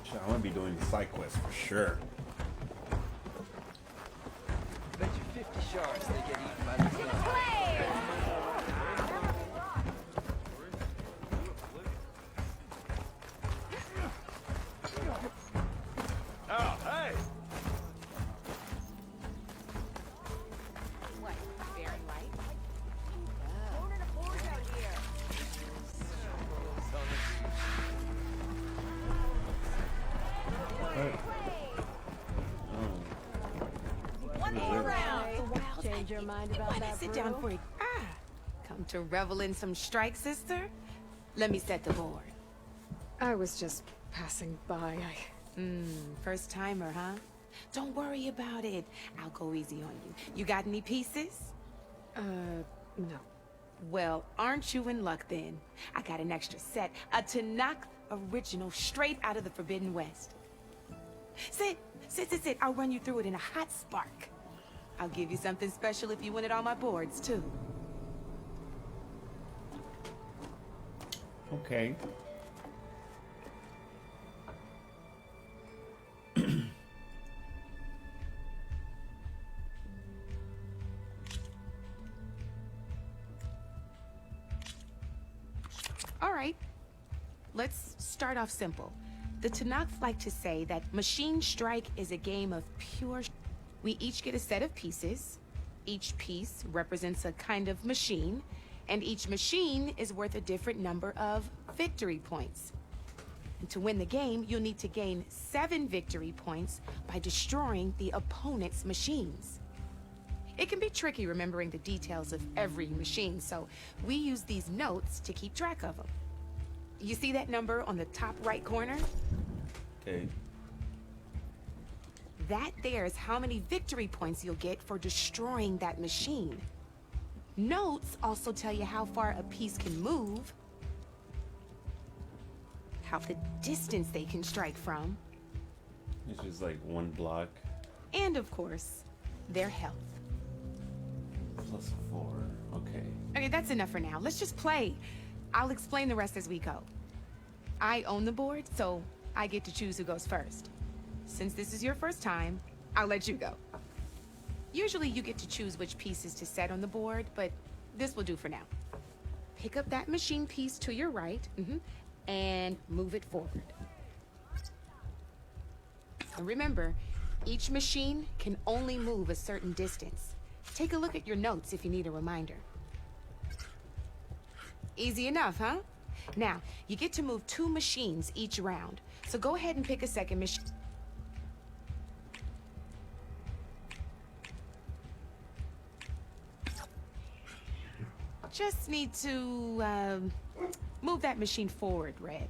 Shit, I want to be doing side quests for sure. Bet you 50 sharks they get eaten by the sun. Oh, hey! What? Very light? Corner to board out here. One more round. Change your mind about that Sit down brew? for it. Come to revel in some strike, sister? Let me set the board. I was just passing by. First timer, huh? Don't worry about it. I'll go easy on you. You got any pieces? No. Well, aren't you in luck then? I got an extra set, a Tanakh original straight out of the Forbidden West. Sit. I'll run you through it in a hot spark. I'll give you something special if you win it on my boards, too. Okay. All right. Let's start off simple. The Tanakh like to say that Machine Strike is a game of pure... We each get a set of pieces. Each piece represents a kind of machine, and each machine is worth a different number of victory points. And to win the game, you'll need to gain 7 victory points by destroying the opponent's machines. It can be tricky remembering the details of every machine, so we use these notes to keep track of them. You see that number on the top right corner? Okay. That there is how many victory points you'll get for destroying that machine. Notes also tell you how far a piece can move, how the distance they can strike from, It's just like one block. and of course, their health. +4. Okay. Okay, that's enough for now. Let's just play. I'll explain the rest as we go. I own the board, so I get to choose who goes first. Since this is your first time, I'll let you go. Usually you get to choose which pieces to set on the board, but this will do for now. Pick up that machine piece to your right, and move it forward. And remember, each machine can only move a certain distance. Take a look at your notes if you need a reminder. Easy enough, huh? Now, you get to move 2 machines each round, so go ahead and pick a second machine. Just need to, move that machine forward, Red.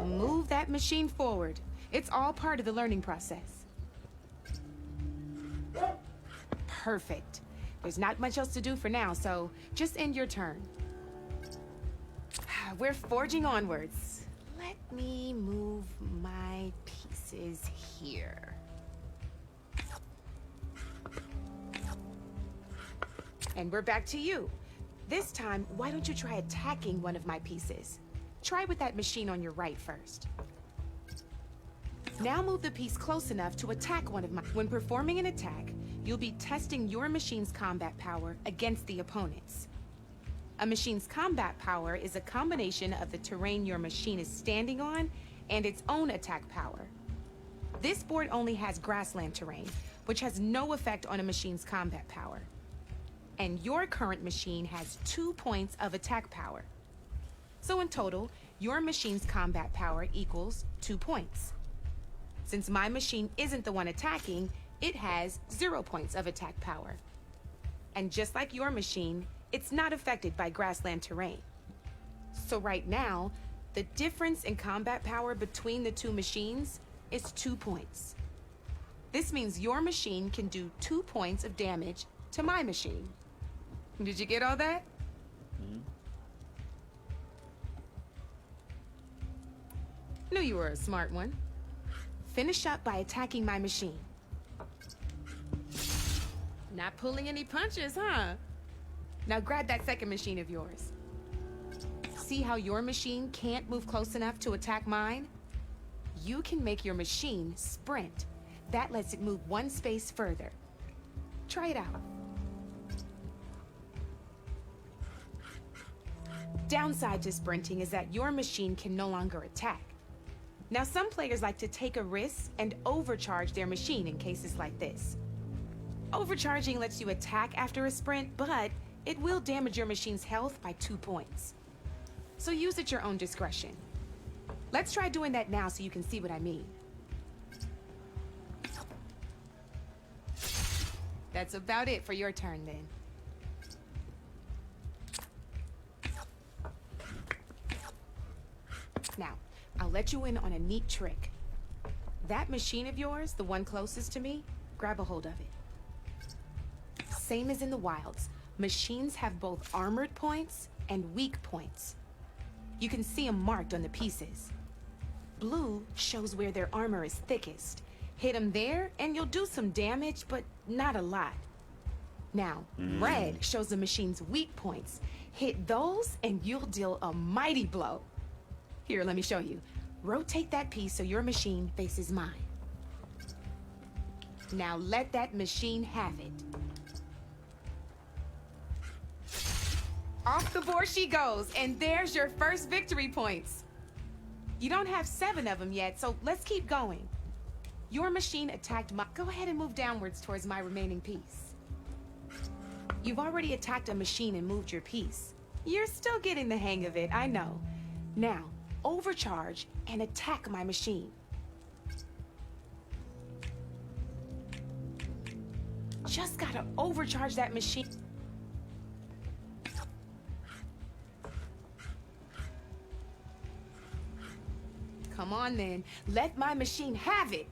Move that machine forward. It's all part of the learning process. Perfect. There's not much else to do for now, so just end your turn. We're forging onwards. Let me move my pieces here. And we're back to you. This time, why don't you try attacking one of my pieces? Try with that machine on your right first. Now move the piece close enough to attack one of my... When performing an attack, you'll be testing your machine's combat power against the opponent's. A machine's combat power is a combination of the terrain your machine is standing on and its own attack power. This board only has grassland terrain, which has no effect on a machine's combat power. And your current machine has 2 points of attack power. So in total, your machine's combat power equals 2 points. Since my machine isn't the one attacking, it has 0 points of attack power. And just like your machine, it's not affected by grassland terrain. So right now, the difference in combat power between the 2 machines is 2 points. This means your machine can do 2 points of damage to my machine. Did you get all that? Knew you were a smart one. finish up by attacking my machine. Not pulling any punches, huh? Now grab that second machine of yours. See how your machine can't move close enough to attack mine? You can make your machine sprint. That lets it move one space further. Try it out. Downside to sprinting is that your machine can no longer attack. Now, some players like to take a risk and overcharge their machine in cases like this. Overcharging lets you attack after a sprint, but it will damage your machine's health by 2 points. So use at your own discretion. Let's try doing that now so you can see what I mean. That's about it for your turn then. Now, I'll let you in on a neat trick. That machine of yours, the one closest to me, grab a hold of it. Same as in the wilds, machines have both armored points and weak points. You can see them marked on the pieces. Blue shows where their armor is thickest. Hit them there and you'll do some damage, but not a lot. Now, red shows the machine's weak points. Hit those and you'll deal a mighty blow. Here, let me show you. Rotate that piece so your machine faces mine. Now let that machine have it. Off the board she goes, and there's your first victory points. You don't have 7 of them yet, so let's keep going. Your machine attacked my... Go ahead and move downwards towards my remaining piece. You've already attacked a machine and moved your piece. You're still getting the hang of it, I know. Now, overcharge and attack my machine. Just gotta overcharge that machine. Come on then, let my machine have it.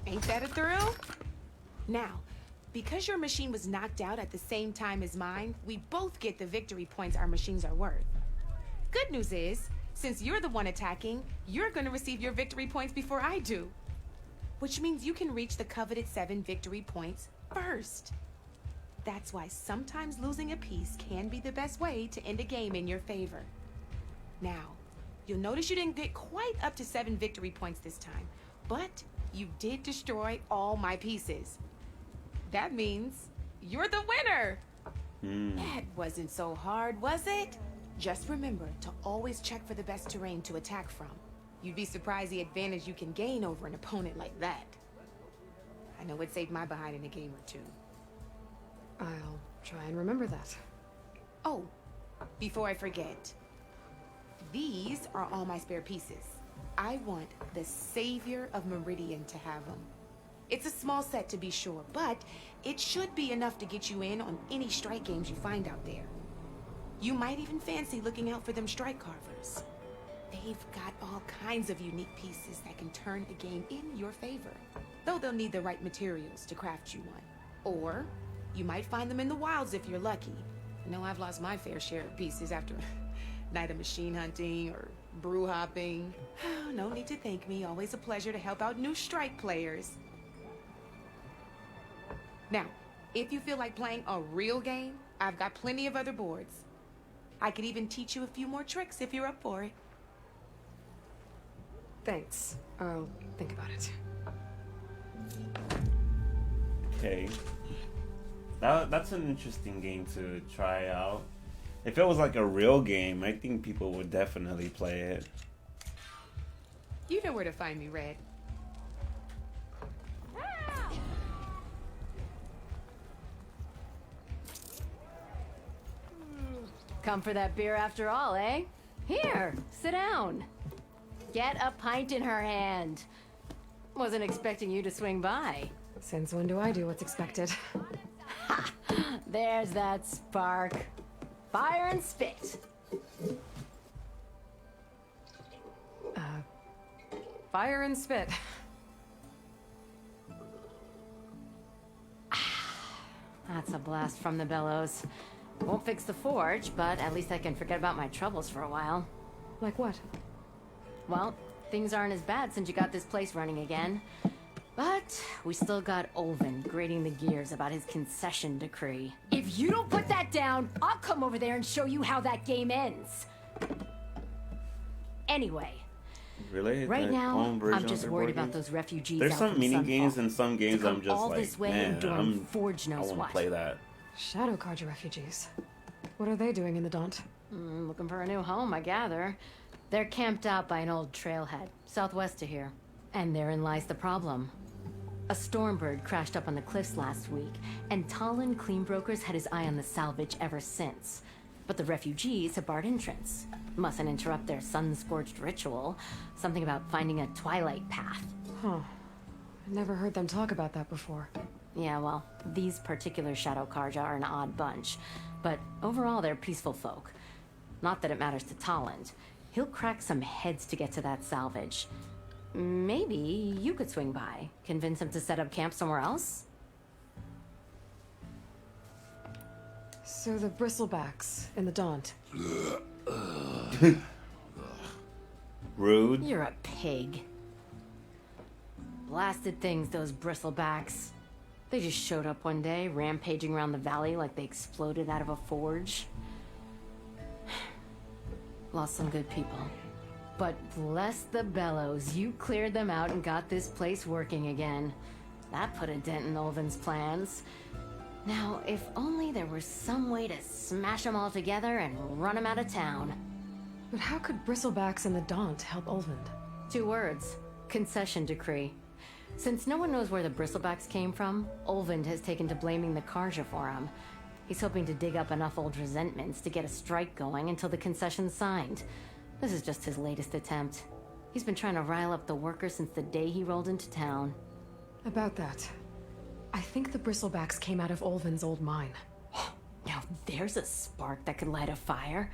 Ain't that a thrill? Now, because your machine was knocked out at the same time as mine, we both get the victory points our machines are worth. Good news is, since you're the one attacking, you're gonna receive your victory points before I do. Which means you can reach the coveted 7 victory points first. That's why sometimes losing a piece can be the best way to end a game in your favor. Now, you'll notice you didn't get quite up to 7 victory points this time, but you did destroy all my pieces. That means you're the winner! That wasn't so hard, was it? Just remember to always check for the best terrain to attack from. You'd be surprised the advantage you can gain over an opponent like that. I know it saved my behind in a game or two. I'll try and remember that. Oh, before I forget, these are all my spare pieces. I want the Savior of Meridian to have them. It's a small set to be sure, but it should be enough to get you in on any strike games you find out there. You might even fancy looking out for them strike carvers. They've got all kinds of unique pieces that can turn a game in your favor, though they'll need the right materials to craft you one. Or you might find them in the wilds if you're lucky. I know I've lost my fair share of pieces after a night of machine hunting or brew hopping. No need to thank me. Always a pleasure to help out new strike players. Now, if you feel like playing a real game, I've got plenty of other boards. I could even teach you a few more tricks if you're up for it. Thanks. I'll think about it. Okay. That's an interesting game to try out. If it was like a real game, I think people would definitely play it. You know where to find me, Red. Come for that beer after all, eh? Here, sit down. Get a pint in her hand. Wasn't expecting you to swing by. Since when do I do what's expected? Ha! There's that spark. Fire and spit. Fire and spit. That's a blast from the bellows. Won't fix the forge, but at least I can forget about my troubles for a while. Like what? Well, things aren't as bad since you got this place running again. But we still got Olvin grating the gears about his concession decree. If you don't put that down, I'll come over there and show you how that game ends. Anyway, Really? right That now, own version I'm of just their worried board about games? those refugees There's out some from mini Sunfall. games and some games To come I'm just all like, this way man, and join Forge I knows want what. to play that. Shadow Carja refugees. What are they doing in the Daunt? Looking for a new home, I gather. They're camped out by an old trailhead, southwest of here. And therein lies the problem. A Stormbird crashed up on the cliffs last week, and Talon Cleanbrokers had his eye on the salvage ever since. But the refugees have barred entrance. Mustn't interrupt their sun-scorched ritual. Something about finding a twilight path. Huh. I never heard them talk about that before. Yeah, well, these particular Shadow Carja are an odd bunch. But overall, they're peaceful folk. Not that it matters to Talon. He'll crack some heads to get to that salvage. Maybe you could swing by, convince him to set up camp somewhere else? So the bristlebacks in the Daunt. Rude. You're a pig. Blasted things, those bristlebacks. They just showed up one day, rampaging around the valley like they exploded out of a forge. Lost some good people. But bless the bellows, you cleared them out and got this place working again. That put a dent in Olvin's plans. Now, if only there were some way to smash them all together and run them out of town. But how could bristlebacks in the Daunt help Olvind? 2 words. Concession decree. Since no one knows where the bristlebacks came from, Olvind has taken to blaming the Carja for him. He's hoping to dig up enough old resentments to get a strike going until the concession's signed. This is just his latest attempt. He's been trying to rile up the workers since the day he rolled into town. About that. I think the bristlebacks came out of Olvin's old mine. Now there's a spark that could light a fire.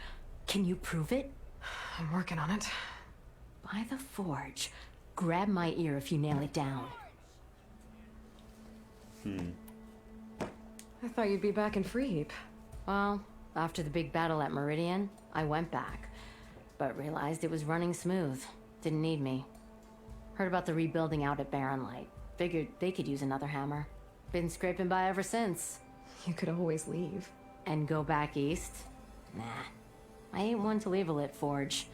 Can you prove it? I'm working on it. By the forge. Grab my ear if you nail it down. I thought you'd be back in Freeheap. Well, after the big battle at Meridian, I went back. But realized it was running smooth. Didn't need me. Heard about the rebuilding out at Barren Light. Figured they could use another hammer. Been scraping by ever since. You could always leave. And go back east? Nah. I ain't one to leave a lit forge.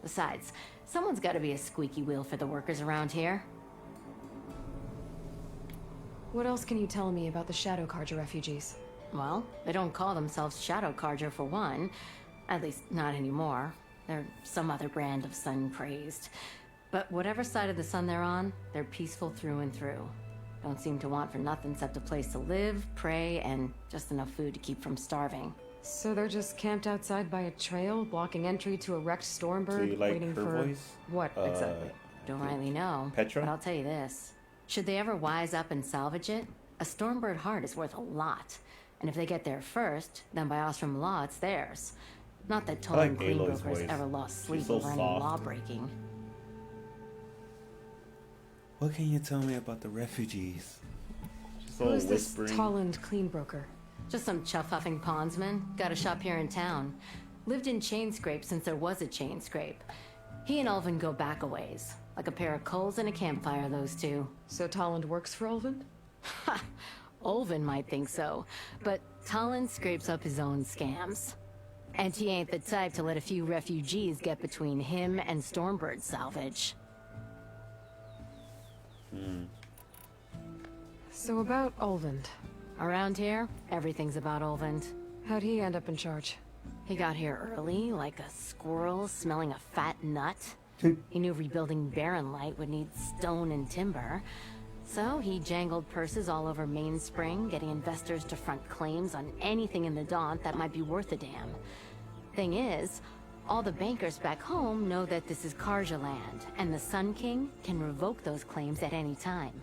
Besides, someone's gotta be a squeaky wheel for the workers around here. What else can you tell me about the Shadow Carja refugees? Well, they don't call themselves Shadow Carja for one. At least, not anymore. They're some other brand of sun-crazed. But whatever side of the sun they're on, they're peaceful through and through. Don't seem to want for nothing except a place to live, pray, and just enough food to keep from starving. So they're just camped outside by a trail, blocking entry to a wrecked Stormbird, Do you like waiting her for... voice? What exactly? Don't rightly know. Petra? But I'll tell you this. Should they ever wise up and salvage it, a Stormbird heart is worth a lot. And if they get there first, then by Ostrom law, it's theirs. Not that I like Tolan Aloy's Greenbrokers voice. ever lost sleep She's so over any soft. law-breaking. What can you tell me about the refugees? She's Who all is this whispering. Talland Cleanbroker? Just some chuff-huffing pondsman. Got a shop here in town. Lived in Chainscrape since there was a Chainscrape. He and Ulvin go back a ways. Like a pair of coals and a campfire, those two. So Talland works for Olvind? Ha! Olvin might think so, but Talon scrapes up his own scams. And he ain't the type to let a few refugees get between him and Stormbird salvage. So about Olvind. Around here, everything's about Olvind. How'd he end up in charge? He got here early, like a squirrel smelling a fat nut. He knew rebuilding Barren Light would need stone and timber. So he jangled purses all over Mainspring, getting investors to front claims on anything in the Daunt that might be worth a damn. Thing is, all the bankers back home know that this is Carja land, and the Sun King can revoke those claims at any time.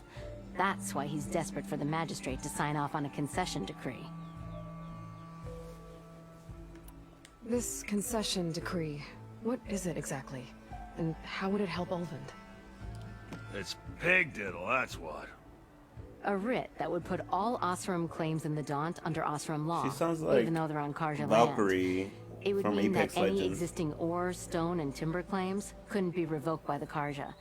That's why he's desperate for the magistrate to sign off on a concession decree. This concession decree, what is it exactly? And how would it help Olvind? It's pig diddle, that's what. a writ that would put all Osram claims in the Daunt under Osram law, She sounds like even though they're on Karja land. Valkyrie It would from mean Apex that any Legends. existing ore, stone, and timber claims couldn't be revoked by the Karja.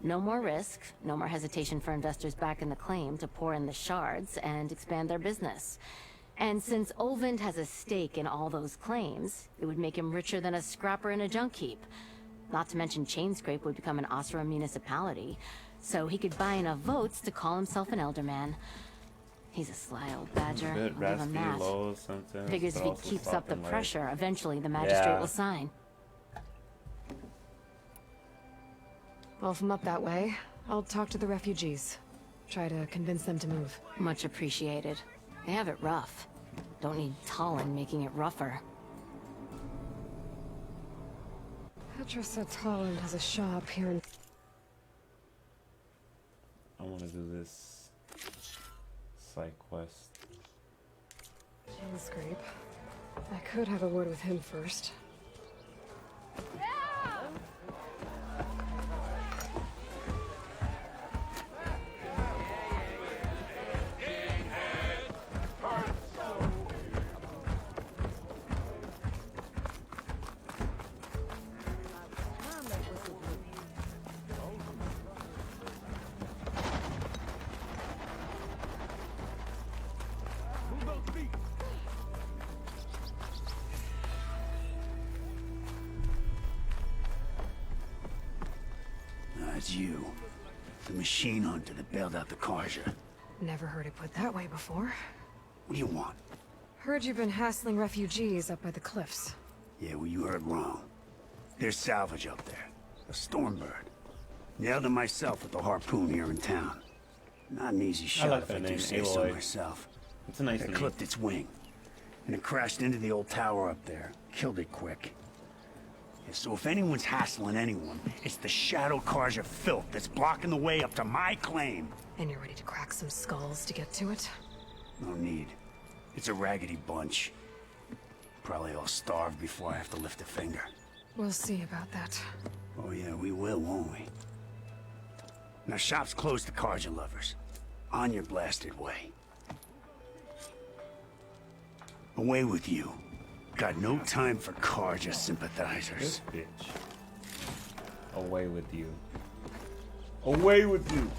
No more risk, no more hesitation for investors back in the claim to pour in the shards and expand their business. And since Olvind has a stake in all those claims, it would make him richer than a scrapper in a junk heap. Not to mention Chainscrape would become an Osram municipality, so he could buy enough votes to call himself an Elderman. He's a sly old badger, A I'll bit give him raspy, that. low sometimes. Figures but if he also keeps soft up the and light. pressure, eventually the magistrate Yeah. will sign. Well, if I'm up that way, I'll talk to the refugees. Try to convince them to move. Much appreciated. They have it rough. Don't need Talon making it rougher. Petra said Talon has a shop here in... I want to do this side quest. Chainscrape. I could have a word with him first. It's you. The machine hunter that bailed out the Karja. Never heard it put that way before. What do you want? Heard you've been hassling refugees up by the cliffs. Yeah, well, you heard wrong. There's salvage up there. A Stormbird. Nailed it myself with the harpoon here in town. Not an easy shot like if I that do name, say so Aloy. myself. It's a nice It name. clipped its wing. And it crashed into the old tower up there. Killed it quick. Yeah, so if anyone's hassling anyone, it's the Shadow Karja filth that's blocking the way up to my claim. And you're ready to crack some skulls to get to it? No need. It's a raggedy bunch. Probably all starved before I have to lift a finger. We'll see about that. Oh yeah, we will, won't we? Now shop's closed to Karja lovers. On your blasted way. Away with you. Got no time for Karja sympathizers. This bitch. Away with you. Away with you.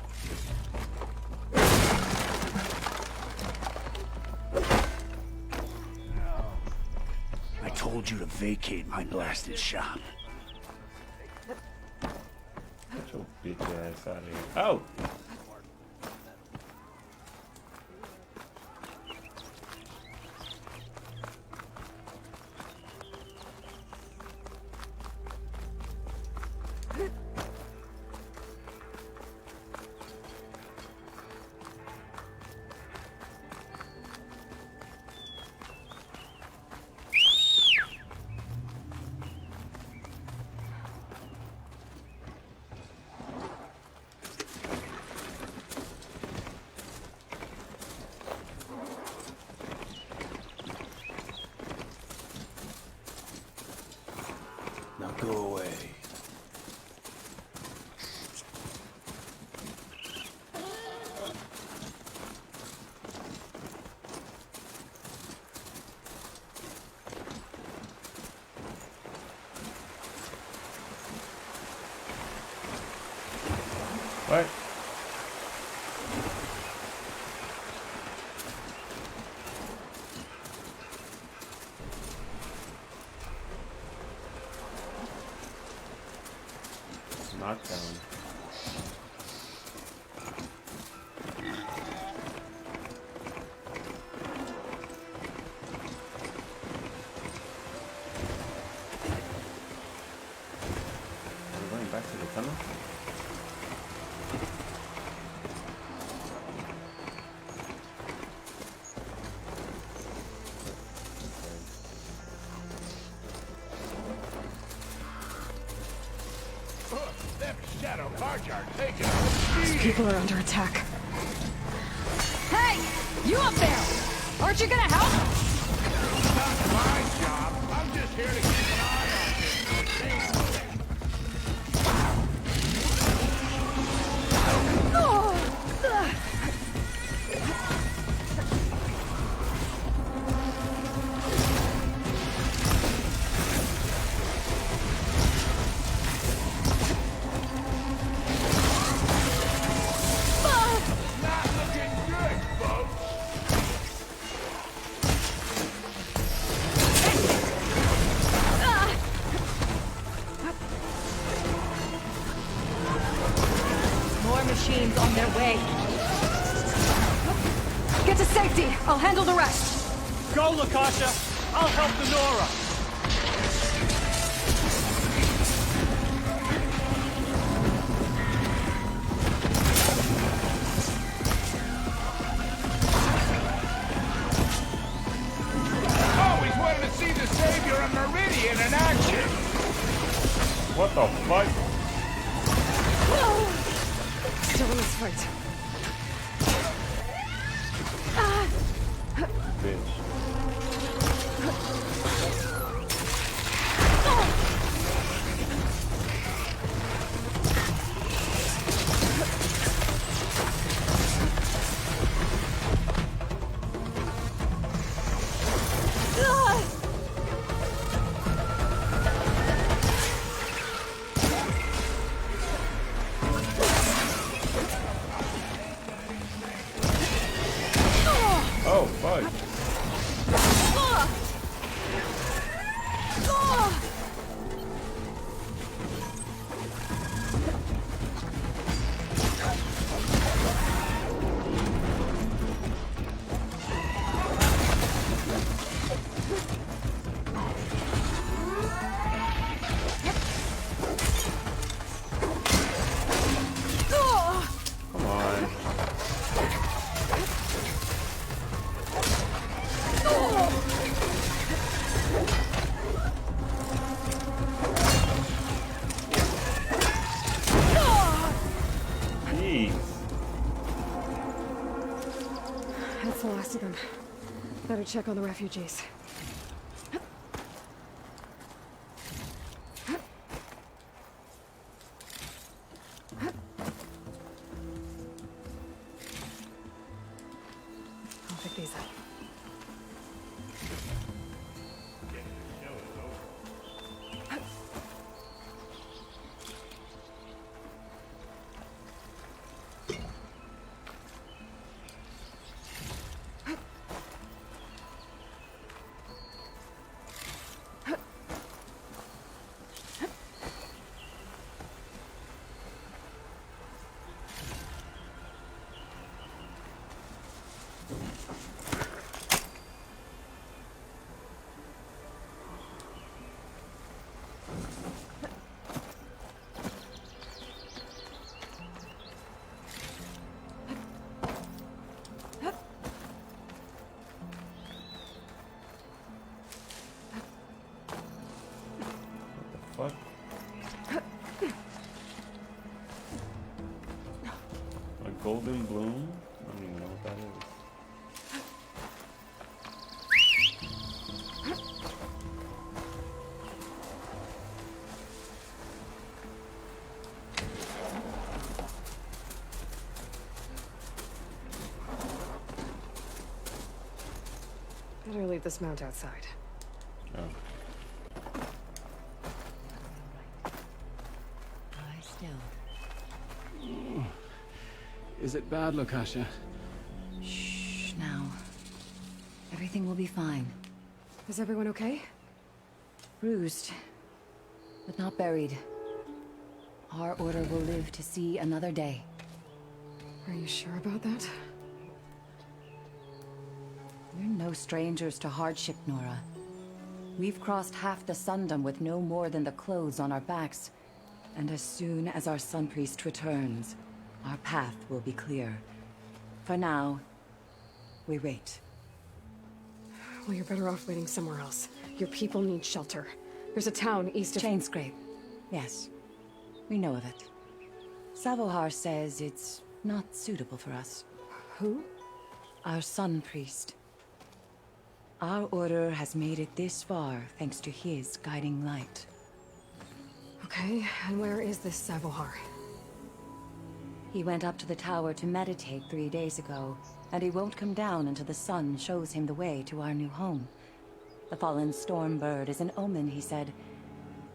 I told you to vacate my blasted shop. Get your bitch ass out of here. Oh! Now go away. What? Knockdown. Are we going back to the tunnel? Them Shadow Karja are taking These people are under attack. Hey! You up there! Aren't you gonna help? my job. I'm just here to keep an eye on this. way. Get to safety. I'll handle the rest. Go, Lakasha! I'll help the Nora! Always wanted to see the savior of Meridian in action. What the fuck? Still in this fight. Bitch. Oh, fuck. Come on. Jeez. That's the last of them. Better check on the refugees. I'll pick these up. What? A golden bloom? I don't even know what that is. Better leave this mount outside. Oh. Lie still. Is it bad, Lakasha? Shh, now. Everything will be fine. Is everyone okay? Bruised, but not buried. Our order will live to see another day. Are you sure about that? We're no strangers to hardship, Nora. We've crossed half the Sundom with no more than the clothes on our backs. And as soon as our Sun Priest returns, our path will be clear. For now, we wait. Well, you're better off waiting somewhere else. Your people need shelter. There's a town east of... Chainscrape. Yes. We know of it. Savohar says it's not suitable for us. Who? Our Sun Priest. Our order has made it this far thanks to his guiding light. Okay, and where is this Savohar? He went up to the tower to meditate 3 days ago, and he won't come down until the sun shows him the way to our new home. The fallen storm bird is an omen, he said.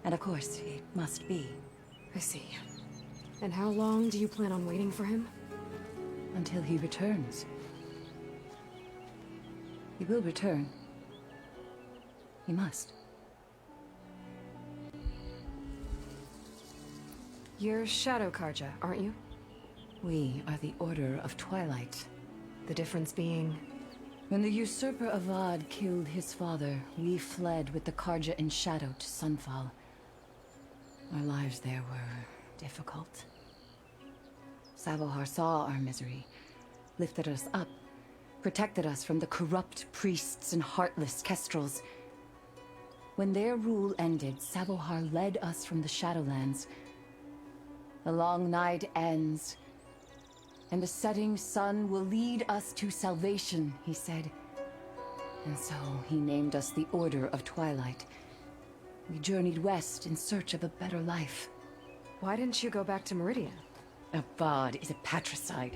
And of course, it must be. I see. And how long do you plan on waiting for him? Until he returns. He will return. He must. You're Shadow Karja, aren't you? We are the Order of Twilight. The difference being... When the usurper Avad killed his father, we fled with the Karja in shadow to Sunfall. Our lives there were difficult. Savohar saw our misery, lifted us up, protected us from the corrupt priests and heartless kestrels. When their rule ended, Savohar led us from the Shadowlands. The long night ends, and the setting sun will lead us to salvation, he said. And so he named us the Order of Twilight. We journeyed west in search of a better life. Why didn't you go back to Meridian? Avad is a patricide.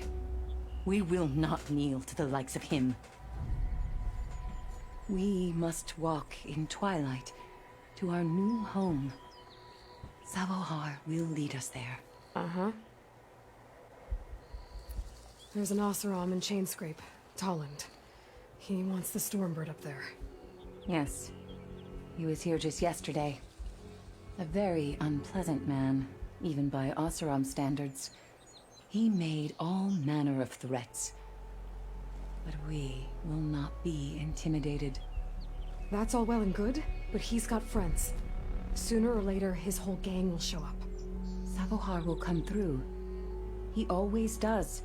We will not kneel to the likes of him. We must walk in Twilight to our new home. Savohar will lead us there. Uh-huh. There's an Oseram in Chainscrape, Tolland. He wants the Stormbird up there. Yes. He was here just yesterday. A very unpleasant man, even by Oseram standards. He made all manner of threats. But we will not be intimidated. That's all well and good, but he's got friends. Sooner or later, his whole gang will show up. Savohar will come through. He always does.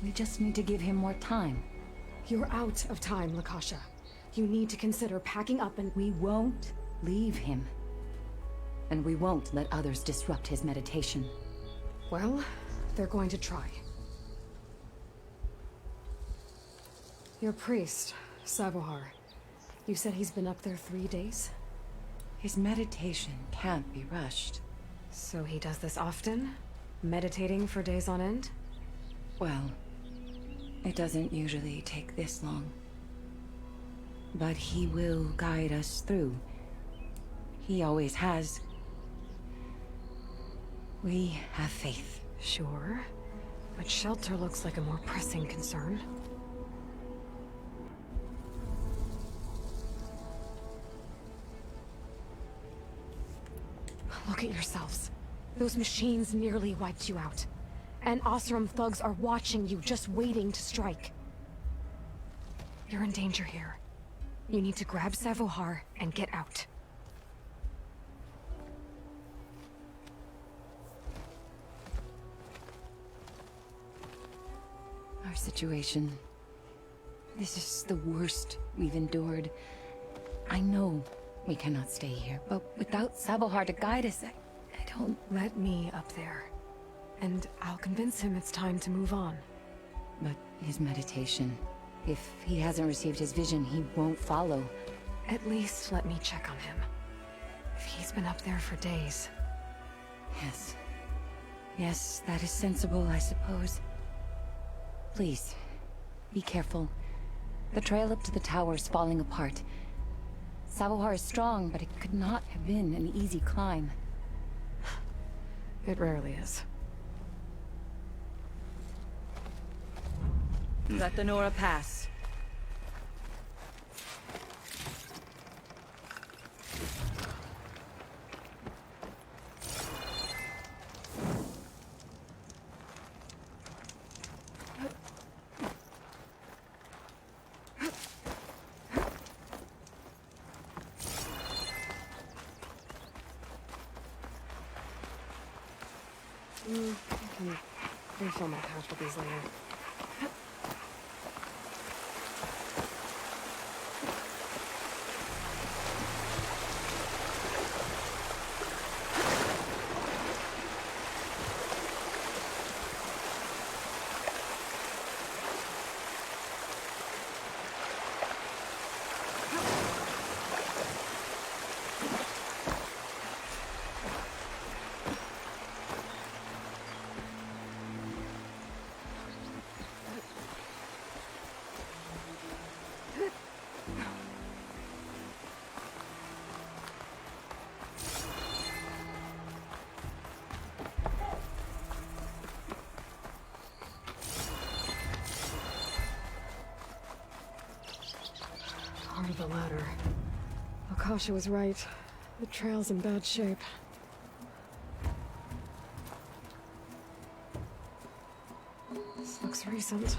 We just need to give him more time. You're out of time, Lakasha. You need to consider packing up and... We won't leave him. And we won't let others disrupt his meditation. Well, they're going to try. Your priest, Savohar. You said he's been up there 3 days? His meditation can't be rushed. So he does this often? Meditating for days on end? Well, it doesn't usually take this long. But he will guide us through. He always has. We have faith. Sure. But shelter looks like a more pressing concern. Look at yourselves. Those machines nearly wiped you out. And Oseram thugs are watching you, just waiting to strike. You're in danger here. You need to grab Savohar and get out. Our situation. This is the worst we've endured. I know we cannot stay here, but without Savohar to guide us, I don't... Let me up there. And I'll convince him it's time to move on. But his meditation... If he hasn't received his vision, he won't follow. At least let me check on him. If he's been up there for days. Yes. Yes, that is sensible, I suppose. Please, be careful. The trail up to the tower is falling apart. Savohar is strong, but it could not have been an easy climb. It rarely is. Let the Nora pass. I can refill my pouch with these later. Part of the ladder. Akasha was right. The trail's in bad shape. This looks recent.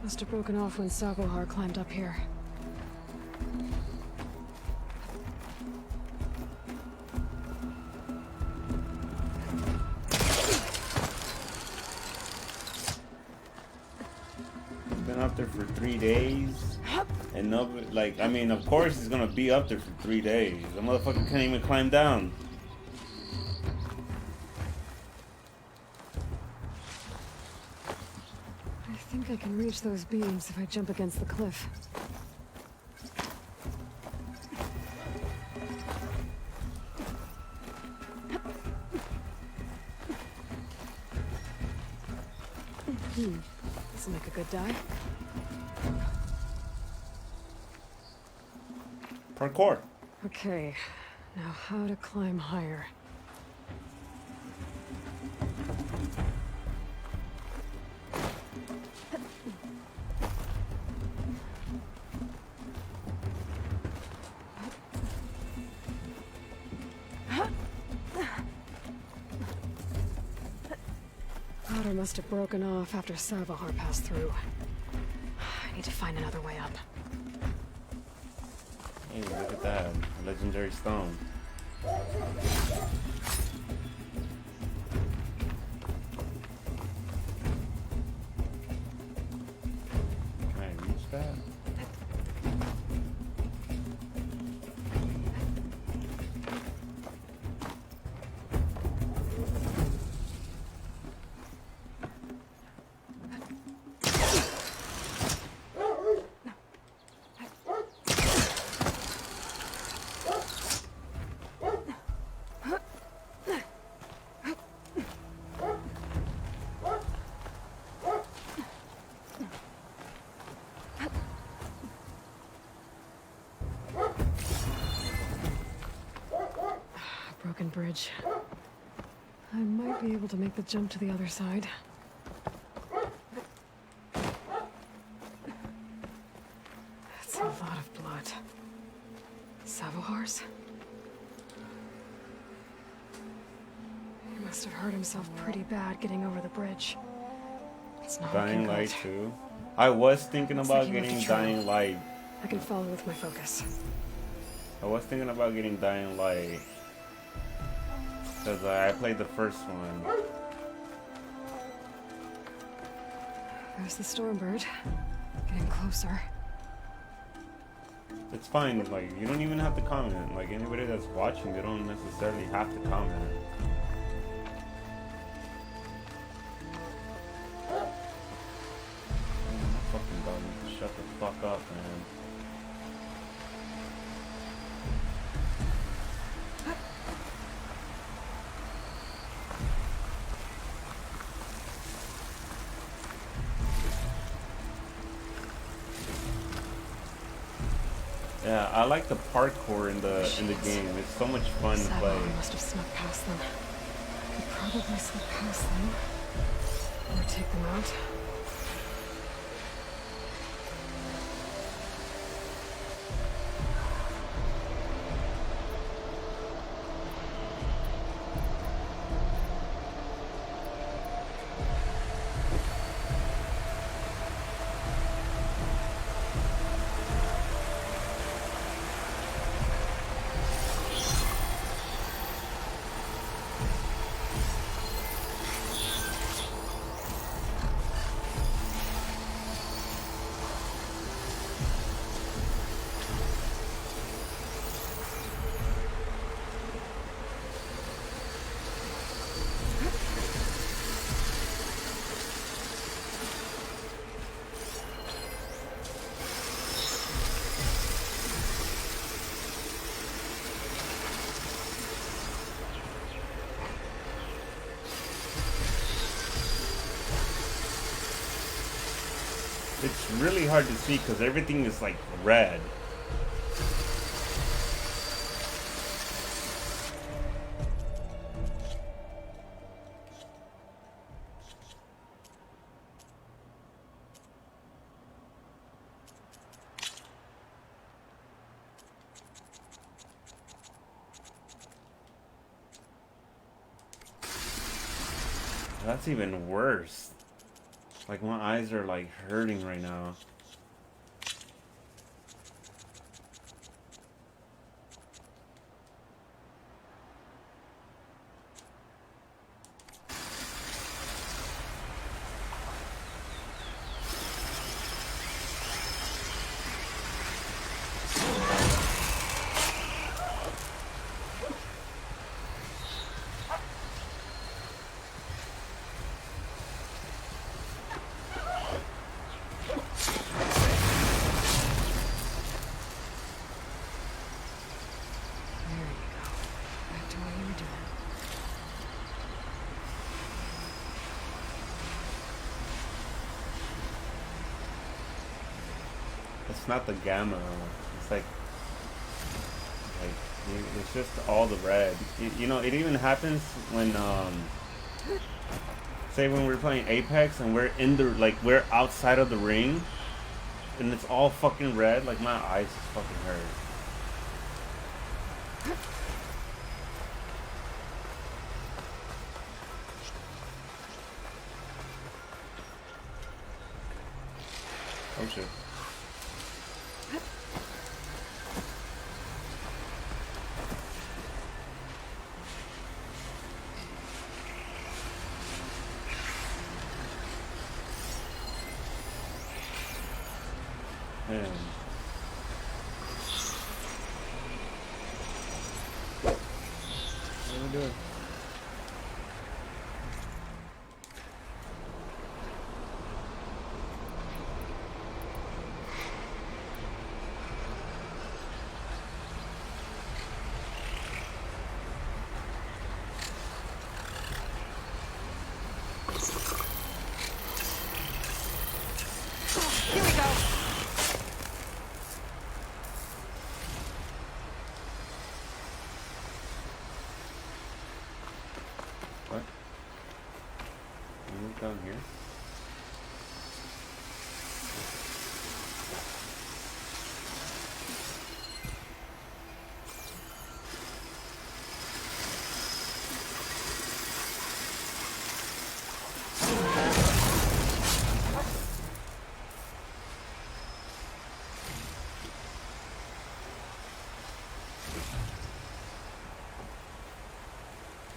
Must have broken off when Sabohar climbed up here. Been up there for 3 days. And no, like, I mean, of course he's gonna be up there for 3 days. The motherfucker can't even climb down. I think I can reach those beams if I jump against the cliff. This'll make a good dive. Parkour. Okay, now how to climb higher. Water must have broken off after Sabohar passed through. I need to find another way up. Hey, look at that. Legendary stone. Can I reach that? Broken bridge. I might be able to make the jump to the other side. That's a lot of blood. Sabohar's? He must have hurt himself pretty bad getting over the bridge. It's not Dying looking Light good. too. I was thinking Looks about like he left getting a trail. Dying Light. I can follow with my focus. I was thinking about getting Dying Light. Because I played the first one. There's the Stormbird. Getting closer. It's fine, like, you don't even have to comment. Like, anybody that's watching, they don't necessarily have to comment. My fucking dog needs to shut the fuck up, man. Yeah, I like the parkour in the game. It's so much fun to play. Sabohar must have snuck past them. He probably slipped past them. Or take them out. It's really hard to see because everything is like red. That's even worse. Like my eyes are like hurting right now. It's not the gamma. It's like it's just all the red. You know, it even happens when say when we're playing Apex and we're in the we're outside of the ring, and it's all fucking red. Like my eyes just fucking hurt. Oh shit. Man. What are we doing? Here we go. What? You move down here?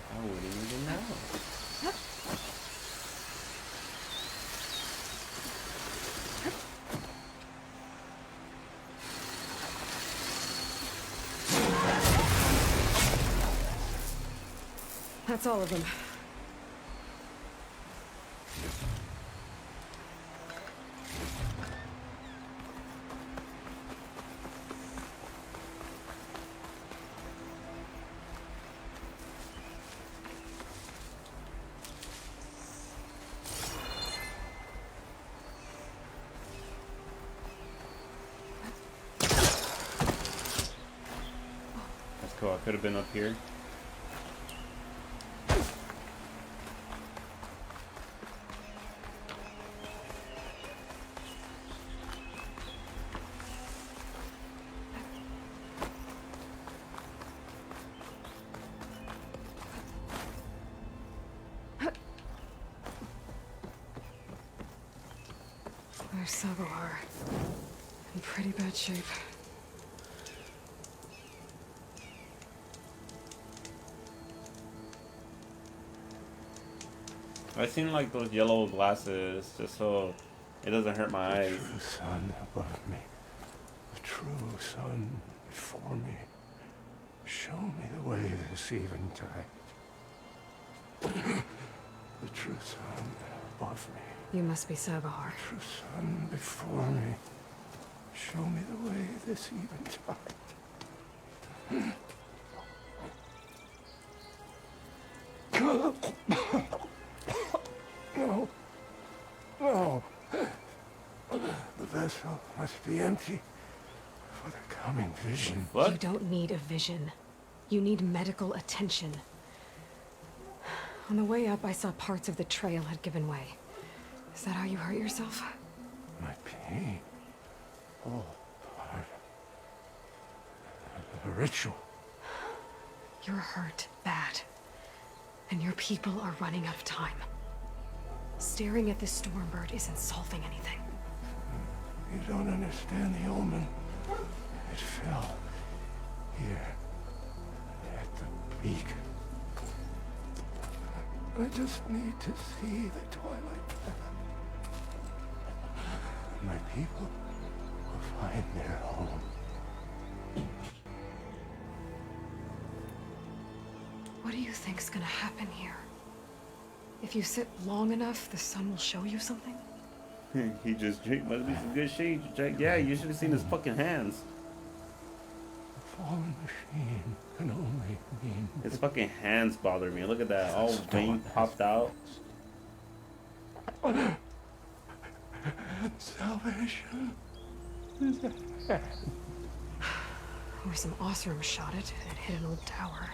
I wouldn't even know. That's all of them. That's cool. I could have been up here. There's Sabohar. In pretty bad shape. I seen like those yellow glasses just so it doesn't hurt my eyes. True sun above me, the true sun before me. Show me the way this eventide. The true sun above me, You must be Sabohar. the true sun before me. Show me the way this eventide. No. No. The vessel must be empty for the coming vision. What? You don't need a vision. You need medical attention. On the way up, I saw parts of the trail had given way. Is that how you hurt yourself? My pain. All part of the ritual. You're hurt bad. And your people are running out of time. Staring at this Stormbird isn't solving anything. You don't understand the omen. It fell here at the beacon. I just need to see the Twilight Path. My people will find their home. What do you think's gonna happen here? If you sit long enough, the sun will show you something? He just drank. Must be some good shit. He drank. Yeah, you should have seen his fucking hands. The fallen machine can only mean... His fucking hands bother me. Look at that. All vein popped out. Salvation is at hand. Or some Oseram shot it, and it hit an old tower.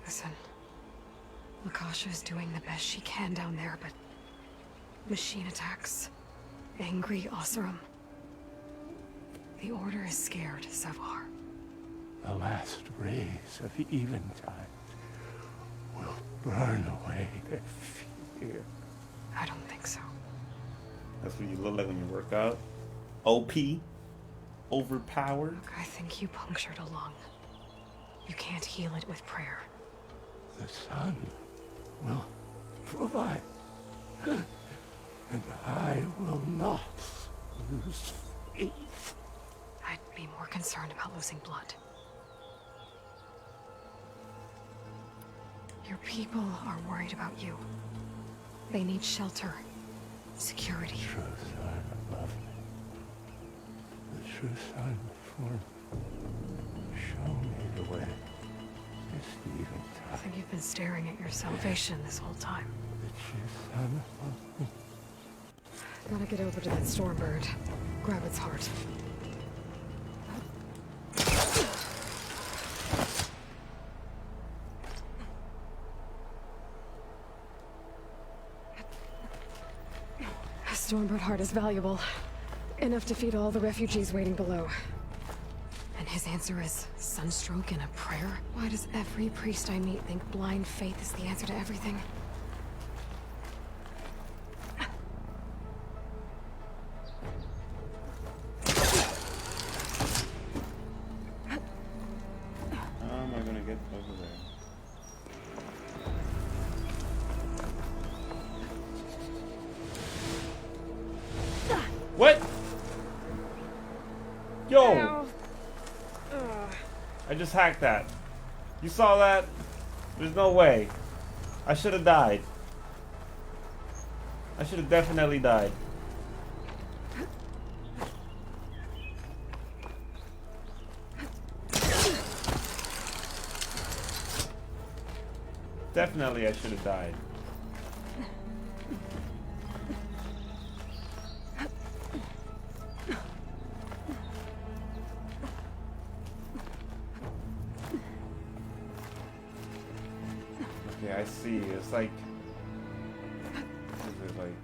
Listen, Lakasha is doing the best she can down there, but machine attacks, angry Oseram. The Order is scared, Sevar. The last rays of Eventide will burn away their fear. I don't think so. That's what you look like when you work out. OP. Overpowered. I think you punctured a lung. You can't heal it with prayer. The sun will provide. And I will not lose faith. I'd be more concerned about losing blood. Your people are worried about you. They need shelter, security. The true sun above me. The true sun before me. Show me the way. This I think you've been staring at your salvation this whole time. The true sun above me. Gotta get over to that Stormbird. Grab its heart. A Stormbird heart is valuable. Enough to feed all the refugees waiting below. And his answer is sunstroke and a prayer? Why does every priest I meet think blind faith is the answer to everything? How am I gonna get over there? What? Yo! I just hacked that. You saw that? There's no way. I should have died. I should have definitely died. Definitely I should have died. Okay, I see. It's like... Is it like...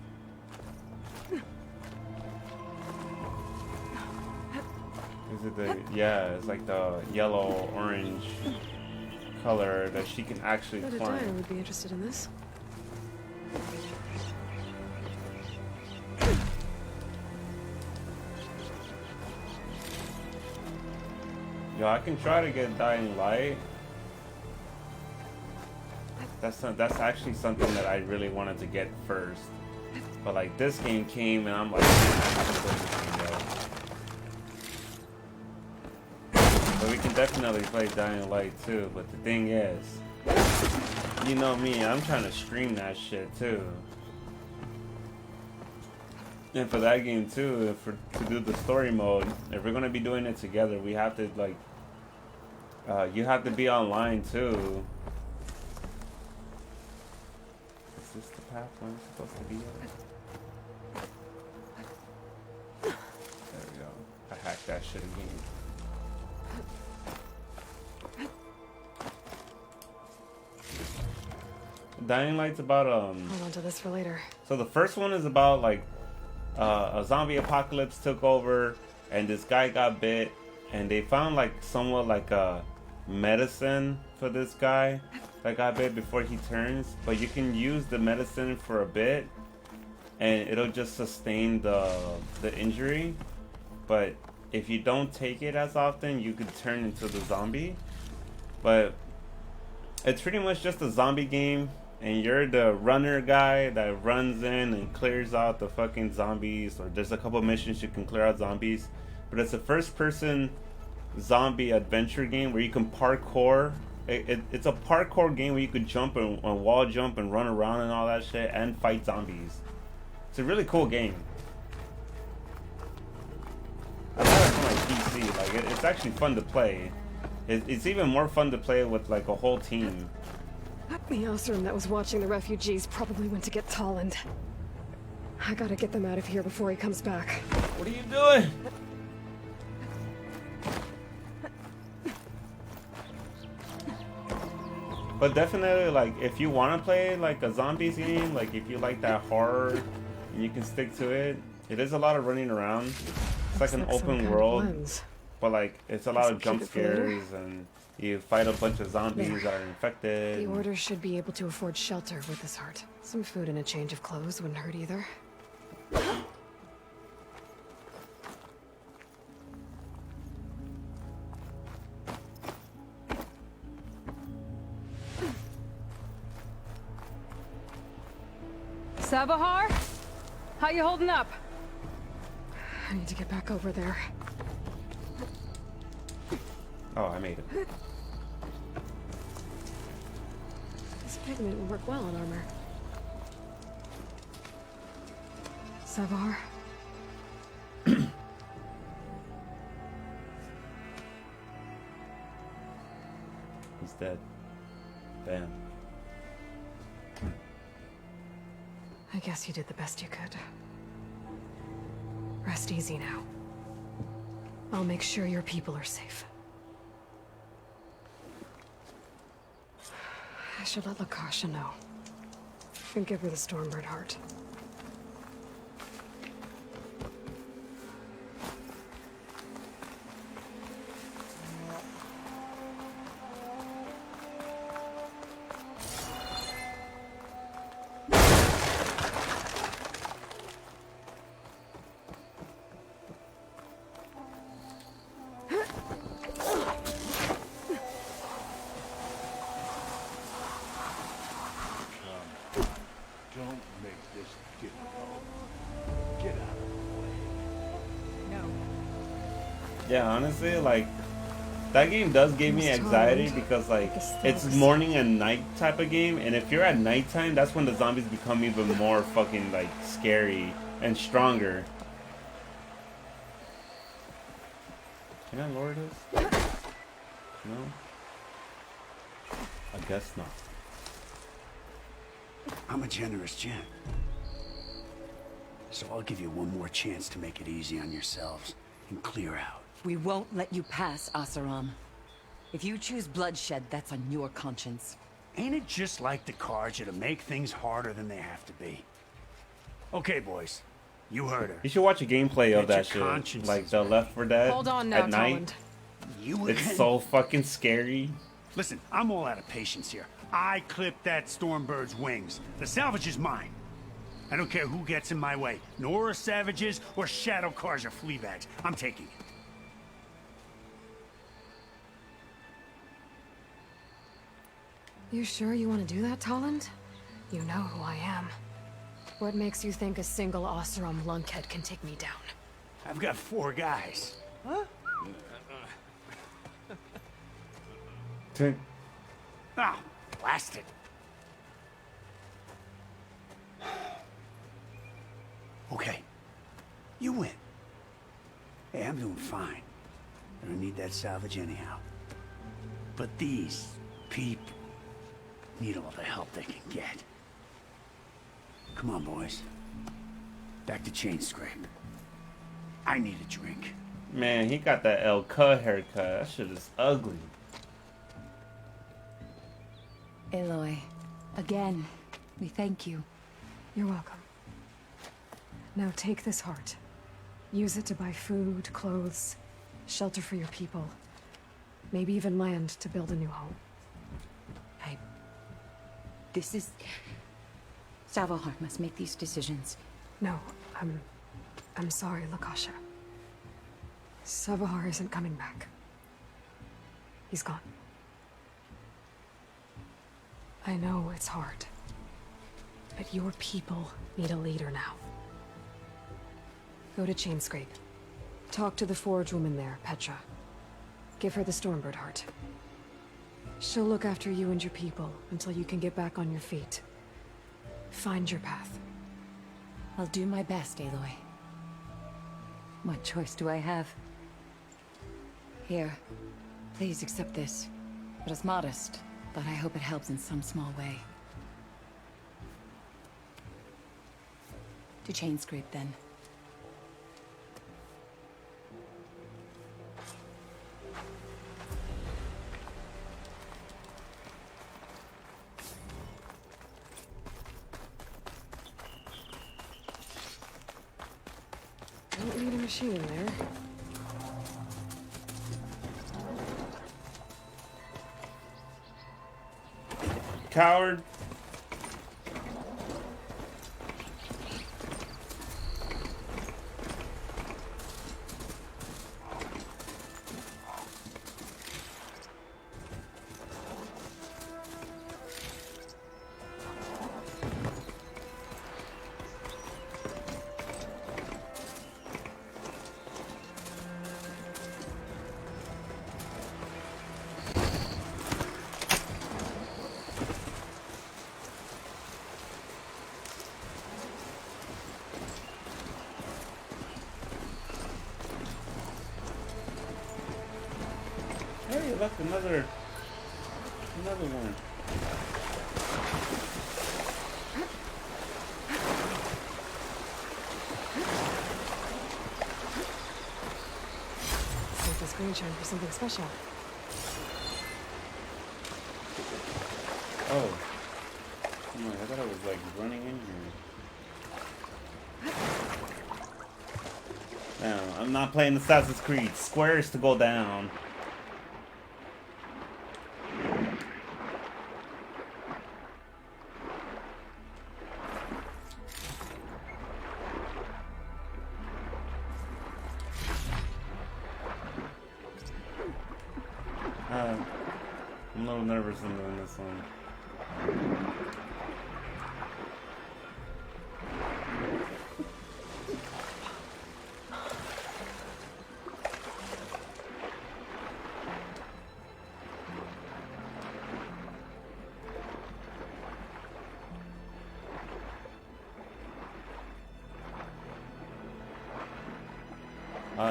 Is it the... Yeah, it's like the yellow, orange color that she can actually Bet a climb. dyer would be interested in this. Yo, I can try to get Dying Light. That's actually something that I really wanted to get first. But like this game came and I'm like, I have to play this game, yo. But we can definitely play Dying Light too. But the thing is, you know me, I'm trying to stream that shit too. And for that game too, to do the story mode, if we're gonna be doing it together, we have to like, you have to be online too. Is this the path where I'm supposed to be at? There we go. I hacked that shit again. Dying Light's about Hold on to this for later. So the first one is about like a zombie apocalypse took over and this guy got bit and they found like somewhat like a medicine for this guy that got bit before he turns, but you can use the medicine for a bit and it'll just sustain the injury, but if you don't take it as often you could turn into the zombie. But it's pretty much just a zombie game, and you're the runner guy that runs in and clears out the fucking zombies, or there's a couple missions you can clear out zombies. But it's a first-person zombie adventure game where you can parkour. It's a parkour game where you could jump and wall jump and run around and all that shit and fight zombies. It's a really cool game. I got it for my PC. Like it's actually fun to play. It's even more fun to play with like a whole team. The Osram that was watching the refugees probably went to get Tolland. I gotta get them out of here before he comes back. What are you doing? But definitely, like, if you want to play like a zombies game, like if you like that horror and you can stick to it, it is a lot of running around. It's like an open world, but like it's a lot of jump scares and you fight a bunch of zombies that are infected. The Order should be able to afford shelter with this heart. Some food and a change of clothes wouldn't hurt either. Savahar? How you holding up? I need to get back over there. Oh, I made it. This pigment will work well on armor. Savahar? He's dead. Bam. I guess you did the best you could. Rest easy now. I'll make sure your people are safe. I should let Lakasha know. And give her the Stormbird heart. Don't make this difficult. Get out of the way. No. Yeah, honestly, like that game does give me anxiety because like it's morning and night type of game, and if you're at nighttime, that's when the zombies become even more fucking like scary and stronger. Can I lower this? No? I guess not. I'm a generous gent. So I'll give you one more chance to make it easy on yourselves and clear out. We won't let you pass, Asaram. If you choose bloodshed, that's on your conscience. Ain't it just like the Carja to make things harder than they have to be? Okay, boys. You heard her. You should watch a gameplay of Get that your shit. consciences Like the Left 4 Dead Hold on now, at night. You It's again? so fucking scary. Listen, I'm all out of patience here. I clipped that Stormbird's wings. The salvage is mine. I don't care who gets in my way. Nora Savages or Shadow Carja Fleabags. I'm taking it. You sure you want to do that, Tolland? You know who I am. What makes you think a single Oseram lunkhead can take me down? I've got 4 guys. Huh? Ah, blast it. Okay. You win. Hey, I'm doing fine. I don't need that salvage anyhow. But these people need all the help they can get. Come on, boys. Back to Chain Scrape. I need a drink. Man, he got that El Cut haircut. That shit is ugly. Aloy, again, we thank you. You're welcome. Now take this heart. Use it to buy food, clothes, Shelter for your people. Maybe even land to build a new home. This is... Savahar must make these decisions. No, I'm sorry, Lakasha. Savahar isn't coming back. He's gone. I know it's hard. But your people need a leader now. Go to Chainscrape. Talk to the Forge woman there, Petra. Give her the Stormbird heart. She'll look after you and your people until you can get back on your feet. Find your path. I'll do my best, Aloy. What choice do I have? Here. Please accept this. It is modest, but I hope it helps in some small way. To Chainscrape, then. Don't need a machine in there. Coward. Hey, look, another one. Save this green shine for something special. Oh. Oh my, I thought I was like running in here. No, I'm not playing Assassin's Creed. Squares to go down. I'm a little nervous in doing this one.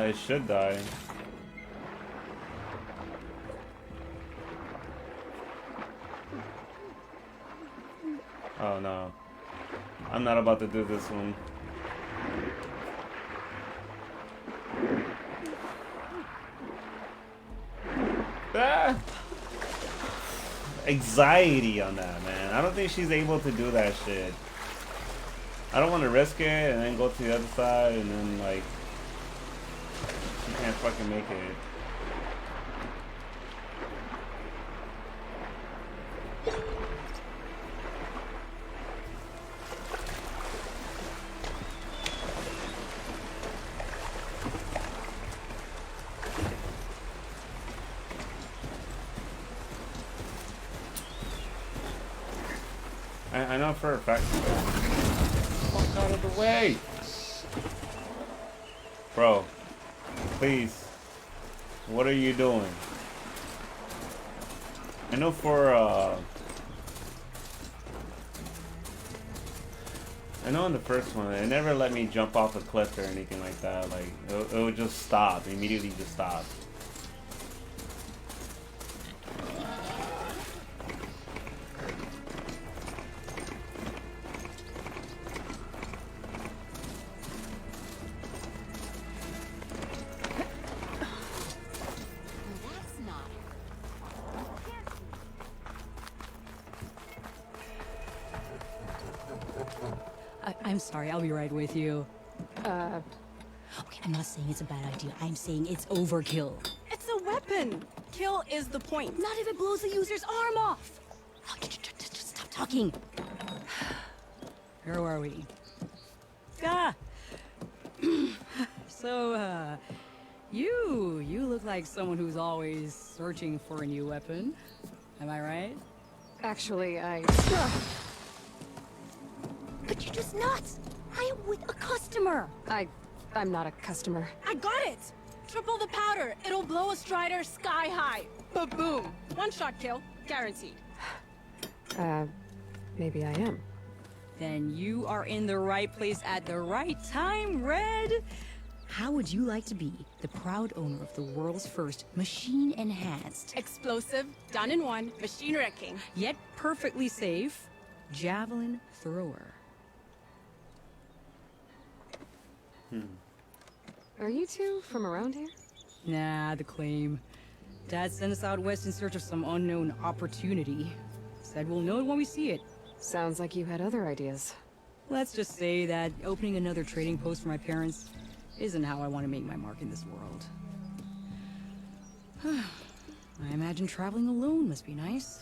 It should die. Oh no. I'm not about to do this one. Ah! Anxiety on that, man. I don't think she's able to do that shit. I don't want to risk it and then go to the other side and then like she can't fucking make it. I know for a fact. Fuck out of the way! Bro, please. What are you doing? I know for I know in the first one, it never let me jump off a cliff or anything like that. Like, it would just stop, immediately just stop. I'm sorry, I'll be right with you. Okay, I'm not saying it's a bad idea. I'm saying it's overkill. It's a weapon. Kill is the point. Not if it blows the user's arm off. Oh, just stop talking. Where are we? Ah. So, you look like someone who's always searching for a new weapon. Am I right? Actually, But you're just nuts! I am with a customer! I'm not a customer. I got it. Triple the powder. It'll blow a Strider sky high. Ba-boom. One shot kill. Guaranteed. Maybe I am. Then you are in the right place at the right time, Red! How would you like to be the proud owner of the world's first machine-enhanced, Explosive, done in one, machine wrecking. yet perfectly safe, javelin thrower? Are you two from around here? Nah, the claim. Dad sent us out west in search of some unknown opportunity. Said we'll know it when we see it. Sounds like you had other ideas. Let's just say that opening another trading post for my parents isn't how I want to make my mark in this world. I imagine traveling alone must be nice.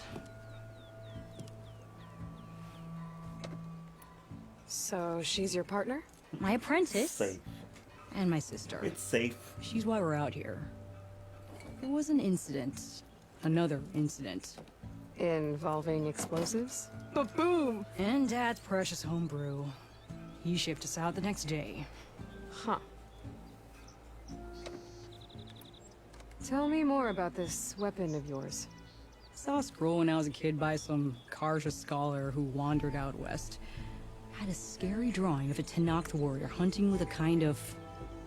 So she's your partner? My apprentice. Safe. And my sister. It's safe. She's why we're out here. There was an incident. Another incident. Involving explosives? Ba-boom. And Dad's precious homebrew. He shipped us out the next day. Huh. Tell me more about this weapon of yours. Saw a scroll when I was a kid by some Karja scholar who wandered out west. Had a scary drawing of a Tenakth warrior hunting with a kind of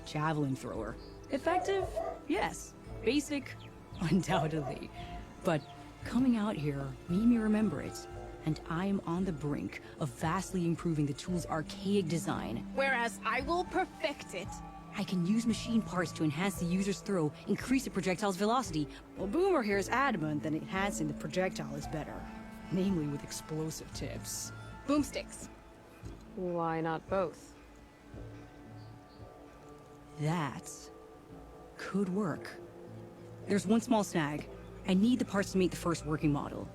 javelin thrower. Effective? Yes. Basic? Undoubtedly. But coming out here made me remember it. And I'm on the brink of vastly improving the tool's archaic design. Whereas I will perfect it. I can use machine parts to enhance the user's throw, increase the projectile's velocity. Well, Boomer here is adamant that enhancing the projectile is better. Namely with explosive tips. Boomsticks. Why not both? That could work. There's one small snag. I need the parts to make the first working model.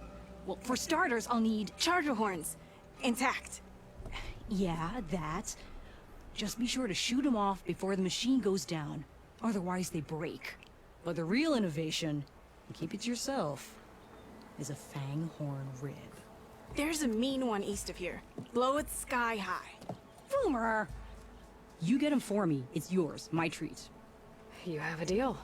Well, for starters, I'll need... Charger horns. Intact. Yeah, that. Just be sure to shoot them off before the machine goes down. Otherwise, they break. But the real innovation, and keep it to yourself, is a fang horn rib. There's a mean one east of here. Blow it sky high. Boomer! You get him for me. It's yours. My treat. You have a deal.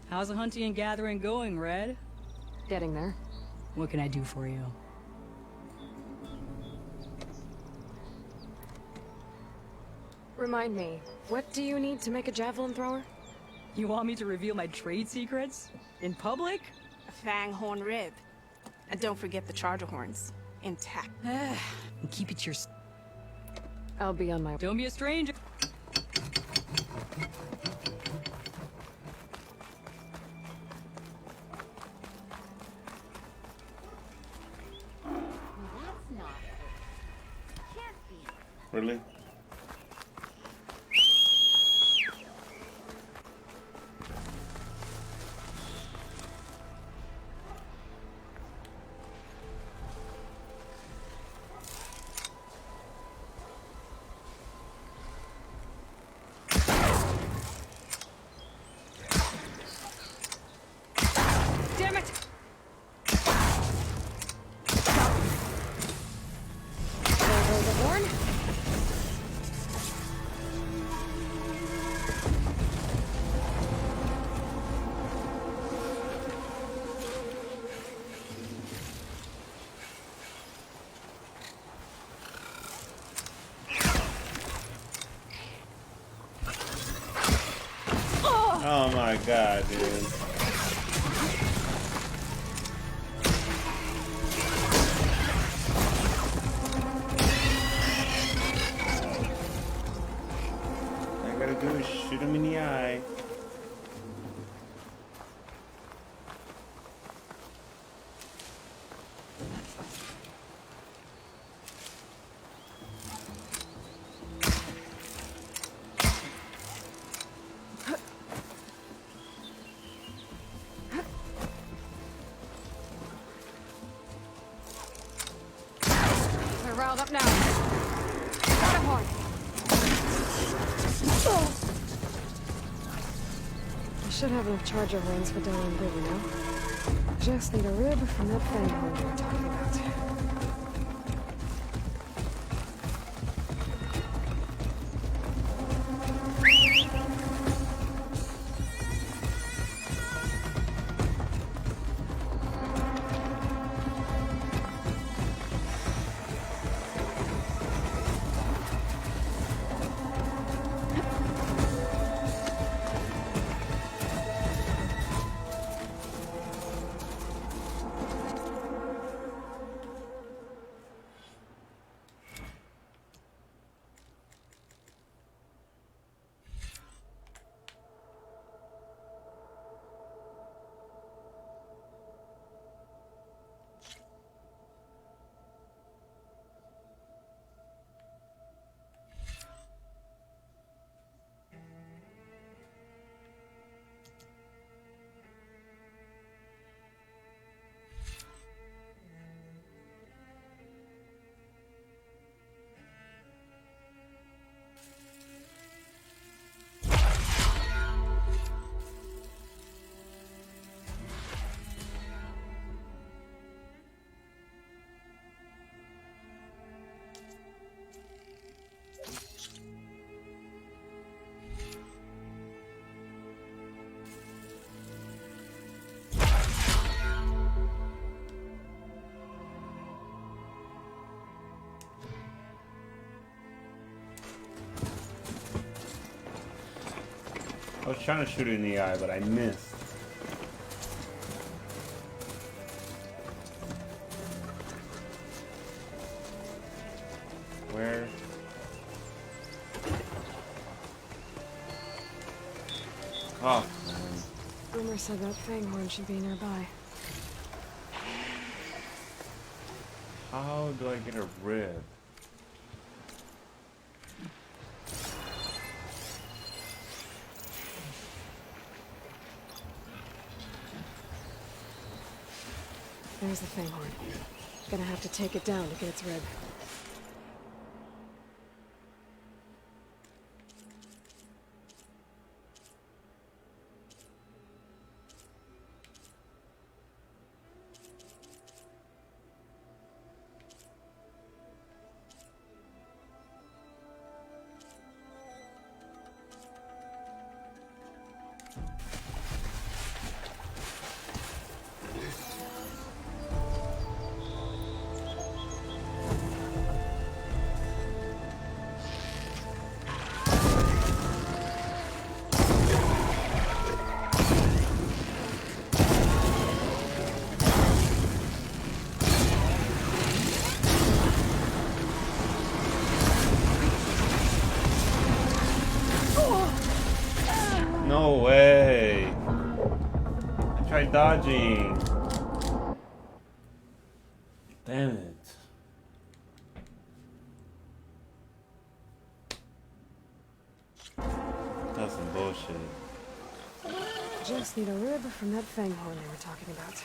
How's the hunting and gathering going, Red? Getting there. What can I do for you? Remind me, what do you need to make a javelin thrower? You want me to reveal my trade secrets? In public? A fang horn rib. And don't forget the charger horns. Intact. And keep it to your... I'll be on my... Don't be a stranger. Really? Damn it! There goes the horn. Oh my god, dude. All I gotta do is shoot him in the eye. riled up now. Got him hard. I should have enough charger rings for Della and Boo, you know? Just need a rib from that fanghorn we were talking about. I was trying to shoot it in the eye, but I missed. Where? Oh, man. Rumor said that fanghorn should be nearby. How do I get a rib? There's the fanghorn. Gonna have to take it down to get its rib. No way. I tried dodging. Damn it. That's some bullshit. Just need a rib from that fanghorn they were talking about.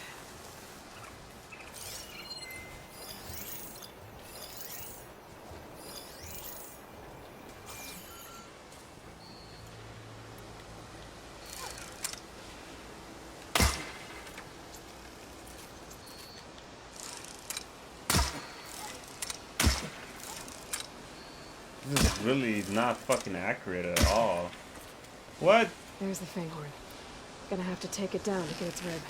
This is really not fucking accurate at all. What? There's the fanghorn. Gonna have to take it down to get its rib.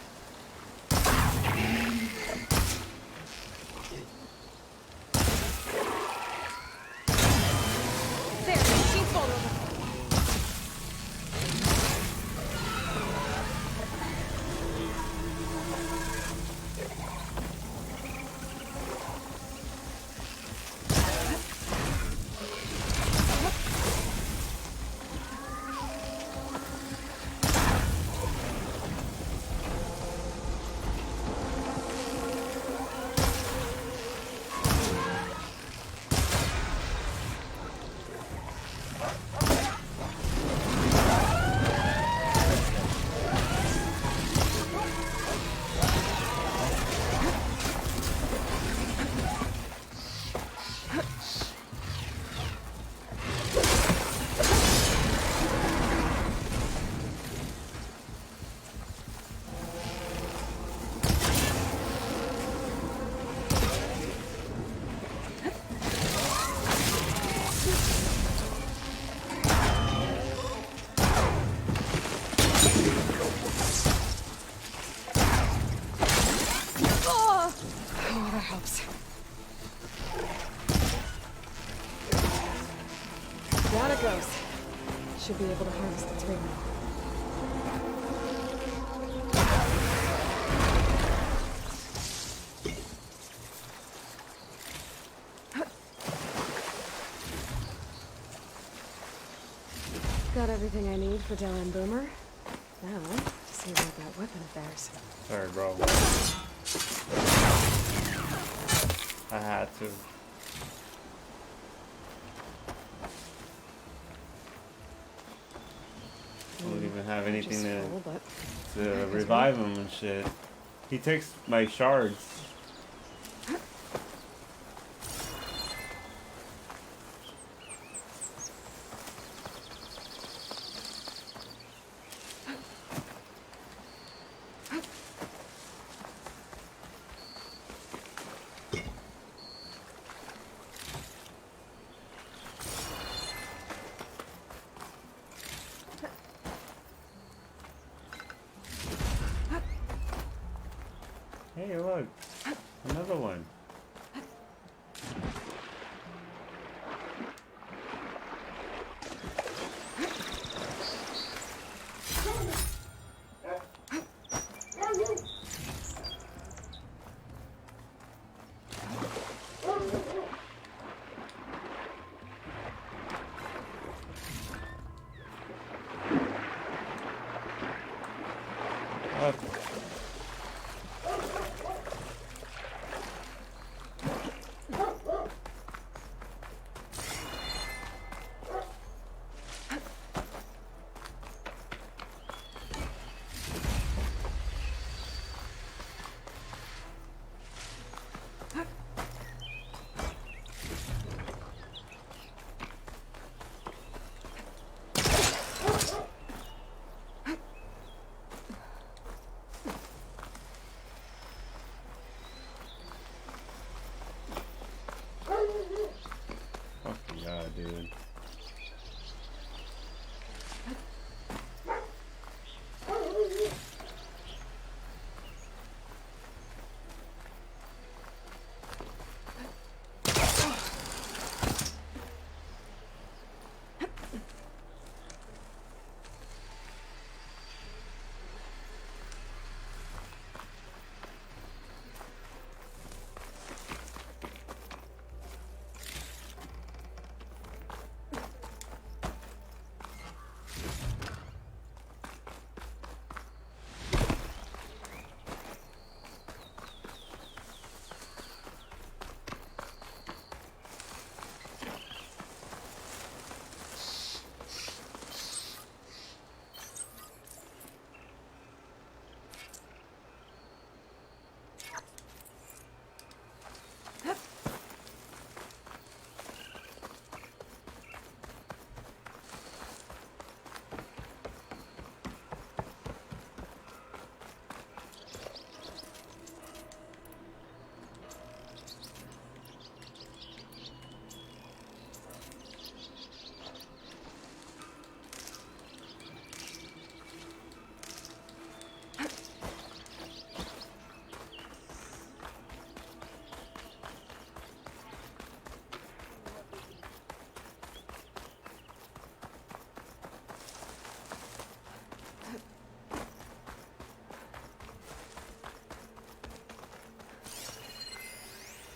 There, she's vulnerable. Oh, that helps. Down it goes. Should be able to harness the three now. Got everything I need for Dell and Boomer. Now, to see about that weapon of theirs. Sorry, bro. I had to. I don't even have anything to revive him and shit. He takes my shards. Hey, look. Another one. Dude.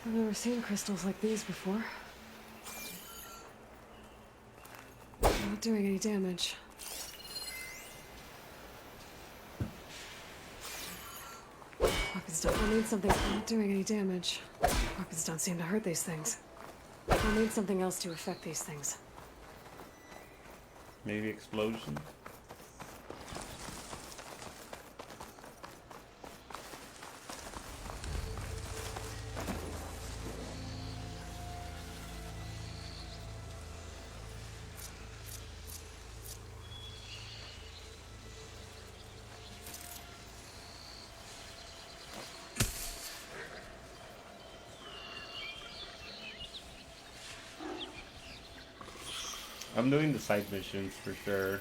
I've never seen crystals like these before. Not doing any damage. Weapons don't. I need something. Not doing any damage. Weapons don't seem to hurt these things. I'll need something else to affect these things. Maybe explosion? I'm doing the side missions for sure.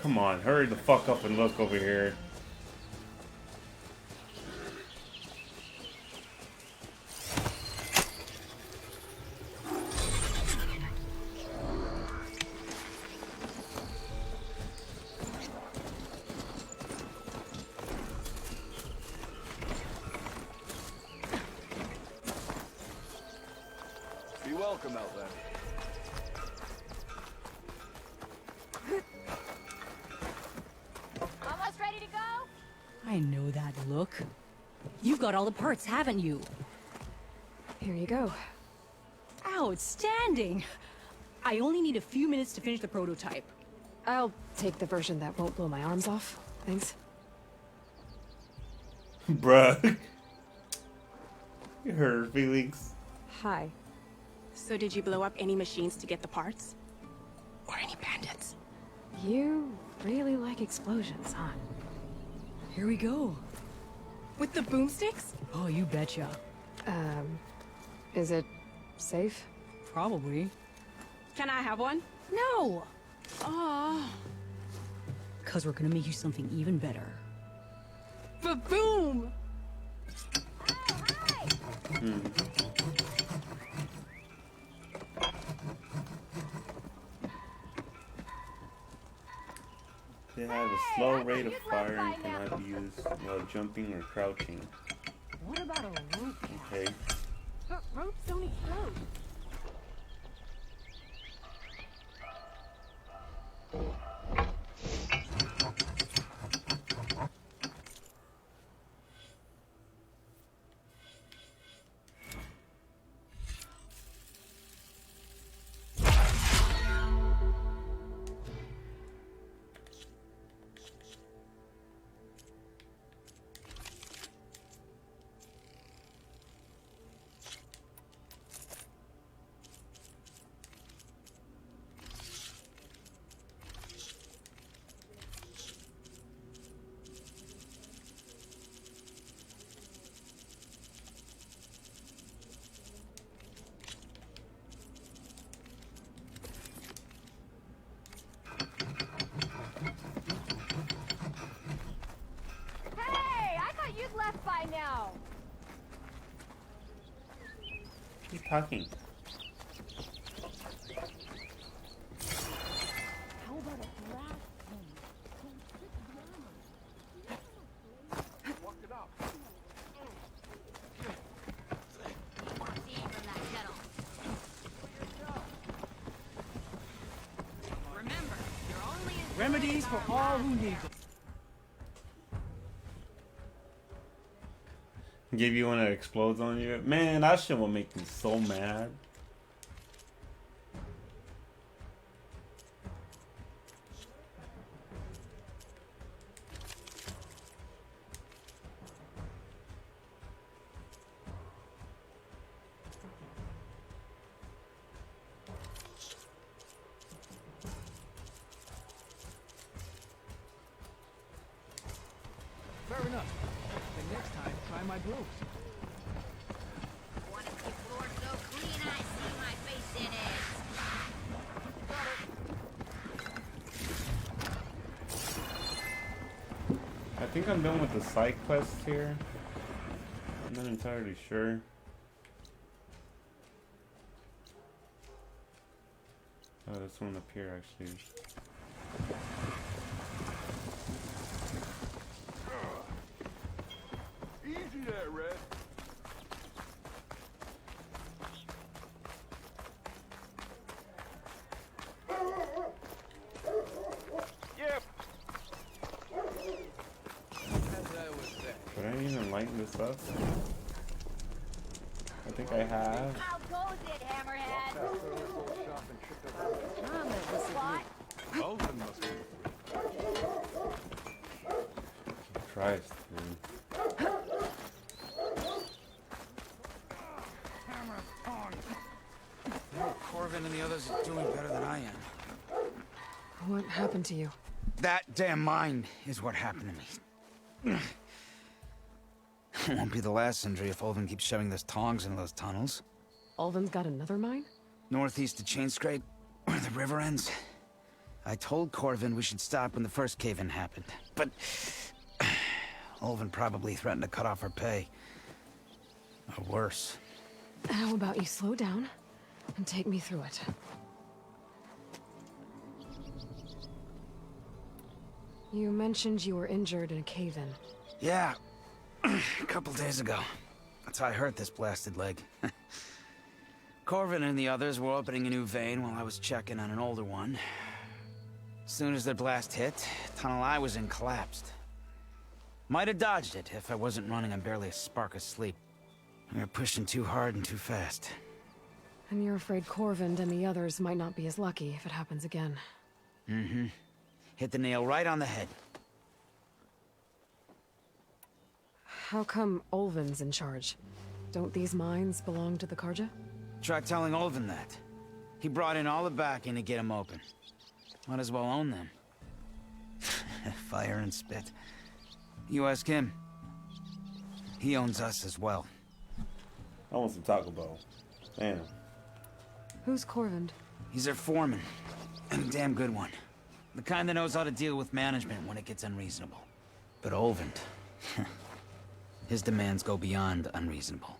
Come on, hurry the fuck up and look over here. Be welcome out there. Almost ready to go? I know that look. You've got all the parts, haven't you? Here you go. Outstanding! I only need a few minutes to finish the prototype. I'll take the version that won't blow my arms off. Thanks. Bruh. You hurt her feelings. Hi. So did you blow up any machines to get the parts? Or any bandits? You really like explosions, huh? Here we go. With the boomsticks? Oh, you betcha. Is it safe? Probably. Can I have one? No! Oh, Cause we're gonna make you something even better. ba-boom! They have a slow rate of fire and cannot be used while jumping or crouching. What about a rope? Okay. But ropes don't explode. Left by now. Keep talking. How about a blast? Walk it up. Remember, you're only as Remedies for all who need them. Give you one that explodes on you. Man, that shit will make me so mad. Fair enough. Then next time, try my blows. Want to keep floor so clean I see my face in it. I think I'm done with the side quest here. I'm not entirely sure. Oh, this one up here actually. Easy there, Red. Yep. As I was saying. Should I even lighten this up? I think I have. How goes it, Hammerhead? What? Elvin must be. Christ, dude. Corvin and the others are doing better than I am. What happened to you? That damn mine is what happened to me. It won't be the last injury if Ulvin keeps shoving those tongs into those tunnels. Ulvin's got another mine? Northeast of Chain Scrape, where the river ends. I told Corvin we should stop when the first cave-in happened, but... Ulvin probably threatened to cut off her pay. Or worse. How about you slow down and take me through it? You mentioned you were injured in a cave-in. Yeah, a couple days ago. That's how I hurt this blasted leg. Corvin and the others were opening a new vein while I was checking on an older one. As soon as their blast hit, the tunnel I was in collapsed. Might have dodged it if I wasn't running on barely a spark of sleep. We were pushing too hard and too fast. And you're afraid Corvin and the others might not be as lucky if it happens again. Mm-hmm. Hit the nail right on the head. How come Ulvin's in charge? Don't these mines belong to the Karja? Try telling Ulvin that. He brought in all the backing to get them open. Might as well own them. Fire and spit. You ask him. He owns us as well. I want some Taco Bell. Damn. Who's Corvin? He's their foreman. And a damn good one. The kind that knows how to deal with management when it gets unreasonable. But Ulvin... his demands go beyond unreasonable.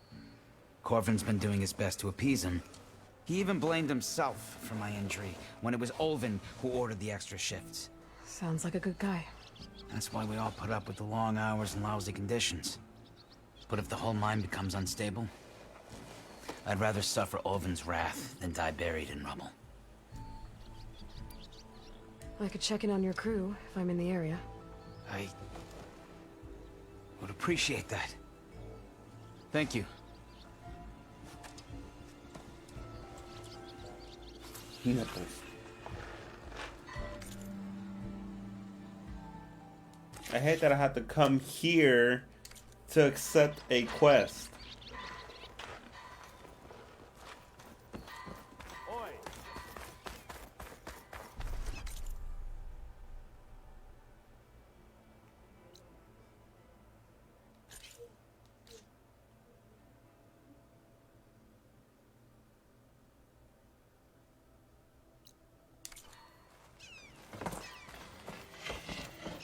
Corvin's been doing his best to appease him. He even blamed himself for my injury when it was Ulvin who ordered the extra shifts. Sounds like a good guy. That's why we all put up with the long hours and lousy conditions. But if the whole mine becomes unstable, I'd rather suffer Ulvin's wrath than die buried in rubble. I could check in on your crew if I'm in the area. I would appreciate that. Thank you. Nothing. I hate that I have to come here to accept a quest.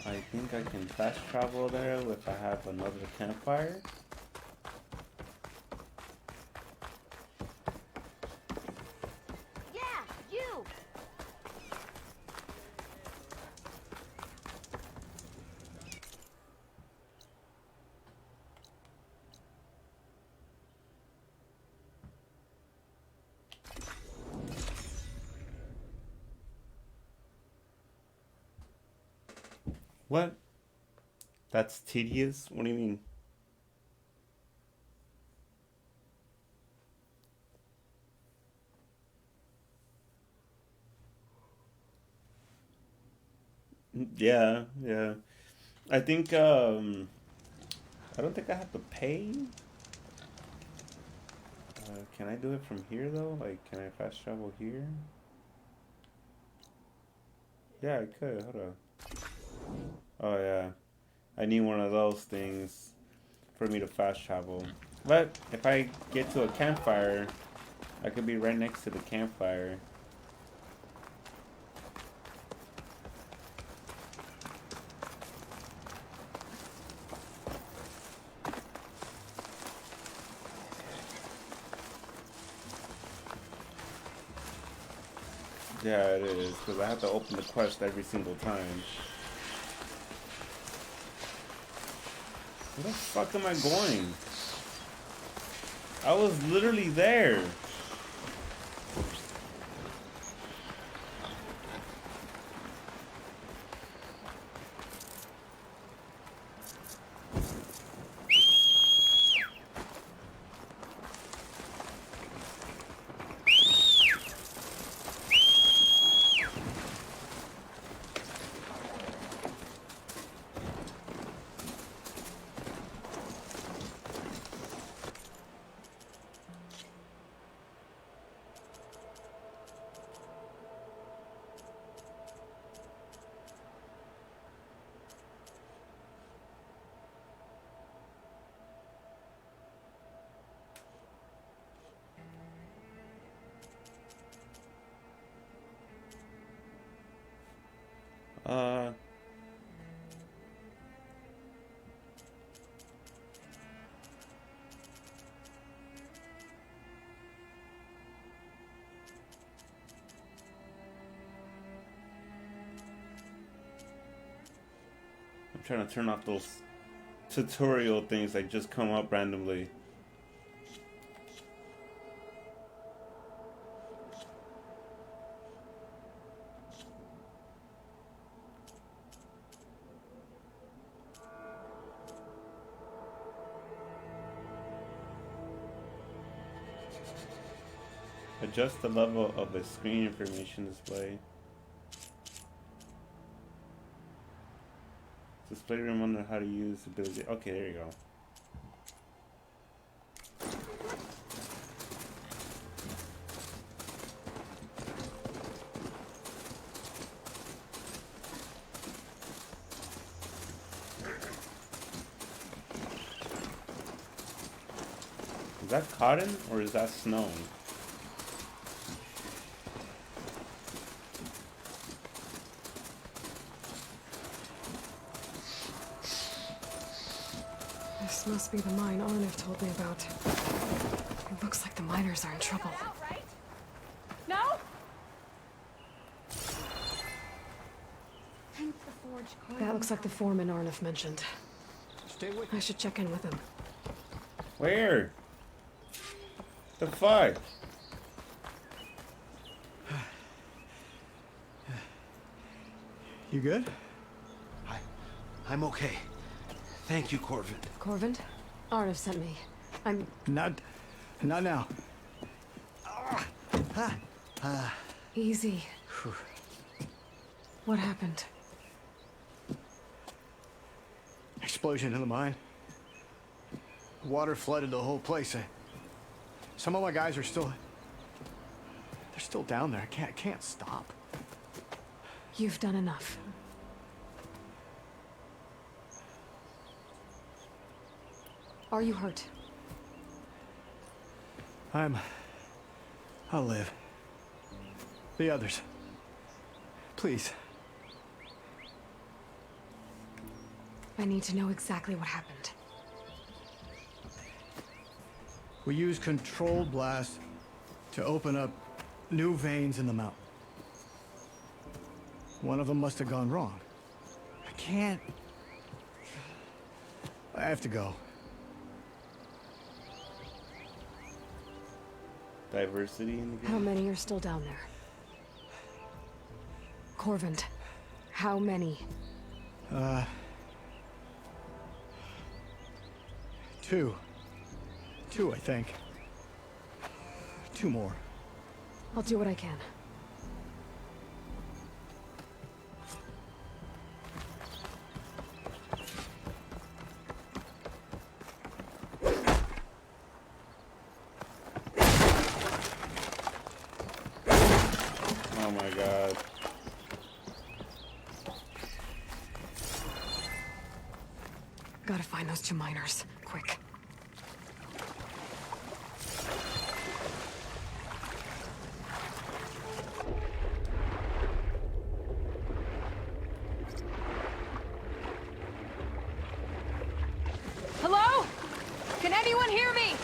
I think I can fast travel there if I have another campfire. Yeah, you! What? That's tedious? What do you mean? Yeah, yeah. I think, I don't think I have to pay. Can I do it from here, though? Like, can I fast travel here? Yeah, I could. Hold on. Oh, yeah. I need one of those things for me to fast travel. But if I get to a campfire, I could be right next to the campfire. Yeah, it is, because I have to open the quest every single time. Where the fuck am I going? I was literally there. I'm trying to turn off those tutorial things that just come up randomly. Adjust the level of the screen information display. Display reminder how to use the ability. Okay, there you go. Is that cotton or is that snow? This must be the mine Arnav told me about. It looks like the miners are in trouble. No? That looks like the foreman Arnav mentioned. Stay with I should check in with him. Where? The fuck? You good? I'm okay. Thank you, Corvin. Corvin? Arnav sent me. I'm... Not now. Easy. What happened? Explosion in the mine. Water flooded the whole place. Some of my guys are still... They're still down there. I can't stop. You've done enough. Are you hurt? I'll live. The others. Please. I need to know exactly what happened. We used controlled blast to open up new veins in the mountain. One of them must have gone wrong. I have to go. Diversity in the game? How many are still down there? Corvin, how many? Two, I think. Two more. I'll do what I can. Oh my god. Gotta find those two miners, quick. Hello? Can anyone hear me?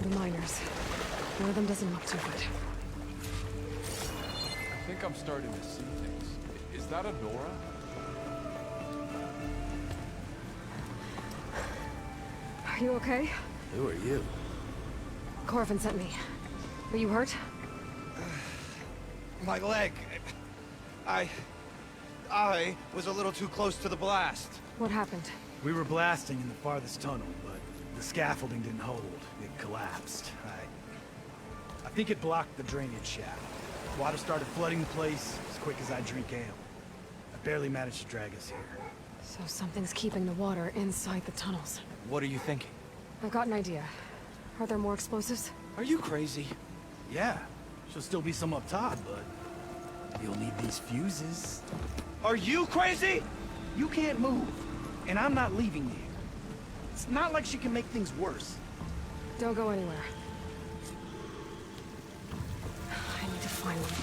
The miners. One of them doesn't look too good. I think I'm starting to see things. Is that a Nora? Are you okay? Who are you? Corvin sent me. Are you hurt? My leg. I was a little too close to the blast. What happened? We were blasting in the farthest tunnel, but the scaffolding didn't hold. It collapsed. I think it blocked the drainage shaft. Water started flooding the place as quick as I drink ale. I barely managed to drag us here. So something's keeping the water inside the tunnels. What are you thinking? I've got an idea. Are there more explosives? Are you crazy? Yeah, she'll still be some up top, but you'll need these fuses. Are you crazy? You can't move, and I'm not leaving you. It's not like she can make things worse. Don't go anywhere. I need to find one.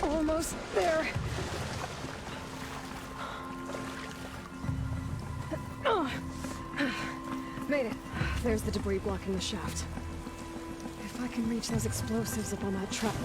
Almost there. Made it. There's the debris blocking the shaft. If I can reach those explosives up on that trap.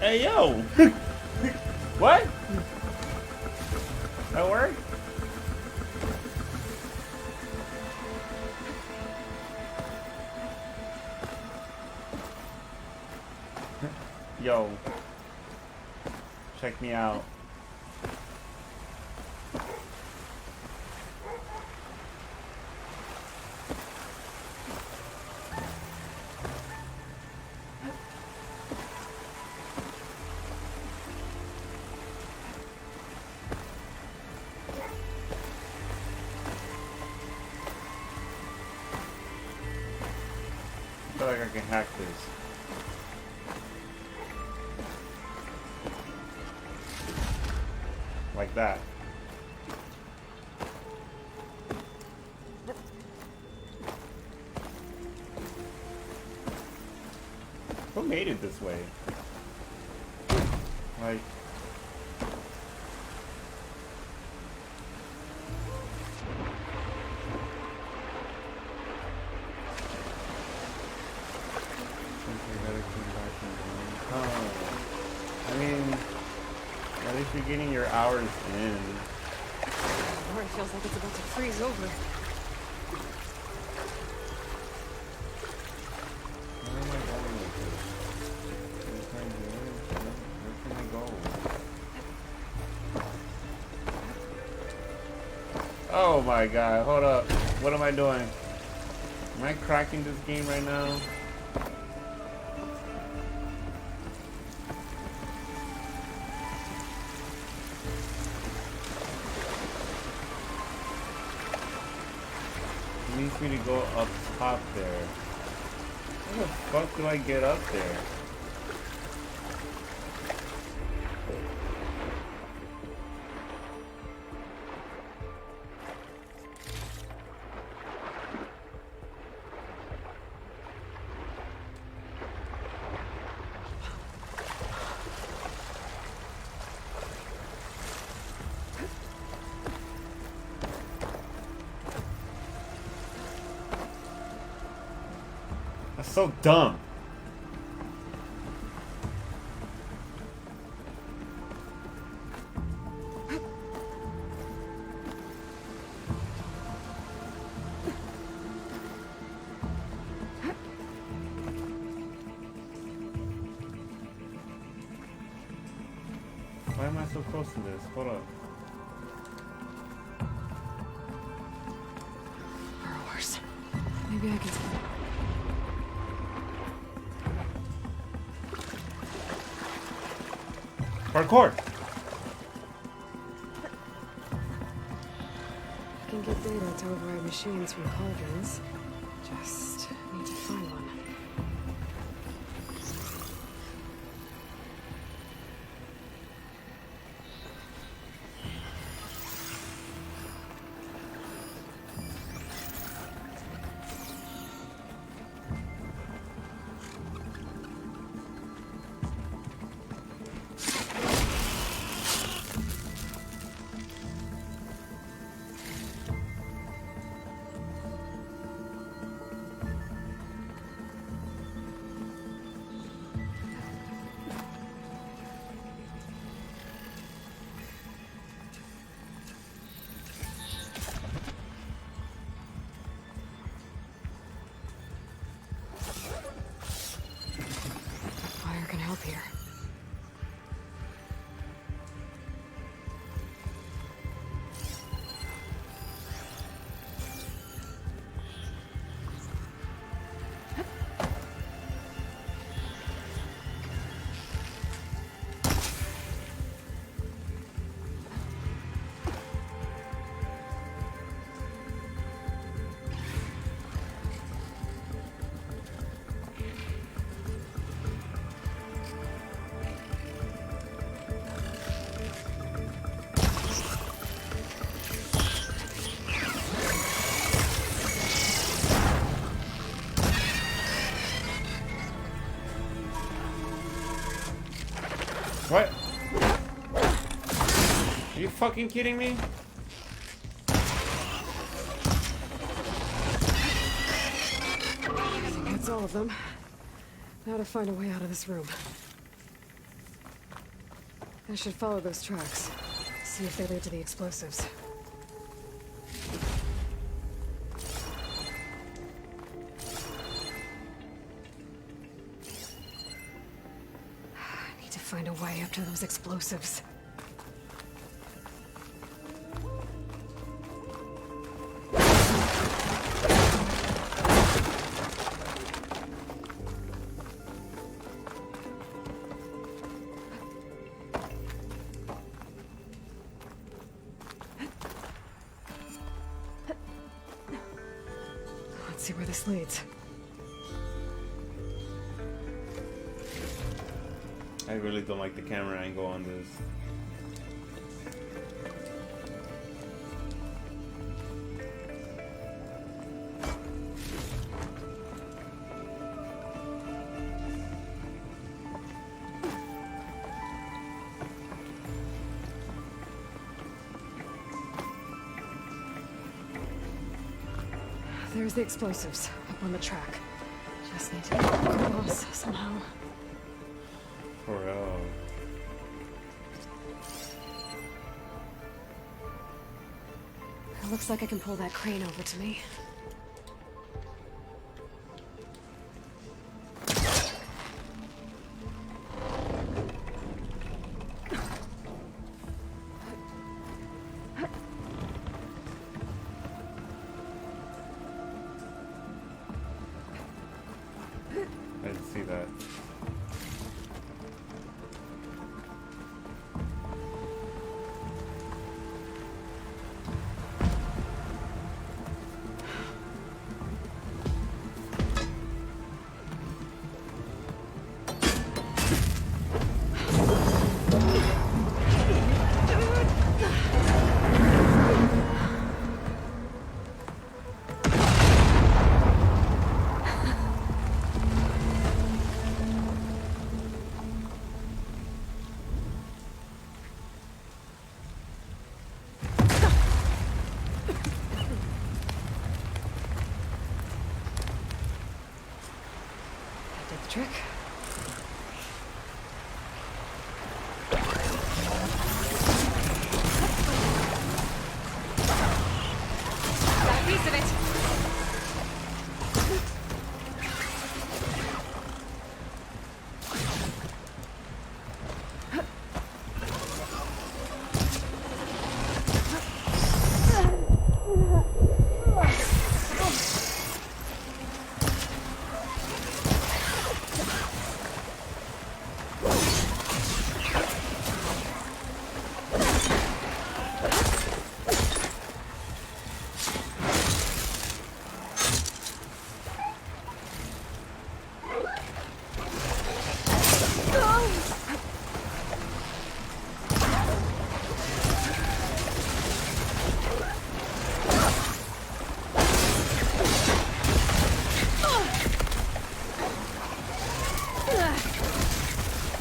Hey, yo! What? That work? Yo. Check me out. I feel like I can hack this. Like that. Who made it this way? Like... I mean, at least you're getting your hours in. Or it feels like it's about to freeze over. Where am I going with this? Where can I go? Oh my god, hold up. What am I doing? Am I cracking this game right now? It needs me to go up top there. How the fuck do I get up there? That's so dumb. am I so close to this? Hold up. Or worse. Maybe I can... Parkour! I can get data to override machines from cauldrons. Just need to find one. Fire can help here. What? Are you fucking kidding me? That's all of them. Now to find a way out of this room. I should follow those tracks. See if they lead to the explosives. I need to find a way up to those explosives. Let's see where this leads. I really don't like the camera angle on this. There's the explosives, up on the track. Just need to get across somehow. For real. It looks like I can pull that crane over to me. I didn't see that. Trick. Got a piece of it.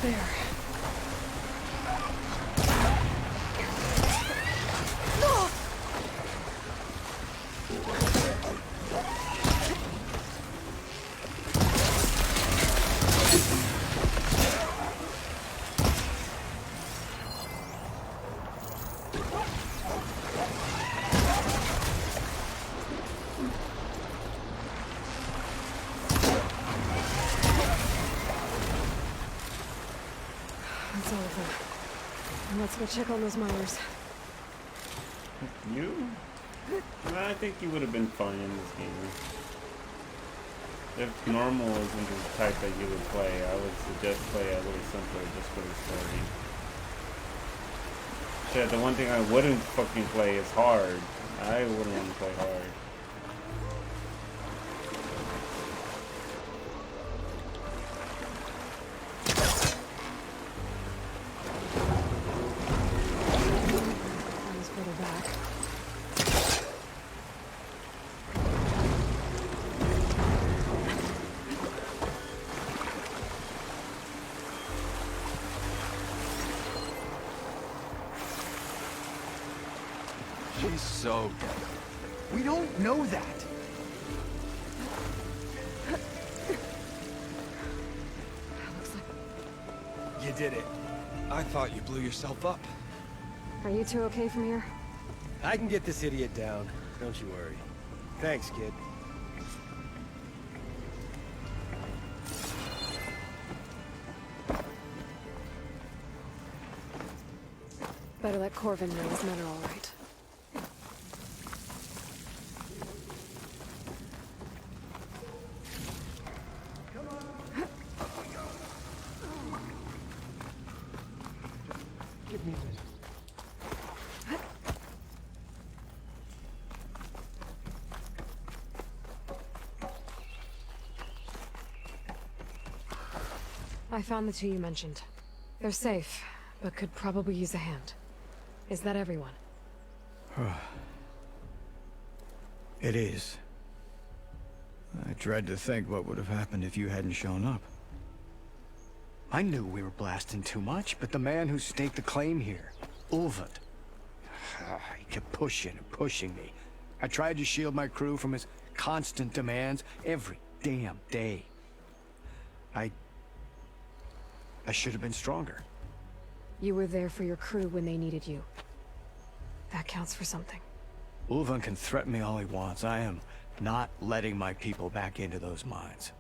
There. That's all of them. And let's go check on those miners. You? I think you would have been fine in this game. If normal isn't the type that you would play, I would suggest play a little simpler just for the story. Shit, the one thing I wouldn't fucking play is hard. I wouldn't want to play hard. She's so dead. We don't know that. You did it. I thought you blew yourself up. Are you two okay from here? I can get this idiot down. Don't you worry. Thanks, kid. Better let Corvin know his men are all right. Give me this. I found the two you mentioned. They're safe, but could probably use a hand. Is that everyone? It is. I dread to think what would have happened if you hadn't shown up. I knew we were blasting too much, but the man who staked the claim here, Ulvund, he kept pushing and pushing me. I tried to shield my crew from his constant demands every damn day. I should have been stronger. You were there for your crew when they needed you. That counts for something. Ulvund can threaten me all he wants. I am not letting my people back into those mines.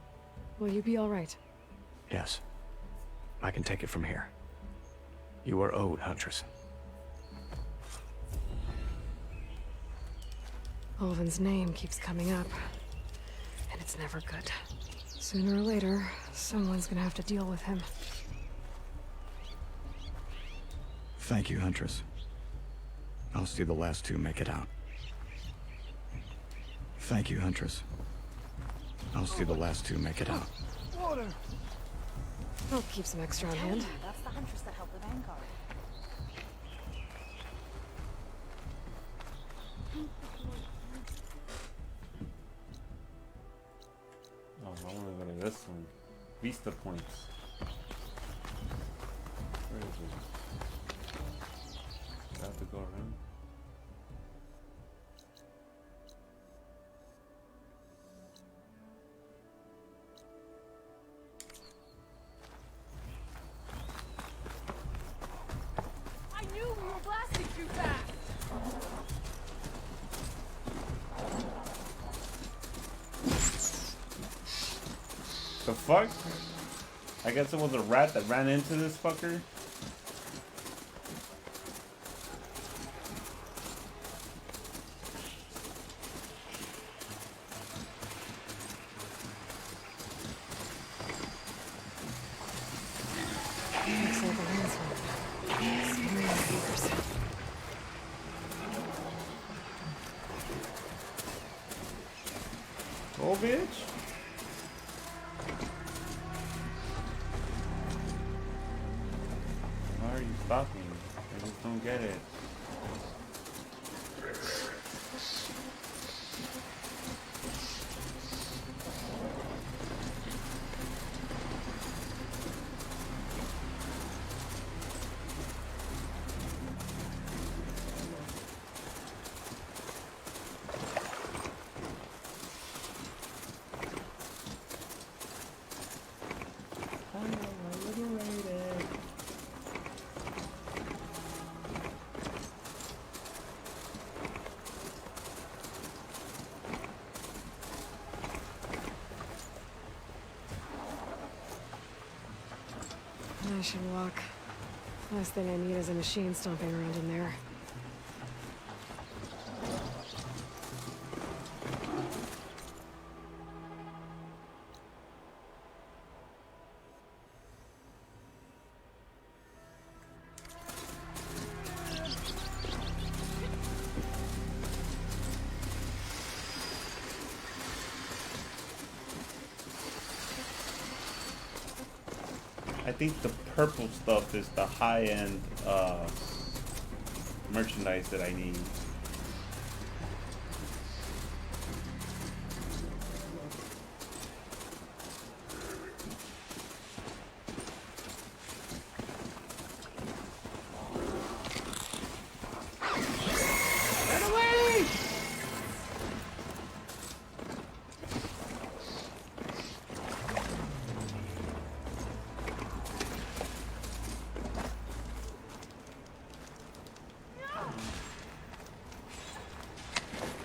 Will you be all right? Yes. I can take it from here. You are owed, Huntress. Ulvund's name keeps coming up, and it's never good. Sooner or later, someone's gonna have to deal with him. Thank you, Huntress. I'll see the last two make it out. Thank you, Huntress. I'll see the last two make it out. Water! I'll keep some extra on hand. That's the Huntress that helped the Vanguard. Oh, I want to go to this one. Vista points. Where is it? I have to go around. I knew we were blasting too fast! The fuck? I guess it was a rat that ran into this fucker. Looks like a landslide. Scary neighbors. Oh, bitch. Why are you stopping? I just don't get it. I should walk. Last thing I need is a machine stomping around in there. I think the purple stuff is the high-end merchandise that I need.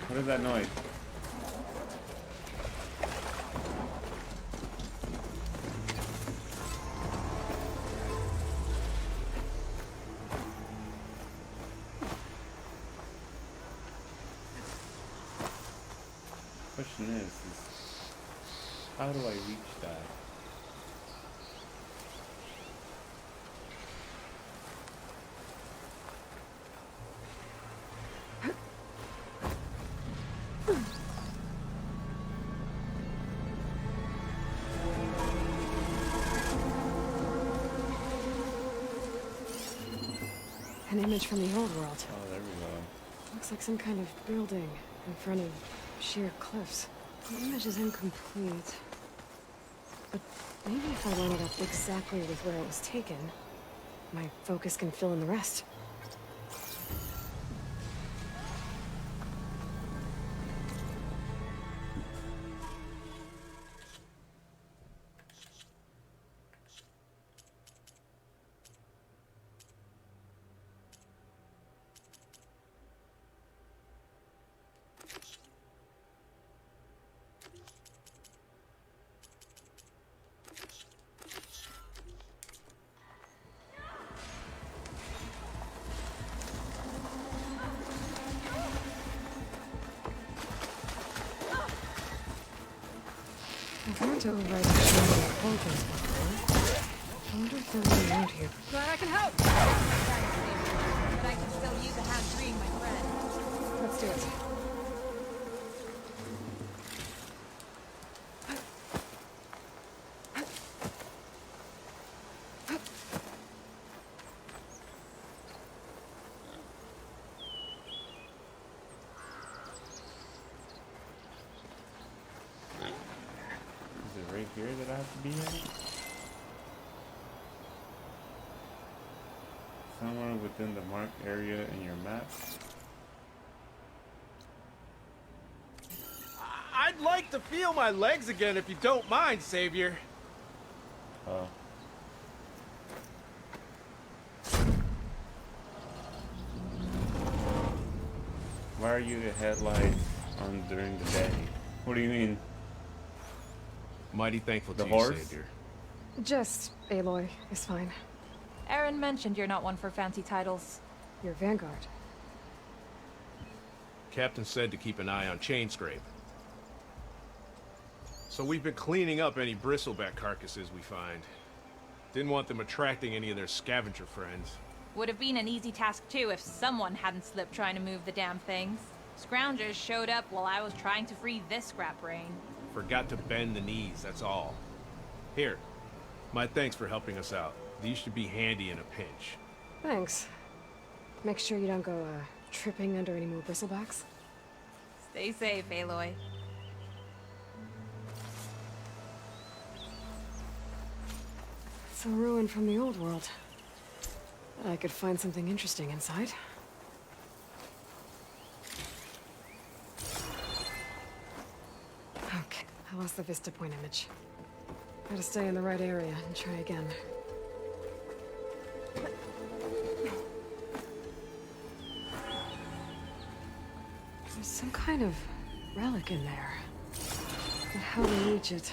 What is that noise? Question is how do I reach that? An image from the old world. Oh, there we go. Looks like some kind of building in front of sheer cliffs. The image is incomplete. But maybe if I line it up exactly with where it was taken, my focus can fill in the rest. I've learned to override the shadow of Vulcans before. I wonder if they're really around here. Glad I can help. But I can still use a hand freeing my friend. Let's do it. Right here that I have to be in? Somewhere within the marked area in your map? I'd like to feel my legs again if you don't mind, Savior. Oh. Why are you the headlights on during the day? What do you mean? Mighty thankful The to horse? you, Savior. Just Aloy is fine. Aaron mentioned you're not one for fancy titles. You're Vanguard. Captain said to keep an eye on Chainscrape. So we've been cleaning up any bristleback carcasses we find. Didn't want them attracting any of their scavenger friends. Would have been an easy task too if someone hadn't slipped trying to move the damn things. Scroungers showed up while I was trying to free this scrap brain. Forgot to bend the knees, that's all. Here, my thanks for helping us out. These should be handy in a pinch. Thanks. Make sure you don't go, tripping under any more bristlebacks. Stay safe, Aloy. It's a ruin from the old world. I could find something interesting inside. Okay, I lost the Vista Point image. Gotta stay in the right area and try again. There's some kind of relic in there. But how to reach it?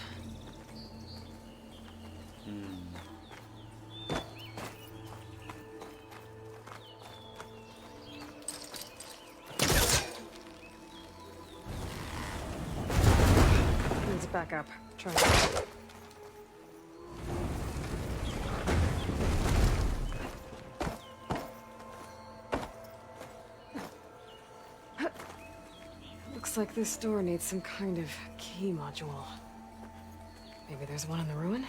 back up. Try. Looks like this door needs some kind of key module. Maybe there's one in the ruin?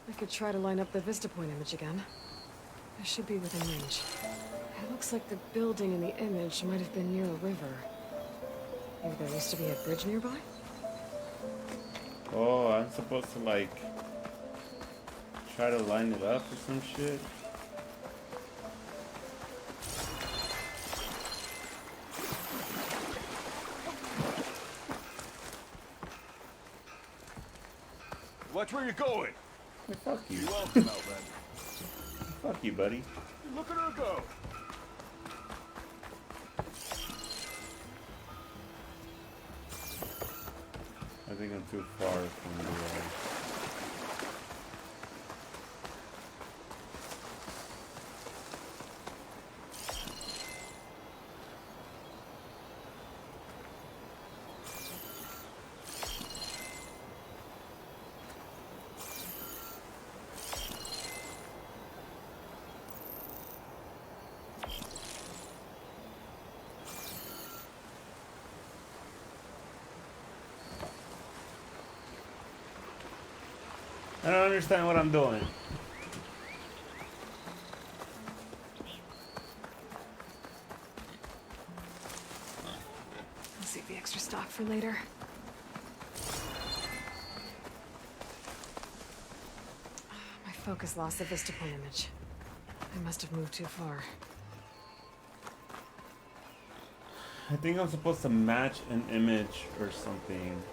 I could try to line up the Vista Point image again. I should be within range. It looks like the building in the image might have been near a river. Maybe there used to be a bridge nearby? Oh, I'm supposed to like try to line it up or some shit. Watch where you're going. Hey, fuck you. You're welcome, Outlander. Fuck you, buddy. Look at her go. I think I'm too far from the I don't understand what I'm doing. I'll save the extra stock for later. My focus lost the Vista Point image. I must have moved too far. I think I'm supposed to match an image or something.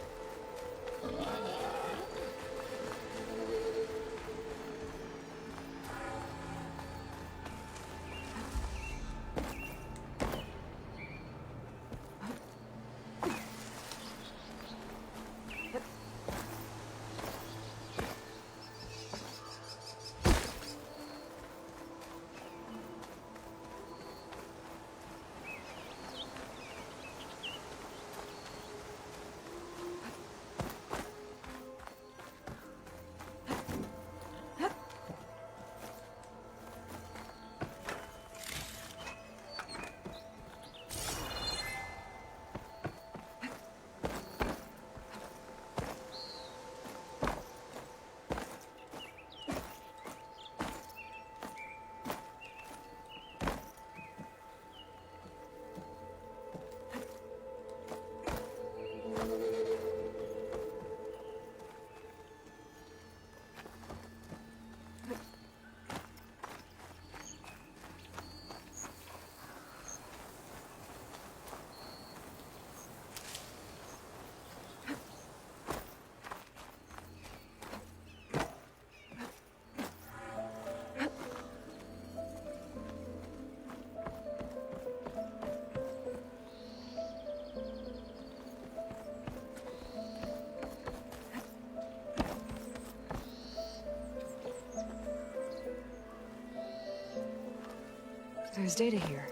There's data here.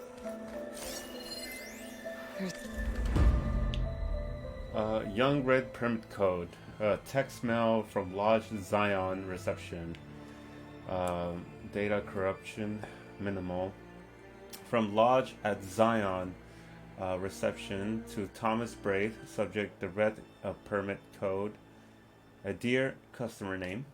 There's... Young Red Permit Code. Text mail from Lodge Zion reception. Data corruption minimal. From Lodge at Zion reception to Thomas Braith, subject the Red Permit Code. A dear customer name.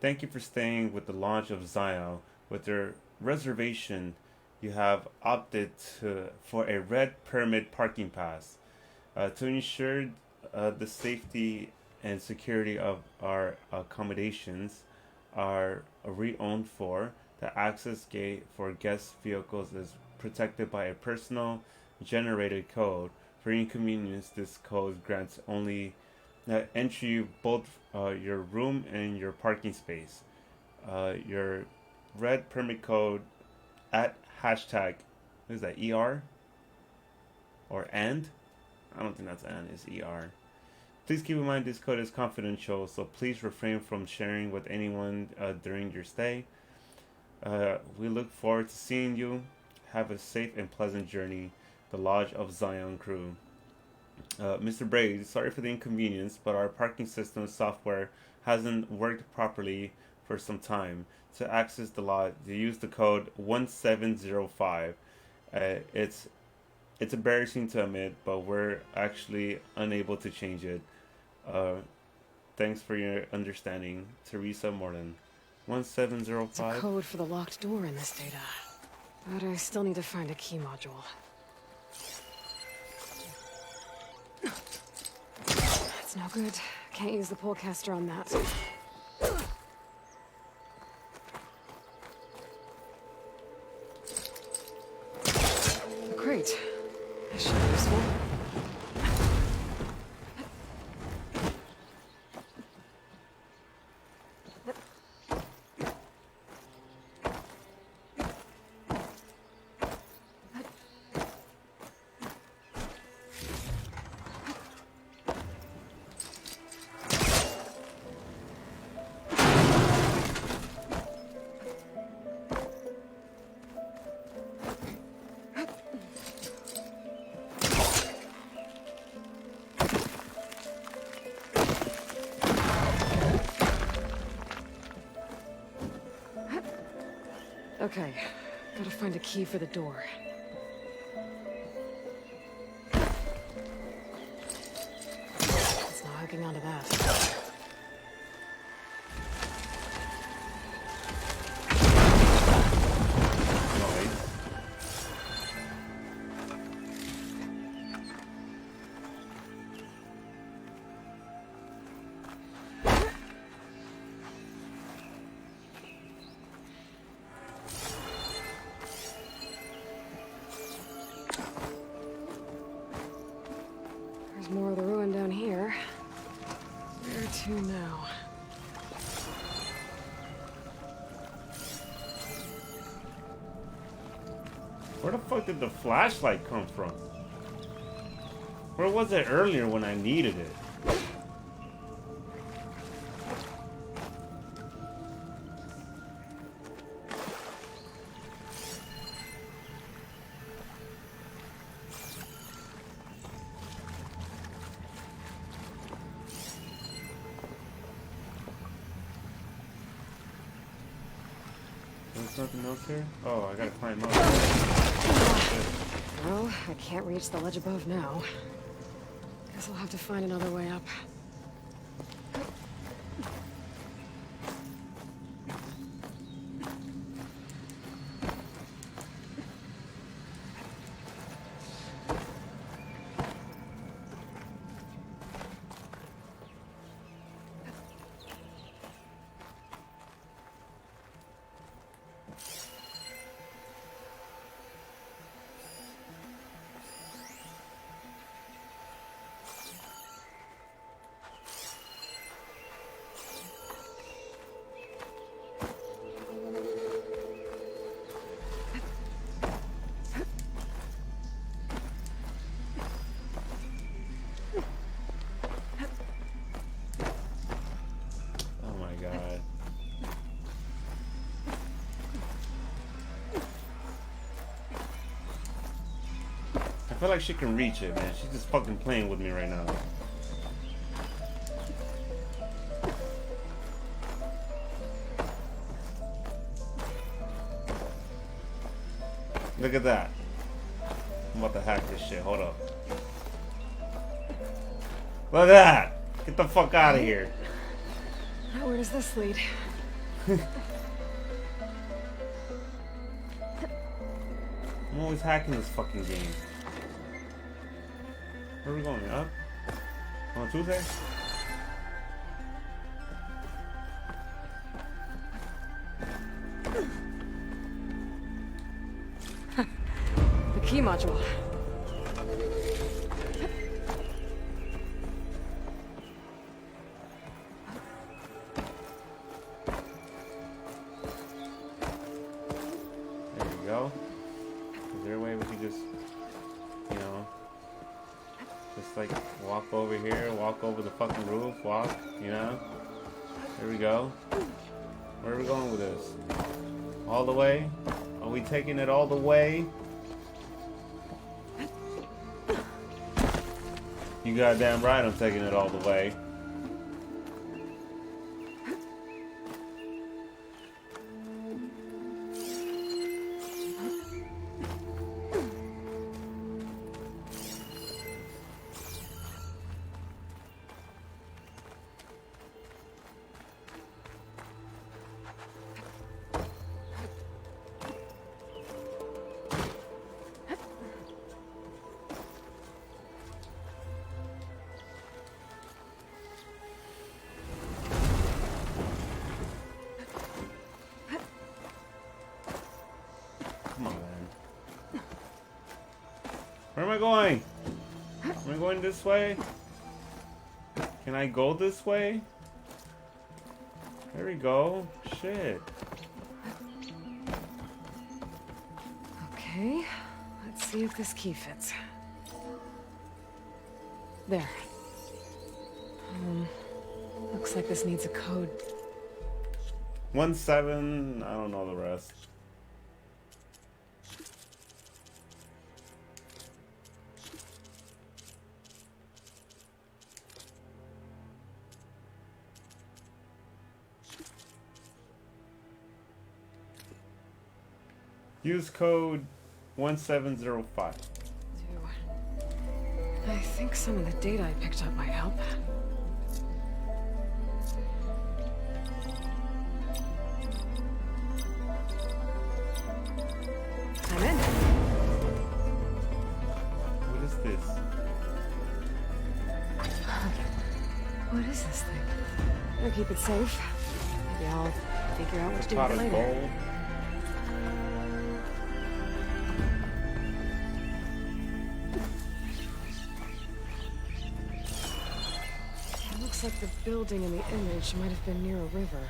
Thank you for staying with the Lodge of Zion. With your reservation, you have opted for a red permit parking pass. To ensure the safety and security of our accommodations are re-owned for, the access gate for guest vehicles is protected by a personal generated code For inconvenience, this code grants only entry both your room and your parking space. Your red permit code at hashtag, what is that, ER? Or AND? I don't think that's AND, it's ER. Please keep in mind this code is confidential, so please refrain from sharing with anyone during your stay. We look forward to seeing you. Have a safe and pleasant journey. The Lodge of Zion crew. Mr. Braid, sorry for the inconvenience, but our parking system software hasn't worked properly for some time. To access the lodge, you use the code 1705. It's embarrassing to admit, but we're actually unable to change it. Thanks for your understanding, Teresa Morton. 1705. It's a code for the locked door in this data, but I still need to find a key module. That's no good. Can't use the pullcaster on that. Great. This should be useful. Okay, gotta find a key for the door. It's not hooking onto that. More of the ruin down here. Where to now? Where the fuck did the flashlight come from? Where was it earlier when I needed it? There's nothing else here? Oh, I gotta climb up. Well, I can't reach the ledge above now. Guess I'll have to find another way up. I feel like she can reach it, man. She's just fucking playing with me right now. Look at that. I'm about to hack this shit. Hold up. Look at that. Get the fuck out of here. Now where does this lead? I'm always hacking this fucking game. Where are we going? Up? On Tuesday? The key module. just, you know, just like walk over here, walk over the fucking roof, walk, you know. There we go. Where are we going with this? All the way? Are we taking it all the way? You goddamn right I'm taking it all the way. Come on, man. Where am I going? Am I going this way? Can I go this way? There we go. Shit. Okay, let's see if this key fits. There. Looks like this needs a code. 17. I don't know the rest. Use code 1705. I think some of the data I picked up might help. I'm in. What is this? What is this thing? Better keep it safe. Maybe I'll figure out what to do with it later. Gold. Looks like the building in the image might have been near a river.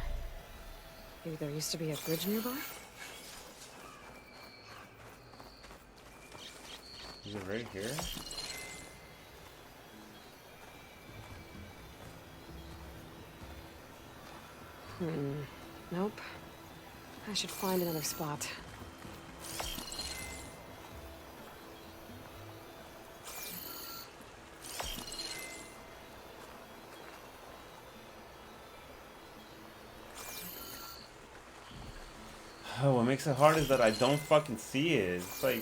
Maybe there used to be a bridge nearby? Is it right here? Nope. I should find another spot. Oh, what makes it hard is that I don't fucking see it. It's like...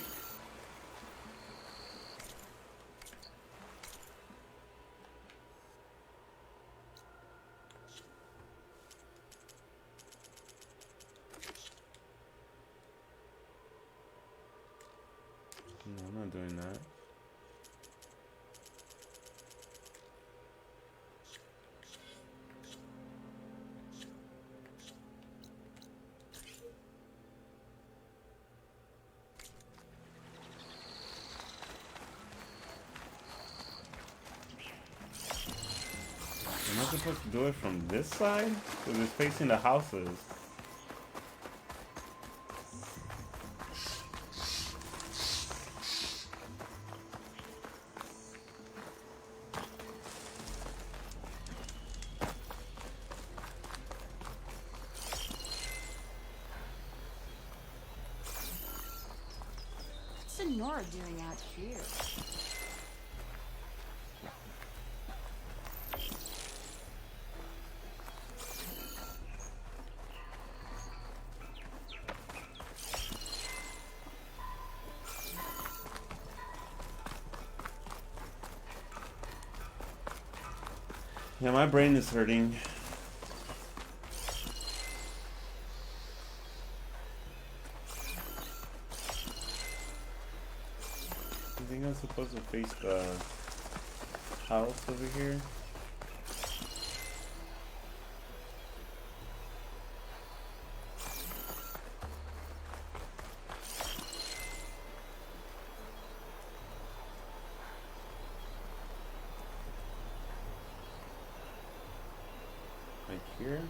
No, I'm not doing that. Am I supposed to do it from this side? Because it's facing the houses. What's Sonora doing out here? Yeah, my brain is hurting. I think I'm supposed to face the house over here. Like here.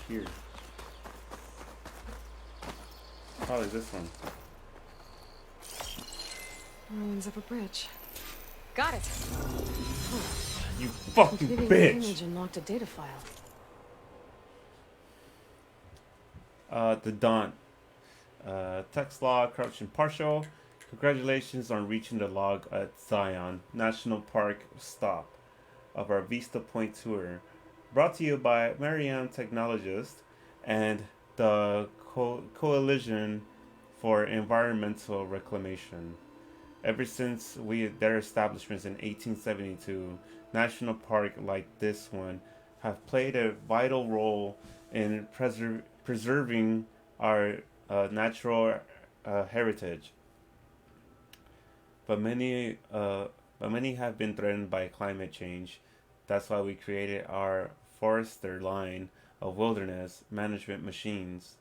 here? Probably this one. Ruins of a bridge. Got it. You fucking Completing the bitch! image and locked a data file. The Daunt. Text log, corruption partial. Congratulations on reaching the log at Zion National Park stop of our Vista Point tour. Brought to you by Mariam Technologists and the Coalition for Environmental Reclamation. Ever since their establishments in 1872, national parks like this one have played a vital role in preserving our natural heritage. But many have been threatened by climate change. That's why we created our Forester line of wilderness management machines.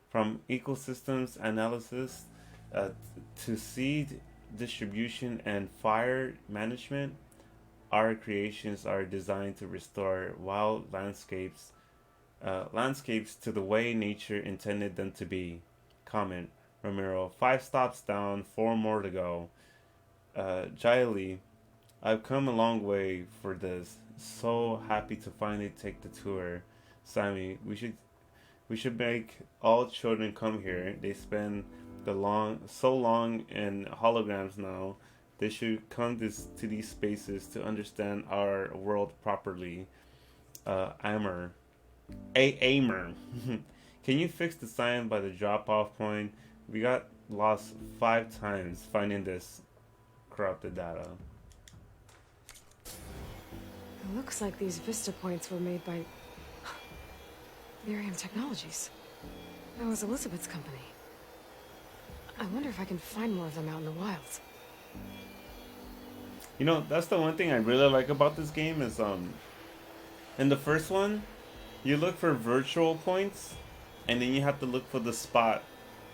From ecosystems analysis to seed distribution and fire management, our creations are designed to restore wild landscapes to the way nature intended them to be. Comment, Ramiro. 5 stops down, 4 more to go. Jiley, I've come a long way for this. So happy to finally take the tour. Sammy, we should make all children come here. They spend so long in holograms now. They should come to these spaces to understand our world properly. Amer. Can you fix the sign by the drop-off point? We got lost 5 times finding this corrupted data. It looks like these Vista points were made by Miriam Technologies. That was Elizabeth's company. I wonder if I can find more of them out in the wild. You know, that's the one thing I really like about this game is in the first one, you look for virtual points and then you have to look for the spot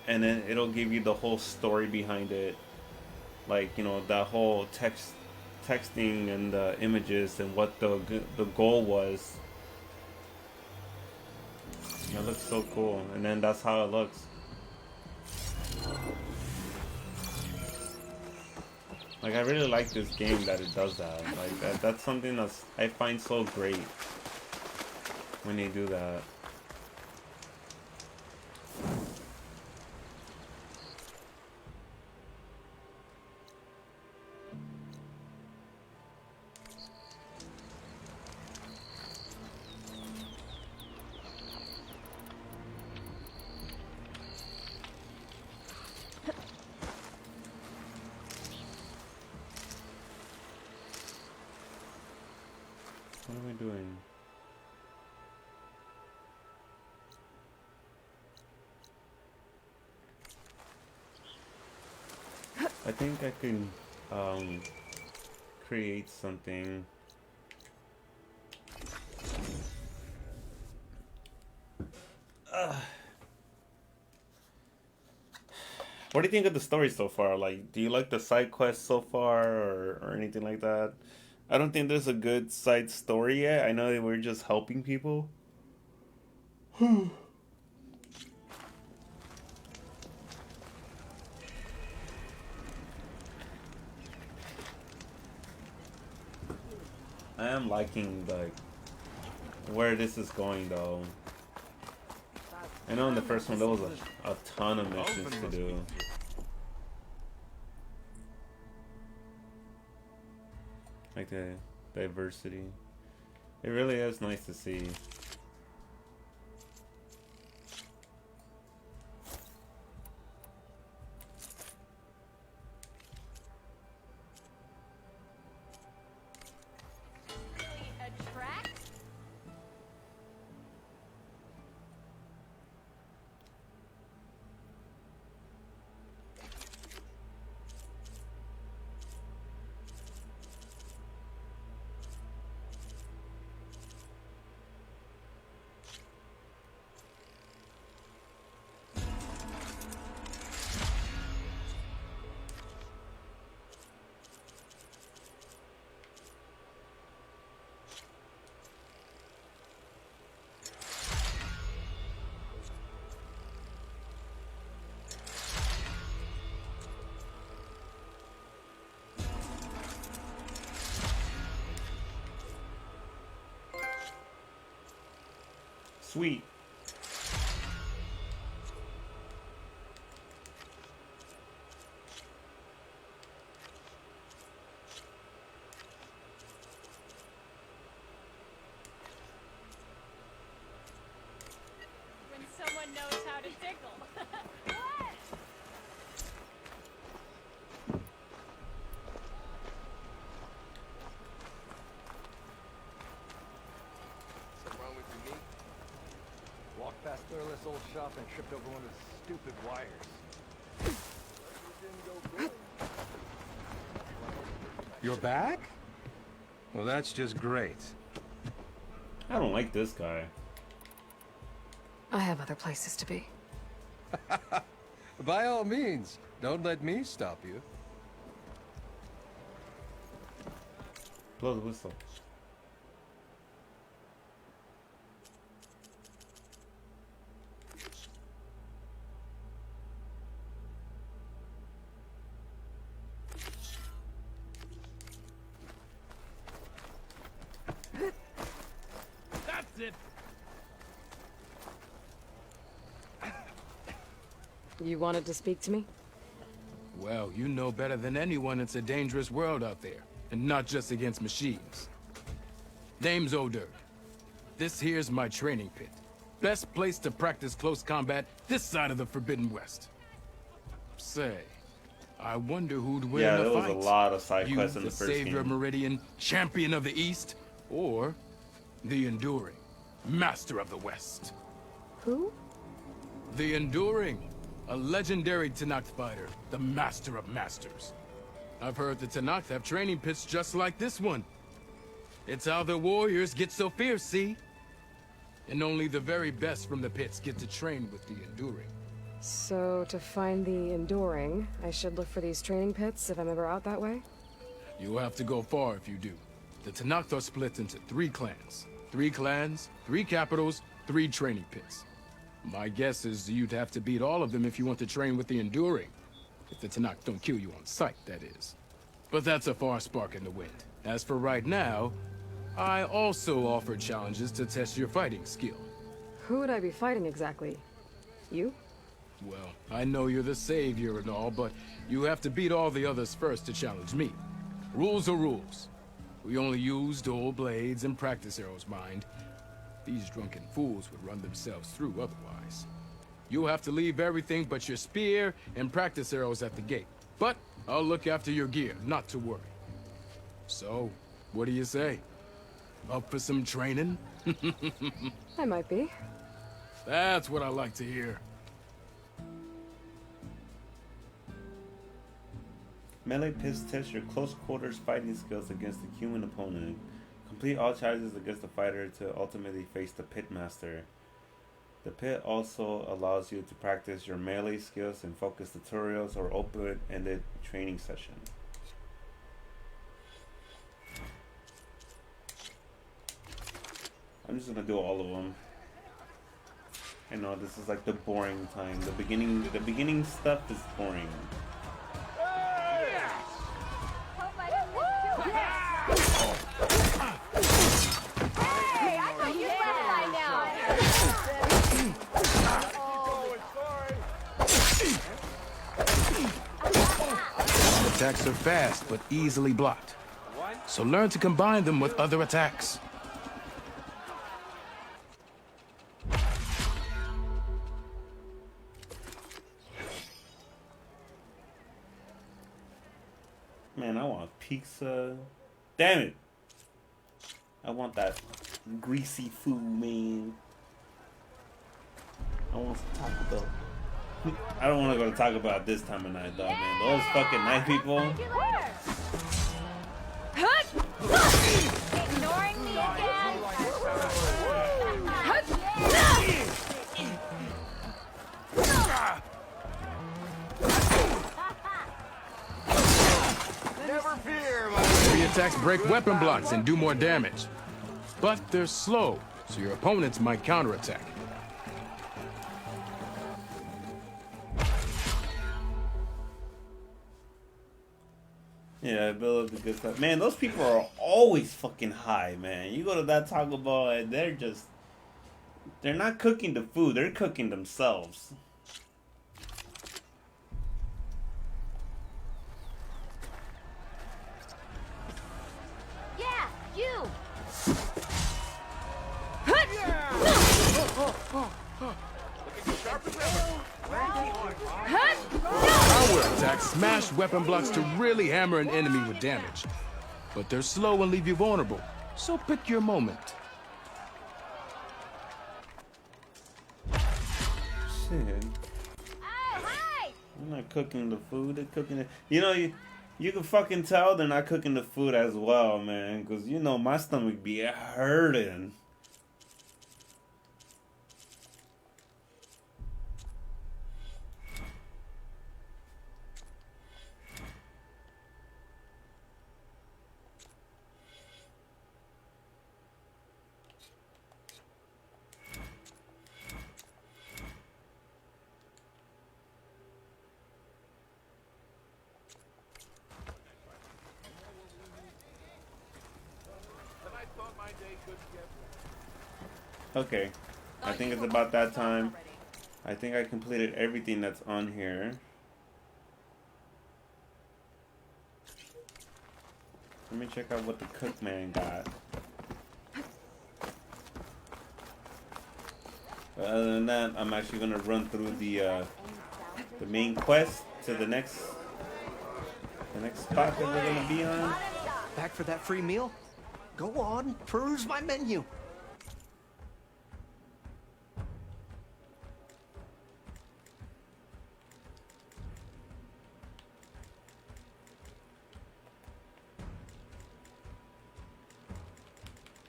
and then it'll give you the whole story behind it. Like, you know, that whole texting and the images and what the goal was. That looks so cool, and then that's how it looks. Like, I really like this game that it does that. Like, that's something I find so great when they do that. What am I doing? I think I can create something. What do you think of the story so far? Like, do you like the side quest so far or anything like that? I don't think there's a good side story yet. I know that we're just helping people. I am liking like where this is going though. I know in the first one there was a ton of missions to do. Like the diversity. It really is nice to see. Sweet. When someone knows how to tickle. What? Something wrong with your meat? Walked past Thurless old shop and tripped over one of the stupid wires. You're back? Well, that's just great. I don't like this guy. I have other places to be. By all means, don't let me stop you. Blow the whistle. That's it. You wanted to speak to me? Well, you know better than anyone it's a dangerous world out there, and not just against machines. Name's O'Dirk. This here's my training pit. Best place to practice close combat this side of the Forbidden West. Say, I wonder who'd win Yeah, in there a was fight. a lot of side You, quests in the the first Savior of game. Meridian, Champion of the East, or the Enduring, Master of the West. Who? The Enduring, a legendary Tenakth fighter, the Master of Masters. I've heard the Tenakth have training pits just like this one. It's how the warriors get so fierce, see? And only the very best from the pits get to train with the Enduring. So, to find the Enduring, I should look for these training pits if I'm ever out that way? You'll have to go far if you do. The Tenakth are split into 3 clans. 3 clans, 3 capitals, 3 training pits. My guess is you'd have to beat all of them if you want to train with the Enduring. If the Tenakth don't kill you on sight, that is. But that's a far spark in the wind. As for right now, I also offer challenges to test your fighting skill. Who would I be fighting exactly? You? Well, I know you're the savior and all, but you have to beat all the others first to challenge me. Rules are rules. We only use dual blades and practice arrows, mind. These drunken fools would run themselves through otherwise. You'll have to leave everything but your spear and practice arrows at the gate. But I'll look after your gear, not to worry. So, what do you say? Up for some training? I might be. That's what I like to hear. Melee pits test your close quarters fighting skills against a human opponent. Complete all challenges against the fighter to ultimately face the pitmaster. The pit also allows you to practice your melee skills in focus tutorials or open-ended training sessions. I'm just gonna do all of them. I know this is like the boring time. The beginning stuff is boring. Attacks are fast, but easily blocked. So learn to combine them with other attacks. Man, I want pizza. Damn it! I want that greasy food, man. I want some Taco Bell. I don't want to go to Taco Bell at this time of night, though, man. Those fucking night people. Ignoring me again? Never fear, Heavy attacks break weapon blocks and do more damage. But they're slow, so your opponents might counterattack. Yeah, build up the good stuff. Man, those people are always fucking high, man. You go to that Taco Bell and they're just They're not cooking the food, they're cooking themselves. Yeah, you! Power attacks smash weapon blocks to really hammer an enemy with damage. But they're slow and leave you vulnerable, so pick your moment. Shit. They're not cooking the food, they're cooking it. You know, you can fucking tell they're not cooking the food as well, man. Because, you know, my stomach be hurting. Okay, I think it's about that time. I think I completed everything that's on here. Let me check out what the cook man got. But other than that, I'm actually gonna run through the main quest to the next spot that we're gonna be on. Back for that free meal? Go on, peruse my menu.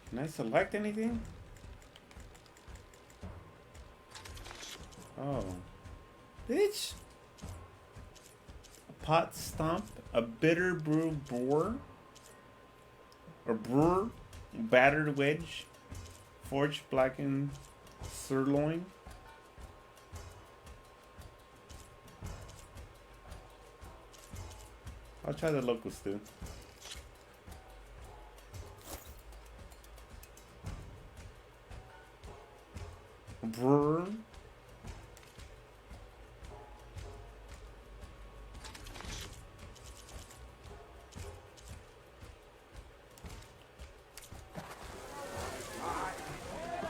Can I select anything? Oh. Bitch! A pot stomp, a bitter brew boar, or brewer, battered wedge, forged blackened sirloin. I'll try the local stew. Brewer.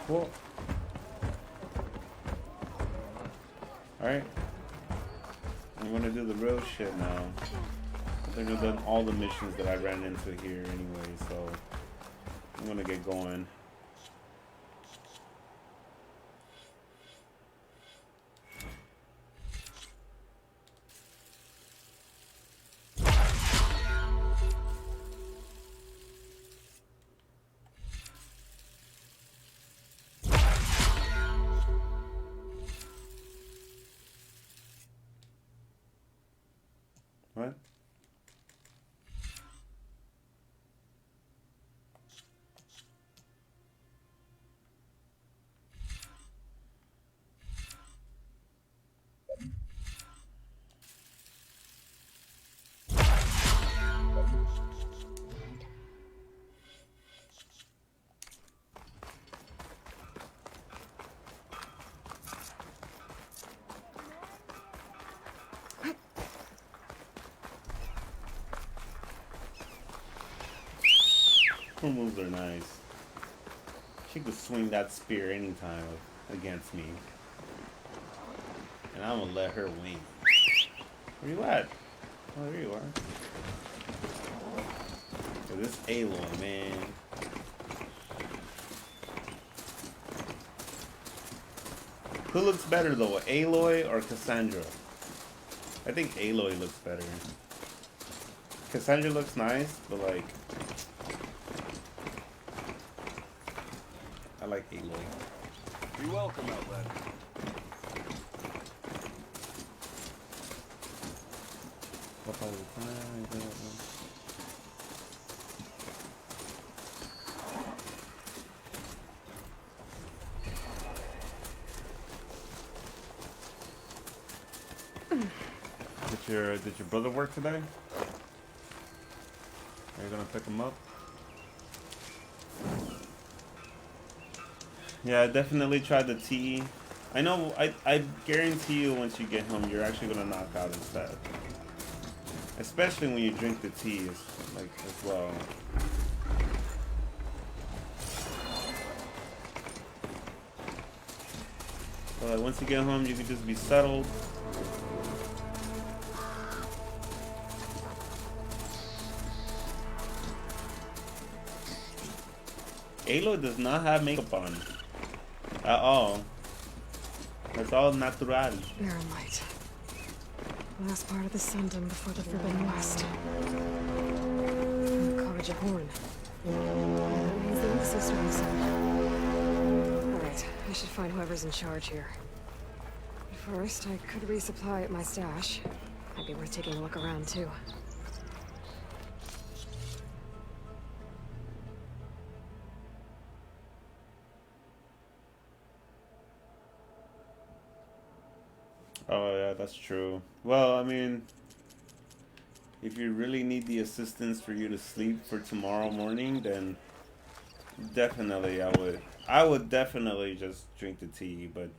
Cool. Alright. I'm gonna do the real shit now. I think I've done all the missions that I ran into here anyway, so I'm gonna get going. What? Her moves are nice. She could swing that spear anytime against me. And I'm gonna let her win. Where you at? Oh, there you are. So this Aloy, man. Who looks better though, Aloy or Cassandra? I think Aloy looks better. Cassandra looks nice, but like, I like Aloy. Be welcome, Outlander. Did your brother work today? Are you gonna pick him up? Yeah, I definitely tried the tea. I know, I guarantee you once you get home, you're actually gonna knock out instead. Especially when you drink the tea, like, as well. But like, once you get home, you can just be settled. Aloy does not have makeup on at all. It's all natural. Baron Light. Last part of the Sundom before the Forbidden West. And the College of Horn. That means the Link Systems. Alright, I should find whoever's in charge here. But first, I could resupply at my stash. Might be worth taking a look around, too. Oh yeah, that's true. Well, I mean, if you really need the assistance for you to sleep for tomorrow morning, then definitely I would definitely just drink the tea, but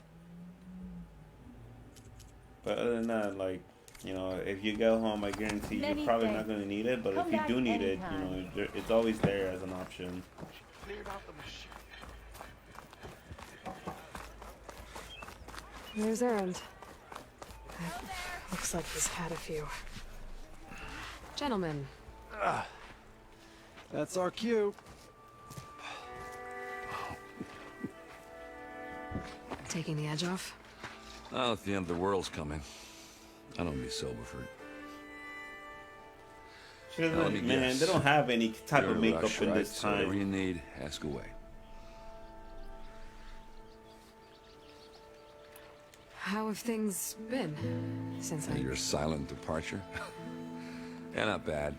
other than that, like, you know, if you go home, I guarantee you're probably not going to need it, but if you do need it, you know, it's always there as an option. There's Erend. Looks like he's had a few. Gentlemen. That's our cue. Taking the edge off? Well, if the end of the world's coming, I don't be sober for it. She doesn't, man, they don't have any type of makeup in this time. Whatever you need, ask away. How have things been since Your silent departure? Yeah, not bad.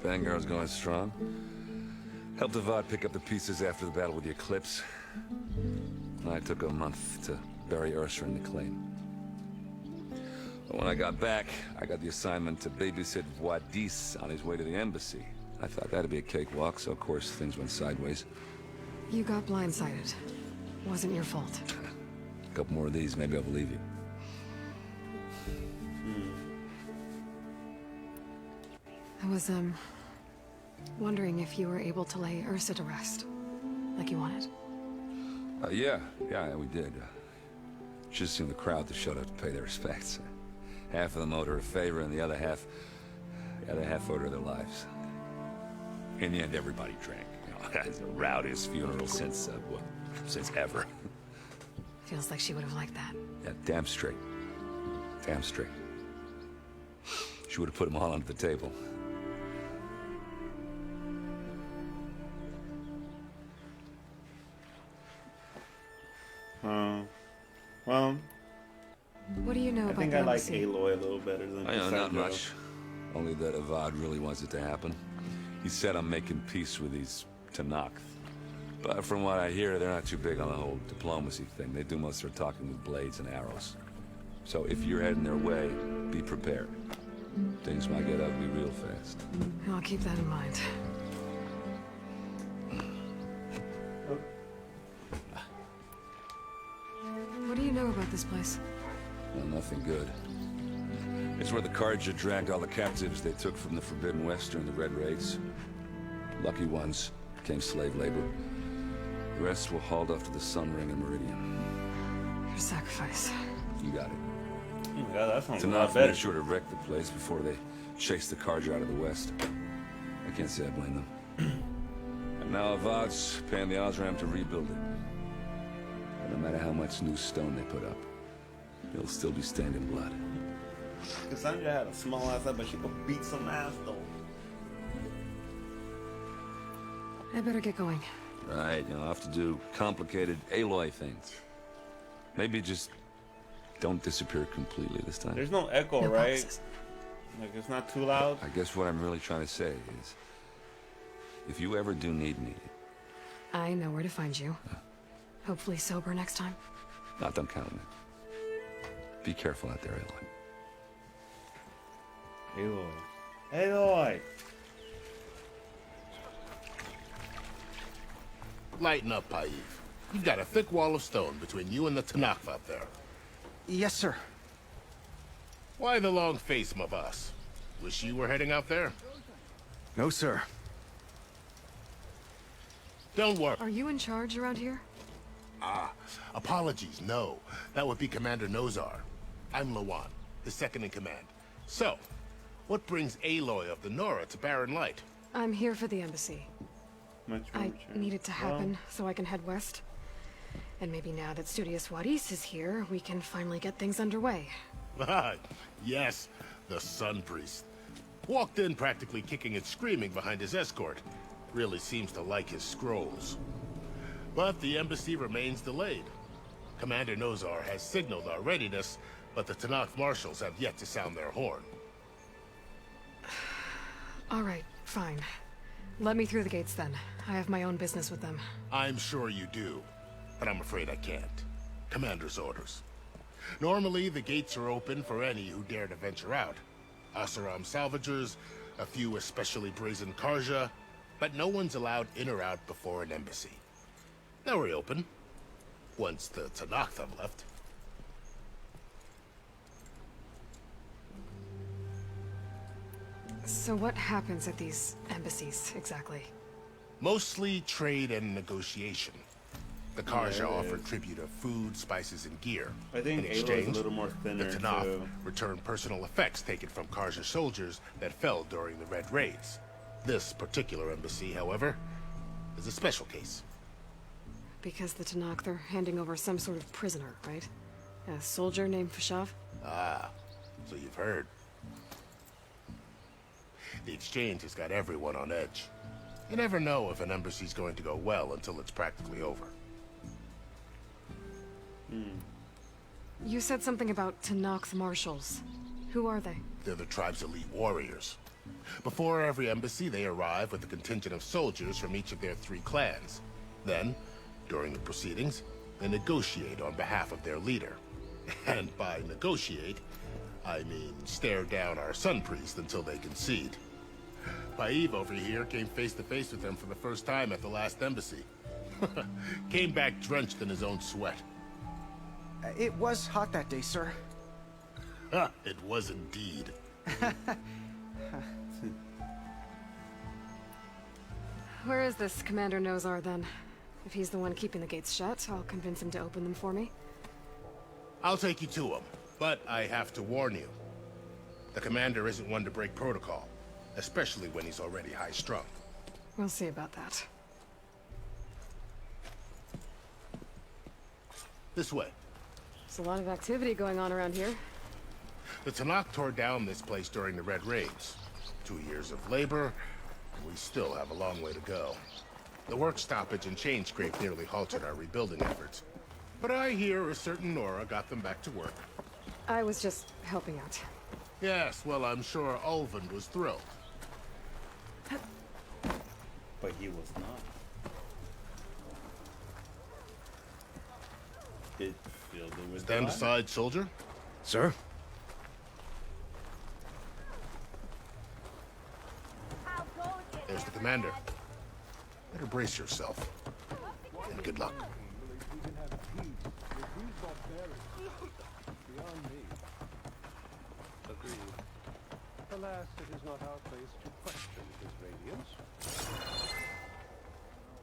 Vanguard's going strong. Helped Avad pick up the pieces after the battle with the Eclipse. I took a month to bury Ursa in the claim. But when I got back, I got the assignment to babysit Wadis on his way to the embassy. I thought that'd be a cakewalk, so of course things went sideways. You got blindsided. Wasn't your fault. A couple more of these, maybe I'll believe you. I was, wondering if you were able to lay Ursa to rest, like you wanted. Yeah, we did. Just seemed the crowd that showed up to pay their respects. Half of them owed her a favor, and the other half owed her their lives. In the end, everybody drank. You know, it's the rowdiest funeral since ever. Feels like she would have liked that. Yeah, damn straight. Damn straight. She would have put them all under the table. Well, what do you know I about think the I like embassy? Aloy a little better than I know, not Cassandra. much. Only that Avad really wants it to happen. He said I'm making peace with these Tenakth. But from what I hear, they're not too big on the whole diplomacy thing. They do most of their talking with blades and arrows. So if you're heading their way, be prepared. Things might get ugly real fast. I'll keep that in mind. What do you know about this place? Well, nothing good. It's where the Carja dragged all the captives they took from the Forbidden West during the Red Raids. Lucky ones became slave labor. The rest were hauled off to the Sun Ring and Meridian. Your sacrifice. You got it. Yeah, that sounds a Tenakth lot better. made sure to wreck the place before they chased the Carja out of the West. I can't say I blame them. And now Avad's paying the Osram to rebuild it. And no matter how much new stone they put up, it'll still be stained in blood. Cassandra had a small ass head, but she could beat some ass though. I better get going. Right, you'll have to do complicated Aloy things. Maybe just don't disappear completely this time. There's no echo, No right? promises. Like it's not too loud. I guess what I'm really trying to say is, if you ever do need me, I know where to find you. Hopefully sober next time. don't count on it. Be careful out there, Aloy. Aloy. Aloy. Lighten up, Paiv. You've got a thick wall of stone between you and the Tanakh out there. Yes, sir. Why the long face, my boss? Wish you were heading out there? No, sir. Don't worry. Are you in charge around here? Ah, apologies, no. That would be Commander Nozar. I'm Lawan, his second in command. So, what brings Aloy of the Nora to Barren Light? I'm here for the embassy. I need it to happen so I can head west. And maybe now that Studious Wadis is here, we can finally get things underway. Ah, yes, the Sun Priest. Walked in practically kicking and screaming behind his escort. Really seems to like his scrolls. But the embassy remains delayed. Commander Nozar has signaled our readiness, but the Tanakh marshals have yet to sound their horn. All right, fine. Let me through the gates then. I have my own business with them. I'm sure you do, but I'm afraid I can't. Commander's orders. Normally, the gates are open for any who dare to venture out. Asaram salvagers, a few especially brazen Karja, but no one's allowed in or out before an embassy. They'll reopen, once the Tanakh have left. So what happens at these embassies, exactly? Mostly trade and negotiation. The Karja offer tribute of food, spices, and gear. I think in Aloy's exchange, a little more thinner, the Tanakh too. return personal effects taken from Karja soldiers that fell during the Red Raids. This particular embassy, however, is a special case. Because the Tanakh, they're handing over some sort of prisoner, right? A soldier named Fashav? Ah, so you've heard. The exchange has got everyone on edge. You never know if an embassy's going to go well until it's practically over. You said something about Tanakh marshals. Who are they? They're the tribe's elite warriors. Before every embassy, they arrive with a contingent of soldiers from each of their 3 clans. Then, during the proceedings, they negotiate on behalf of their leader. And by negotiate, I mean stare down our Sun Priest until they concede. Paiv over here came face to face with them for the first time at the last embassy. Came back drenched in his own sweat. It was hot that day, sir. It was indeed. Where is this Commander Nozar, then? If he's the one keeping the gates shut, I'll convince him to open them for me. I'll take you to him, but I have to warn you. The commander isn't one to break protocol, especially when he's already high-strung. We'll see about that. This way. There's a lot of activity going on around here. The Tanakh tore down this place during the Red Raids. 2 years of labor, we still have a long way to go. The work stoppage and chain scrape nearly halted our rebuilding efforts. But I hear a certain Nora got them back to work. I was just helping out. Yes, well, I'm sure Ulvund was thrilled. But he was not. It filled it with Stand blood. aside, soldier. Sir? There's the commander. Better brace yourself. And good luck. Alas, it is not our place to question his radiance.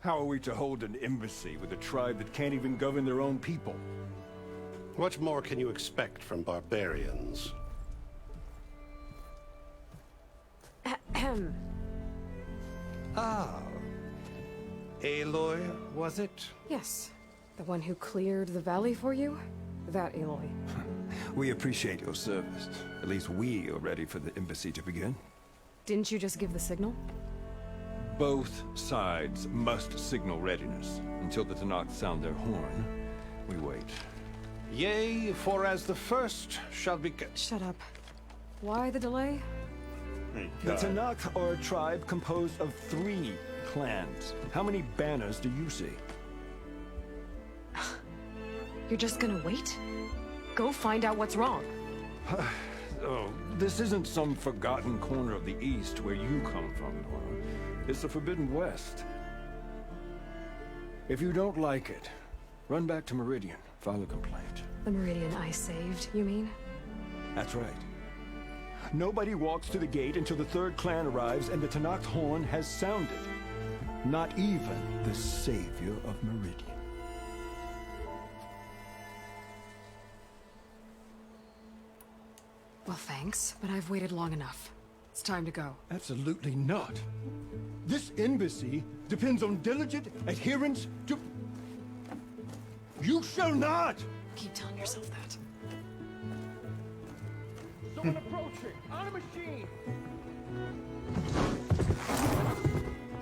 How are we to hold an embassy with a tribe that can't even govern their own people? What more can you expect from barbarians? Ah. Aloy, was it? Yes. The one who cleared the valley for you? That Aloy. We appreciate your service. At least we are ready for the embassy to begin. Didn't you just give the signal? Both sides must signal readiness. Until the Tanakh sound their horn, we wait. Yea, for as the first shall be... Shut up. Why the delay? The Tanakh are a tribe composed of 3 clans. How many banners do you see? You're just gonna wait? Go find out what's wrong. Oh, this isn't some forgotten corner of the East where you come from, Nora. It's the Forbidden West. If you don't like it, Run back to Meridian, file a complaint. The Meridian I saved, you mean? That's right. Nobody walks to the gate until the third clan arrives and the Tenakth horn has sounded. Not even the savior of Meridian. Well, thanks, but I've waited long enough. It's time to go. Absolutely not. This embassy depends on diligent adherence to... You shall not! Keep telling yourself that. Someone approaching! On a machine!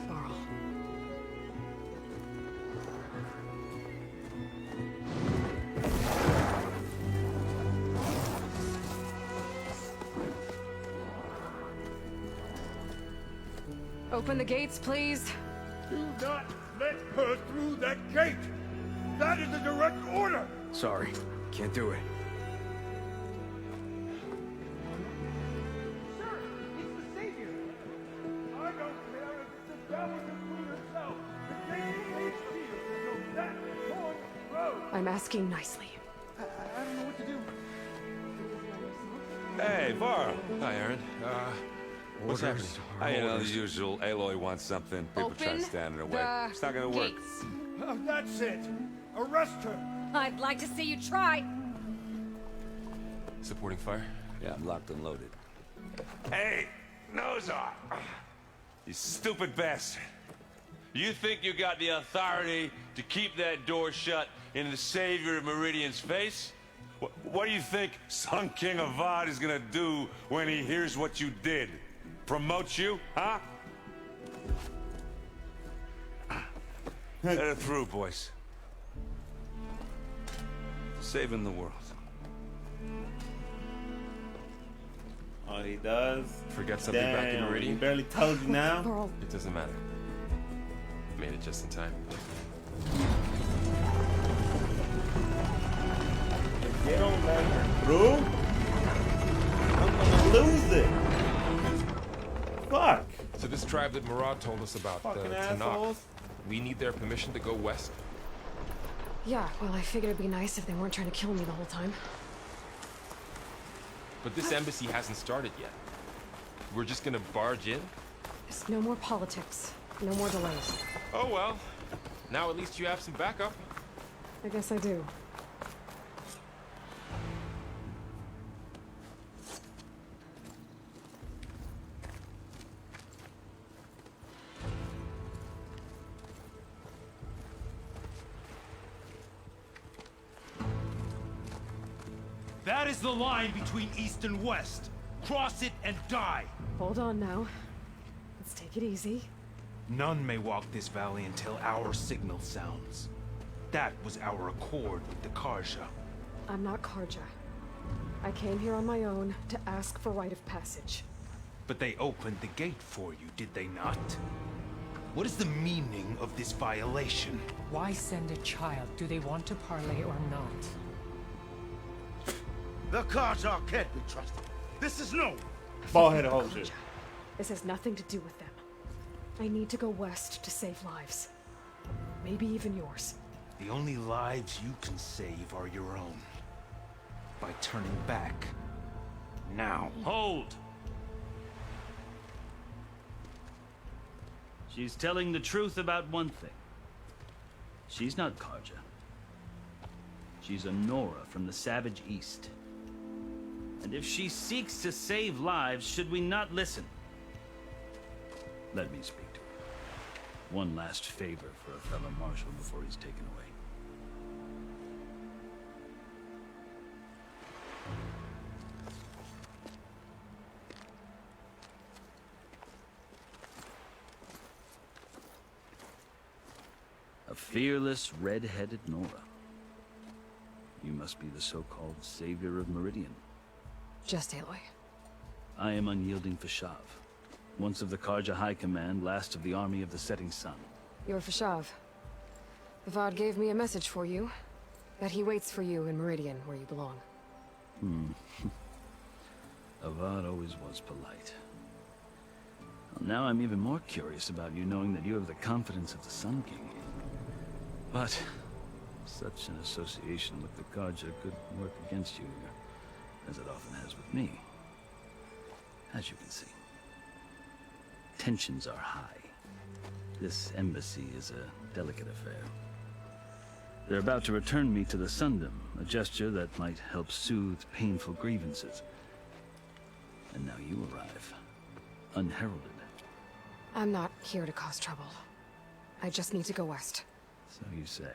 Varl. Open the gates, please. Do not let her through that gate! That is a direct order! Sorry, can't do it. Sir, it's the Savior! I don't care if it's the devil Queen herself! The gate remains sealed until that horn blows! I'm asking nicely. I don't know what to do. Hey, Varl. Hi, Aaron. What's happening? You know, the usual. Aloy wants something. People try to stand in her way. It's not gonna work. That's it! Arrest her! I'd like to see you try. Supporting fire? Yeah, I'm locked and loaded. Hey, Nozar! You stupid bastard. You think you got the authority to keep that door shut in the savior of Meridian's face? What do you think Sun King Avad is gonna do when he hears what you did? Promote you, huh? Let her through, boys. Saving the world. Oh, he does? Forget something back in Damn, Meridian? he barely told you now? Varl. It doesn't matter. Made it just in time. If they don't let her through, I'm gonna lose it. Fuck. So this tribe that Murad told us about, the Fucking Tenakth, assholes. we need their permission to go west? Yeah, well, I figured it'd be nice if they weren't trying to kill me the whole time. But this embassy hasn't started yet. We're just gonna barge in? There's no more politics. No more delays. Oh well. Now at least you have some backup. I guess I do. That is the line between East and West. Cross it and die. Hold on now. Let's take it easy. None may walk this valley until our signal sounds. That was our accord with the Karja. I'm not Karja. I came here on my own to ask for rite of passage. But they opened the gate for you, did they not? What is the meaning of this violation? Why send a child? Do they want to parley or not? The Karja can't be trusted. This is no. Ballhead holds it. This has nothing to do with them. I need to go west to save lives. Maybe even yours. The only lives you can save are your own. By turning back. Now. Hold! She's telling the truth about one thing. She's not Karja. She's a Nora from the Savage East. And if she seeks to save lives, should we not listen? Let me speak to her. One last favor for a fellow marshal before he's taken away. A fearless, red-headed Nora. You must be the so-called savior of Meridian. Just Aloy. I am Unyielding Fashav, once of the Karja High Command, last of the army of the Setting Sun. You're Fashav. Avad gave me a message for you. That he waits for you in Meridian, where you belong. Avad always was polite. Well, now I'm even more curious about you knowing that you have the confidence of the Sun King. But Such an association with the Carja could work against you here, as it often has with me. As you can see, tensions are high. This embassy is a delicate affair. They're about to return me to the Sundom, a gesture that might help soothe painful grievances. And now you arrive, unheralded. I'm not here to cause trouble. I just need to go west. So you say.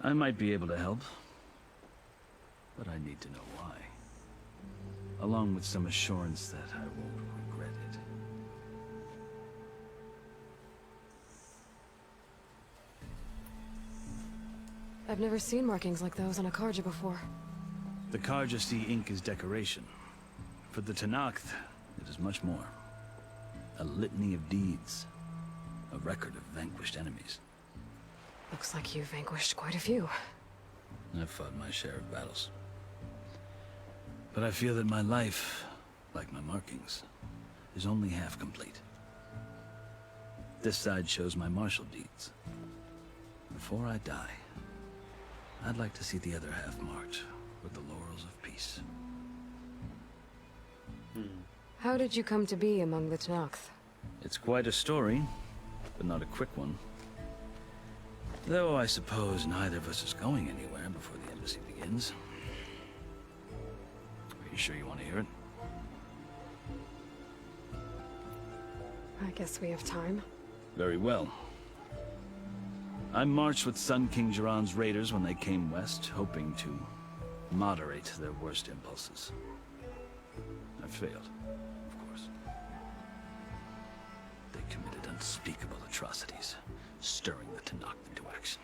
I might be able to help, but I need to know why. Along with some assurance that I won't regret it. I've never seen markings like those on a Carja before. The Carja see ink as decoration. For the Tenakth, it is much more. A litany of deeds. A record of vanquished enemies. Looks like you've vanquished quite a few. I've fought my share of battles. But I feel that my life, like my markings, is only half complete. This side shows my martial deeds. Before I die, I'd like to see the other half marked with the laurels of peace. How did you come to be among the Tenakth? It's quite a story, but not a quick one. Though I suppose neither of us is going anywhere before the embassy begins. Are you sure you want to hear it? I guess we have time. Very well. I marched with Sun King Jiran's raiders when they came west, hoping to moderate their worst impulses. I failed, of course. They committed unspeakable atrocities, stirring the Tenakth into action.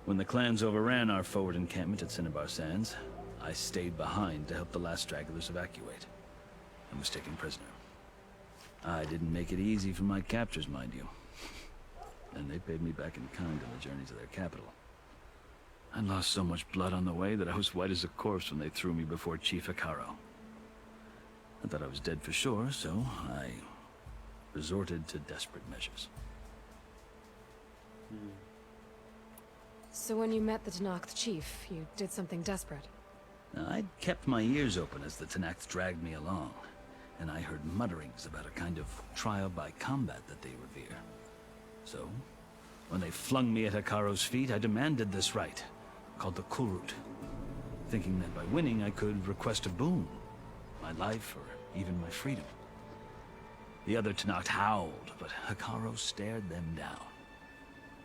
When the clans overran our forward encampment at Cinnabar Sands, I stayed behind to help the last stragglers evacuate, and was taken prisoner. I didn't make it easy for my captors, mind you. And they paid me back in kind on the journey to their capital. I lost so much blood on the way that I was white as a corpse when they threw me before Chief Hekarro. I thought I was dead for sure, so I resorted to desperate measures. So when you met the Tenakth chief, you did something desperate? Now, I'd kept my ears open as the Tenakth dragged me along, and I heard mutterings about a kind of trial by combat that they revere. So, when they flung me at Hekarro's feet, I demanded this right, called the Kulrut, thinking that by winning I could request a boon, my life or even my freedom. The other Tenakth howled, but Hekarro stared them down,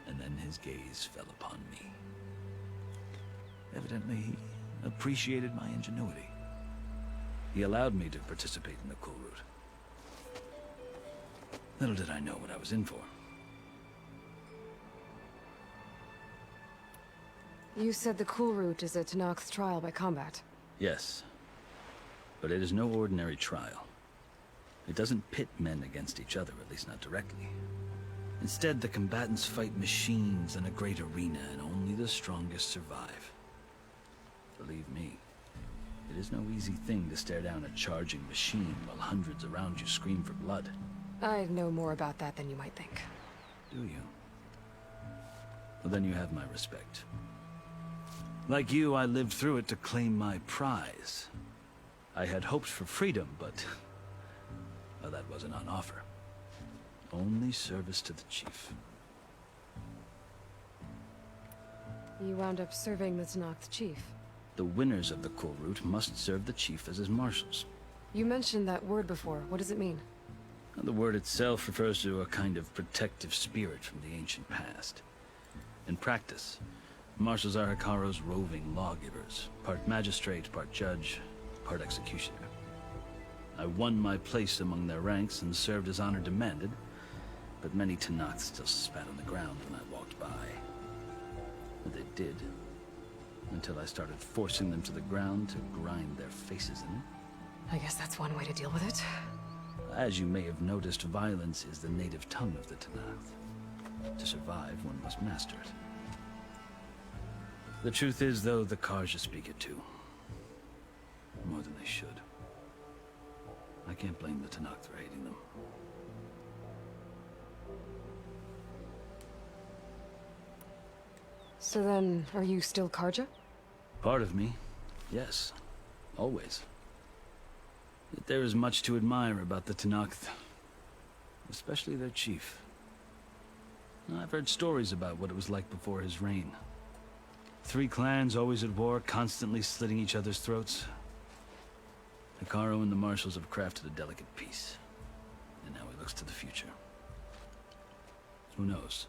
and then his gaze fell upon me. Evidently, he appreciated my ingenuity. He allowed me to participate in the Kulrut. Little did I know what I was in for. You said the Kulrut is a Tenakth trial by combat. Yes, but it is no ordinary trial. It doesn't pit men against each other, at least not directly. Instead, the combatants fight machines in a great arena, and only the strongest survive. Believe me, it is no easy thing to stare down a charging machine while hundreds around you scream for blood. I know more about that than you might think. Do you? Well, then you have my respect. Like you, I lived through it to claim my prize. I had hoped for freedom, but well, that wasn't on offer. Only service to the chief. You wound up serving the Tenakth chief. The winners of the Kulrut must serve the chief as his marshals. You mentioned that word before. What does it mean? The word itself refers to a kind of protective spirit from the ancient past. In practice, marshals are Hekarro's roving lawgivers, part magistrate, part judge, part executioner. I won my place among their ranks and served as honor demanded, but many Tenakth still spat on the ground when I walked by. And they did, until I started forcing them to the ground to grind their faces in it. I guess that's one way to deal with it. As you may have noticed, violence is the native tongue of the Tenakth. To survive, one must master it. The truth is, though, the Carja speak it too. More than they should. I can't blame the Tenakth for hating them. So then, are you still Karja? Part of me, yes. Always. Yet there is much to admire about the Tenakth. Especially their chief. I've heard stories about what it was like before his reign. 3 clans always at war, constantly slitting each other's throats. Hekarro and the Marshals have crafted a delicate peace. And now he looks to the future. Who knows?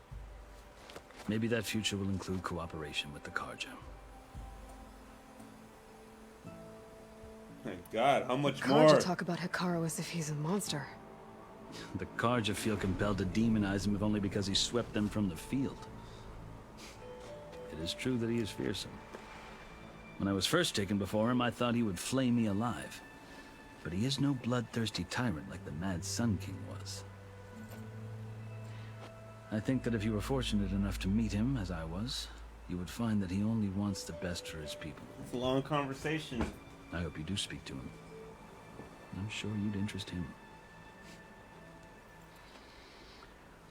Maybe that future will include cooperation with the Karja. My God, how much Karja more? talk about Hekarro as if he's a monster. The Karja feel compelled to demonize him if only because he swept them from the field. It is true that he is fearsome. When I was first taken before him, I thought he would flay me alive. But he is no bloodthirsty tyrant like the Mad Sun King was. I think that if you were fortunate enough to meet him, as I was, you would find that he only wants the best for his people. It's a long conversation. I hope you do speak to him. I'm sure you'd interest him.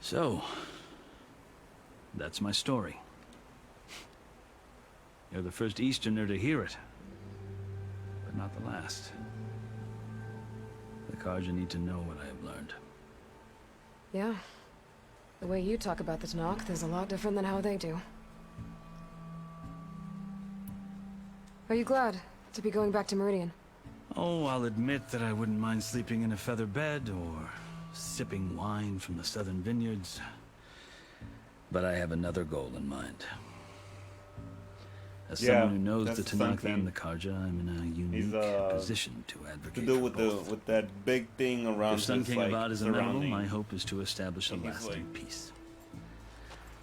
So, that's my story. You're the first Easterner to hear it, but not the last. The Karja need to know what I have learned. Yeah. The way you talk about the Tenakth is a lot different than how they do. Are you glad to be going back to Meridian? Oh, I'll admit that I wouldn't mind sleeping in a feather bed or sipping wine from the southern vineyards. But I have another goal in mind. As someone who knows the Tenakth and the Karja, I'm in a unique position to advocate to do for with both. With that big thing around If Sun his, King like, Avad is amenable, surrounding. my hope is to establish a And he's lasting like- peace.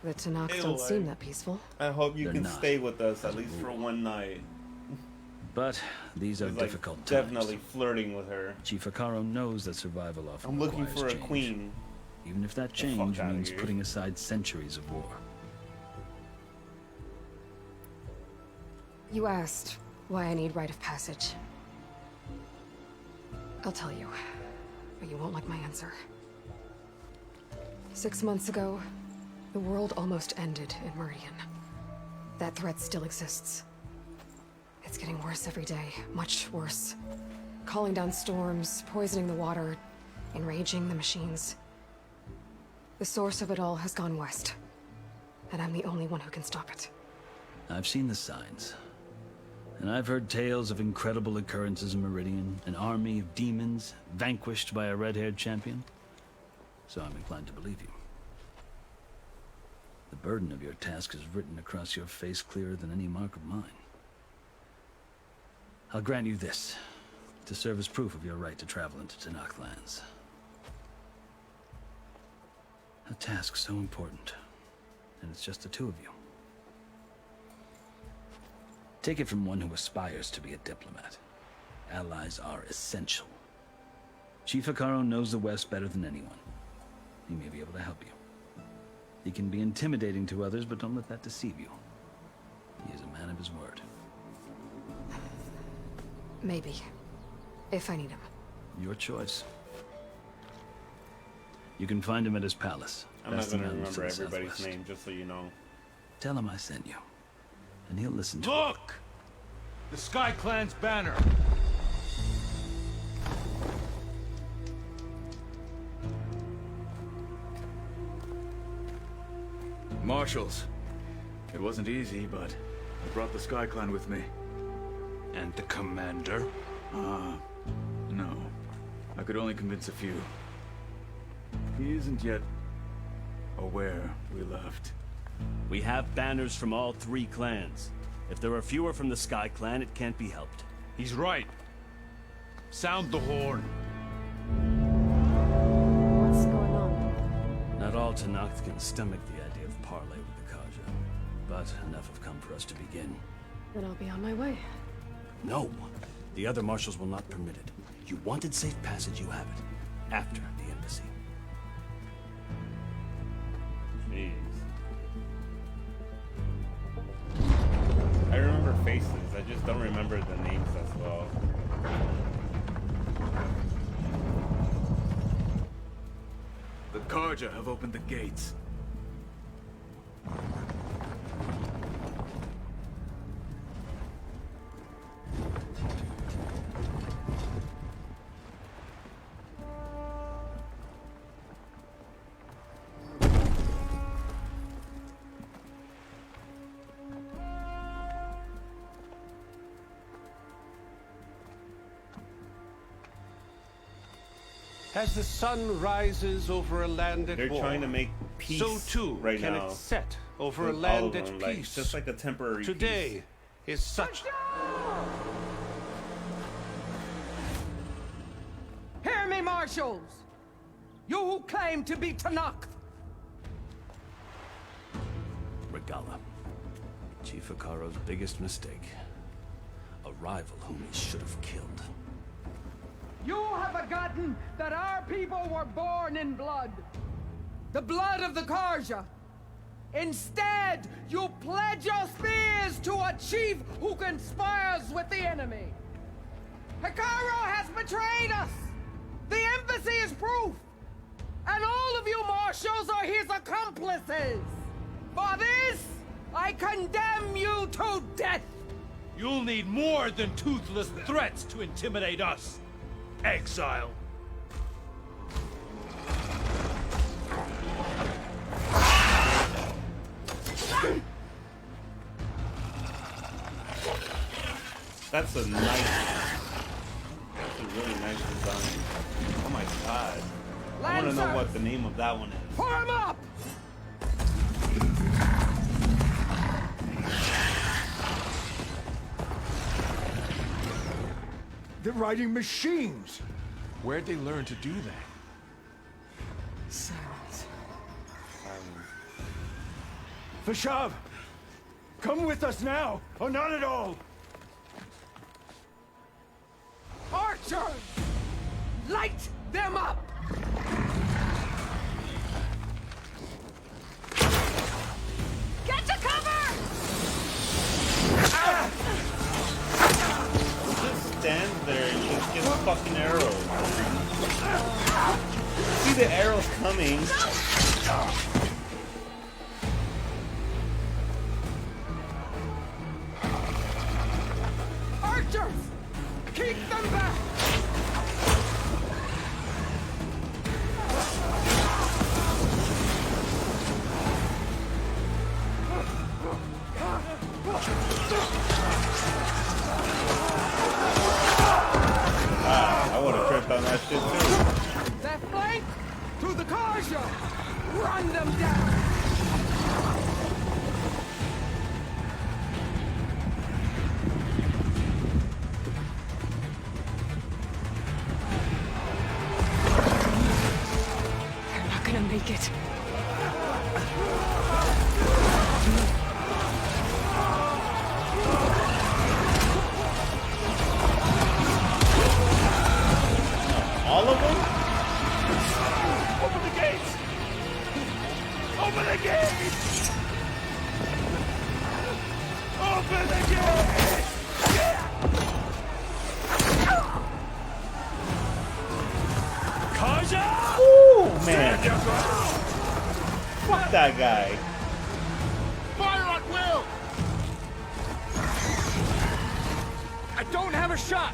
The Tenakth Hey, don't seem like, that peaceful. I hope you They're can not. stay with us at least for one night. But these are He's, like, difficult times. definitely flirting with her. Chief Hekarro knows that survival often I'm looking requires for a change. queen. Even if that Get the fuck change outta means here. putting aside centuries of war. You asked why I need rite of passage. I'll tell you, but you won't like my answer. 6 months ago, the world almost ended in Meridian. That threat still exists. It's getting worse every day, much worse. Calling down storms, poisoning the water, enraging the machines. The source of it all has gone west, and I'm the only one who can stop it. I've seen the signs. And I've heard tales of incredible occurrences in Meridian, an army of demons vanquished by a red-haired champion. So I'm inclined to believe you. The burden of your task is written across your face clearer than any mark of mine. I'll grant you this, to serve as proof of your right to travel into Tenakth lands. A task so important, and it's just the 2 of you. Take it from one who aspires to be a diplomat. Allies are essential. Chief Hekarro knows the West better than anyone. He may be able to help you. He can be intimidating to others, but don't let that deceive you. He is a man of his word. Maybe. If I need him. Your choice. You can find him at his palace. I'm not Past the gonna mountains to remember the everybody's southwest. name, just so you know. Tell him I sent you. And he'll listen to Look! The Sky Clan's banner! Marshals. It wasn't easy, but I brought the Sky Clan with me. And the commander? No. I could only convince a few. He isn't yet aware we left. We have banners from all 3 clans. If there are fewer from the Sky Clan, it can't be helped. He's right. Sound the horn. What's going on? Not all Tenakth can stomach the idea of parley with the Karja. But enough have come for us to begin. Then I'll be on my way. No. The other marshals will not permit it. You wanted safe passage, you have it. After the embassy. Jeez. I remember faces, I just don't remember the names as well. The Karja have opened the gates. As the sun rises over a land at They're war, trying to make peace so too right can now it set over a with all land of at them, like, peace. just like a temporary Today is such. Hear me, marshals! You who claim to be Tanakh! Regala. Chief Hikaro's biggest mistake. A rival whom he should have killed. You have forgotten that our people were born in blood. The blood of the Karja. Instead, you pledge your spears to a chief who conspires with the enemy. Hikaro has betrayed us! The embassy is proof! And all of you marshals are his accomplices! For this, I condemn you to death! You'll need more than toothless threats to intimidate us. Exile. That's a really nice design. Oh my god. I want to know what the name of that one is. Pour him up! They're riding machines. Where'd they learn to do that? Silence. Vashav, come with us now, or not at all. Archers! Light them up! Get to cover! Just stand there and just get fucking arrows. See the arrows coming. Archers! Keep them back! I would have tripped on that shit too. Their flank! To the Karja! Run them down! They're not gonna make it. All of them? Open the gates! Open the gates! Open the gates! Karja! Ooh, man. Fuck that guy. Fire on will! I don't have a shot!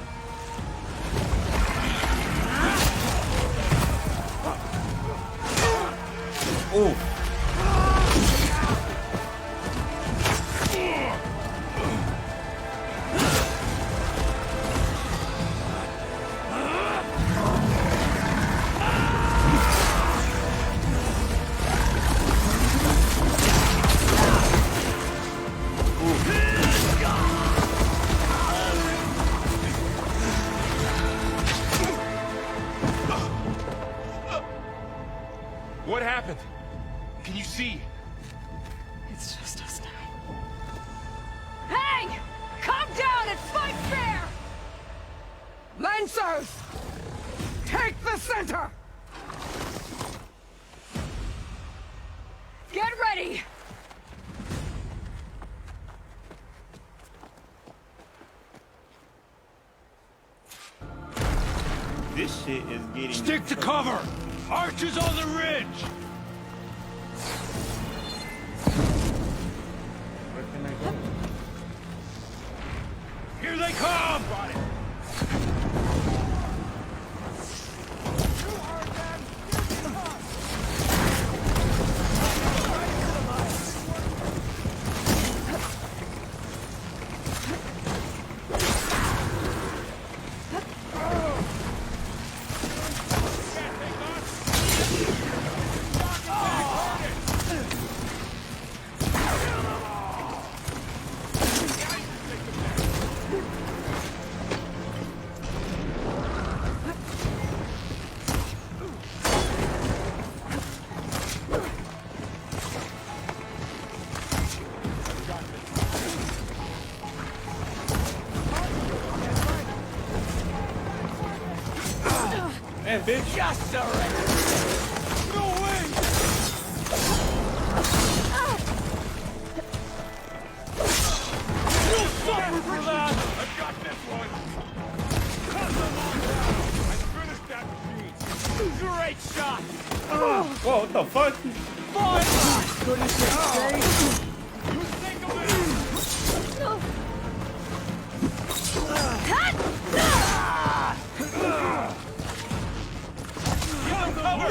Ooh. What happened? Can you see? It's just us now. Hey! Calm down and fight fair! Lancers! Take the center! Get ready! This shit is getting... Stick to cover! Archers on the ridge! Where can I go? Here they come! bitch. Just surrender. No way. You'll suffer for that! I've got this one! Cut them on down! I finished that machine! Great shot! Whoa, what the fuck? Fine! Goodness sake! Think of it! Give him cover!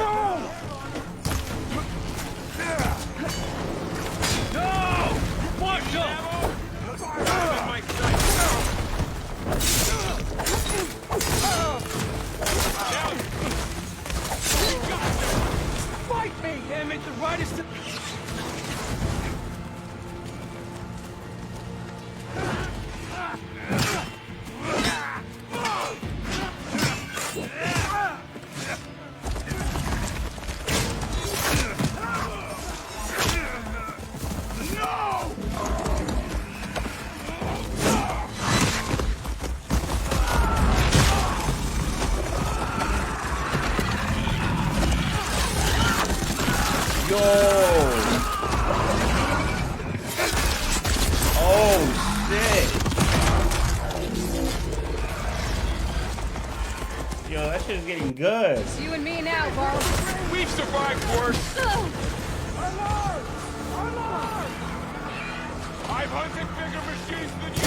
No! Marshall! Fight me! Damn it, the right is to... Yo! Oh shit! Yo, that shit's getting good. It's you and me now, Carl. We've survived worse! Alarm! I've hunted bigger machines than you!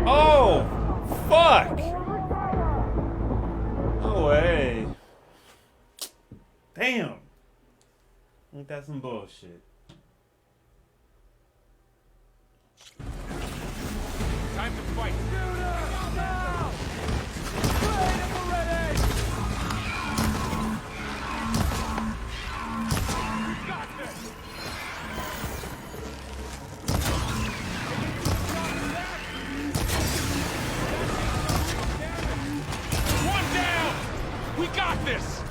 Oh! Fuck! No way. Damn. Ain't that some bullshit? Time to fight! One down! We got this!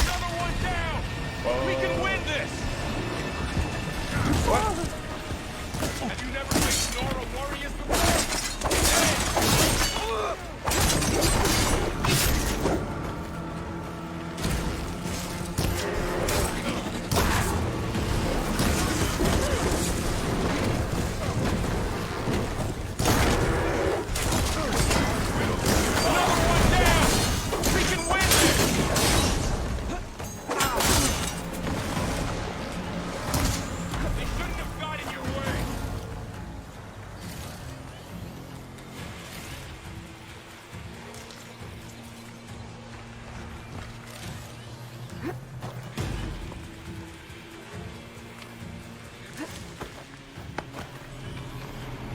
Another one down! We can win this! Have you never faced Nora warriors Another one down! We can win this! They shouldn't have got in your way!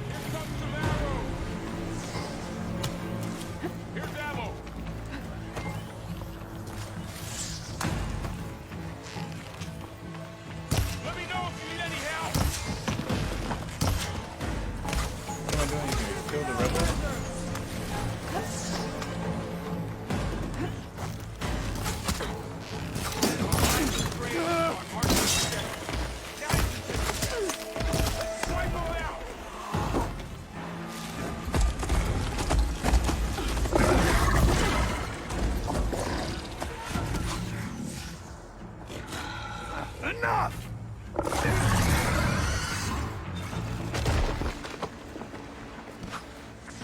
Here comes some arrows! Here's ammo! Let me know if you need any help! What am I doing here? Kill the rebel? Wipe them out! Enough!